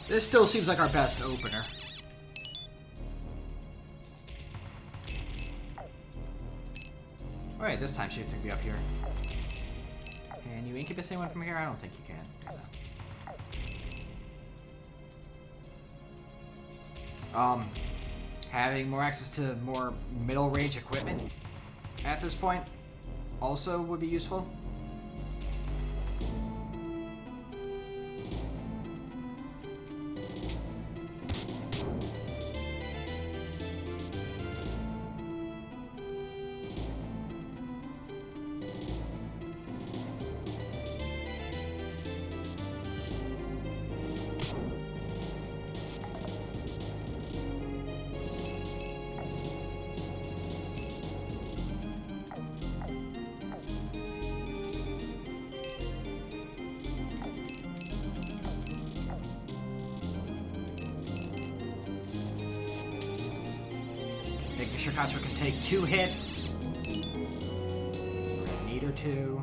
This still seems like our best opener. Alright, this time Shade's gonna be up here. Can you incubus anyone from here? I don't think you can. No. Having more access to more middle range equipment at this point also would be useful. Making sure Katsuo can take 2 hits. We're gonna need her to.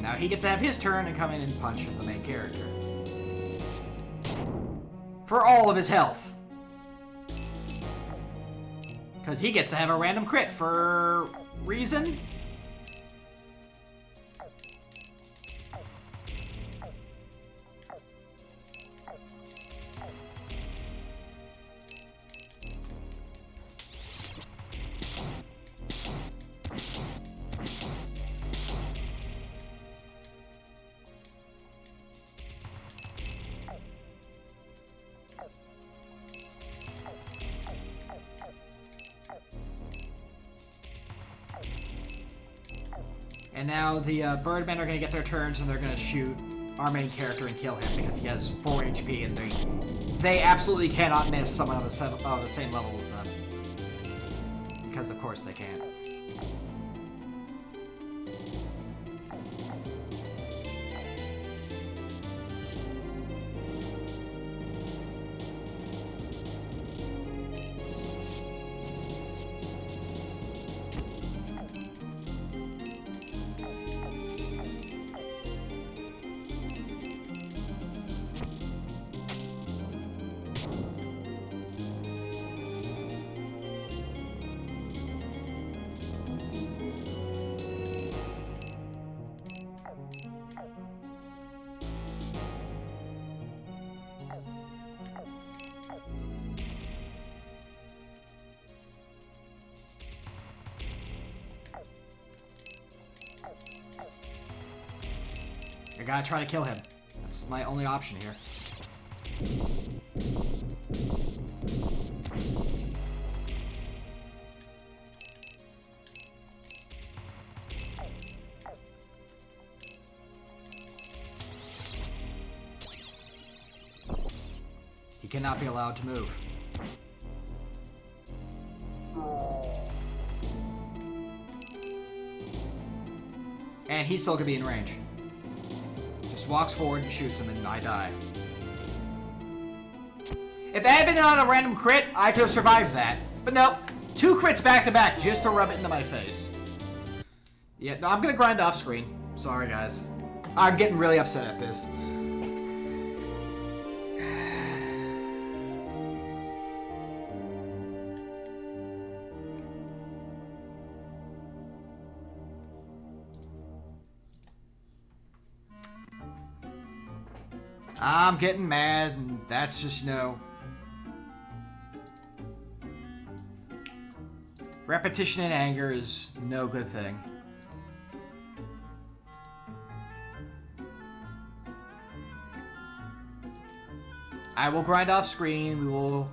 Now he gets to have his turn and come in and punch the main character. For all of his health. Because he gets to have a random crit for reason. And now the Birdmen are going to get their turns, and they're going to shoot our main character and kill him because he has 4 HP, and they absolutely cannot miss someone of the same level as them. Because of course they can't. I gotta try to kill him. That's my only option here. He cannot be allowed to move. And he's still gonna be in range. Just walks forward and shoots him and I die. If that had been on a random crit, I could have survived that. But no, 2 crits back to back just to rub it into my face. Yeah, no, I'm gonna grind off screen. Sorry guys. I'm getting really upset at this. I'm getting mad, and that's just, you know... repetition and anger is no good thing. I will grind off screen, we will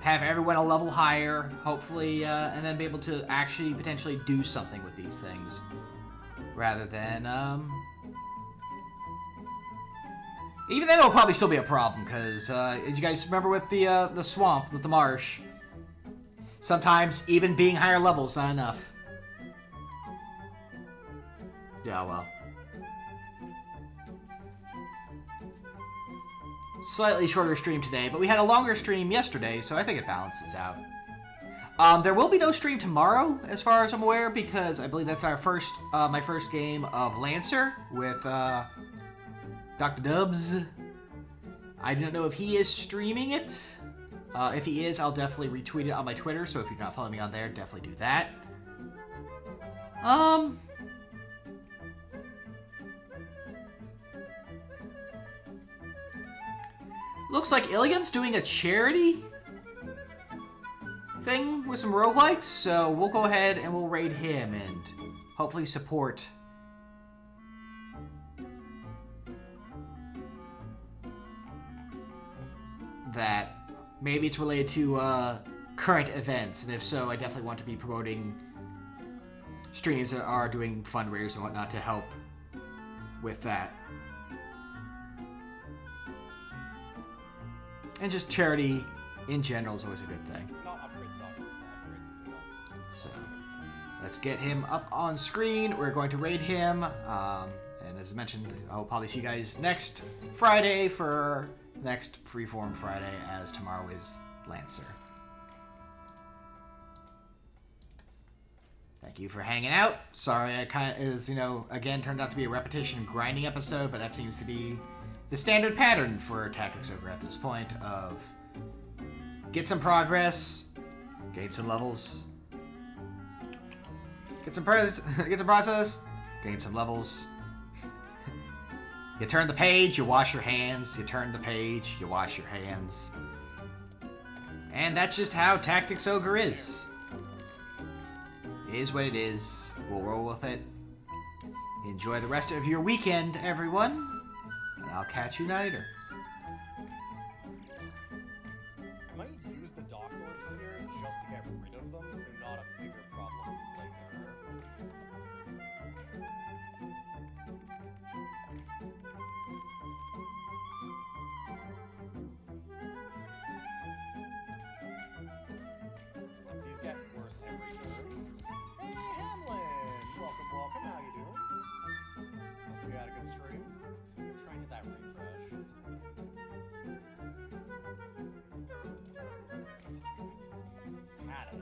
have everyone a level higher, hopefully, and then be able to actually potentially do something with these things. Rather than, even then, it'll probably still be a problem, because, as you guys remember with the swamp, with the marsh, sometimes even being higher level is not enough. Yeah, well. Slightly shorter stream today, but we had a longer stream yesterday, so I think it balances out. There will be no stream tomorrow, as far as I'm aware, because I believe that's our first, my first game of Lancer with, Dr. Dubs. I don't know if he is streaming it. If he is, I'll definitely retweet it on my Twitter, so if you're not following me on there, definitely do that. Looks like Ilium's doing a charity thing with some roguelikes, so we'll go ahead and we'll raid him and hopefully support that. Maybe it's related to current events, and if so, I definitely want to be promoting streams that are doing fundraisers and whatnot to help with that. And just charity in general is always a good thing. So, let's get him up on screen. We're going to raid him, and as I mentioned, I'll probably see you guys next Friday for next Freeform Friday, as tomorrow is Lancer. Thank you for hanging out. Sorry, I kind of is, you know, again turned out to be a repetition grinding episode, but that seems to be the standard pattern for Tactics Ogre at this point of get some progress, gain some levels, get some process, gain some levels. You turn the page, you wash your hands. You turn the page, you wash your hands. And that's just how Tactics Ogre is. It is what it is. We'll roll with it. Enjoy the rest of your weekend, everyone. And I'll catch you later. I might use the dock orbs here just to get rid of them, so they're not a bigger problem later. These get worse every turn. Hey, Hamlin! Welcome, welcome. How you doing? Hope you had a good stream. Try and hit that refresh. Had it.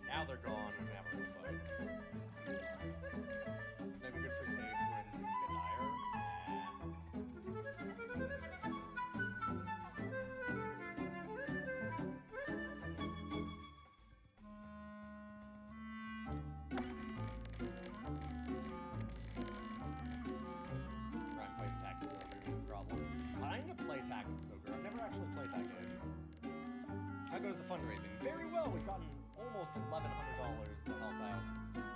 Now they're gone and never will fight. Maybe good for save when things get dire. Rime fighting Tactics Ogre is a problem. Trying to play Tactics Ogre. I've never actually played that game. How goes the fundraising? Very well. We've gotten almost $1,100 to help out.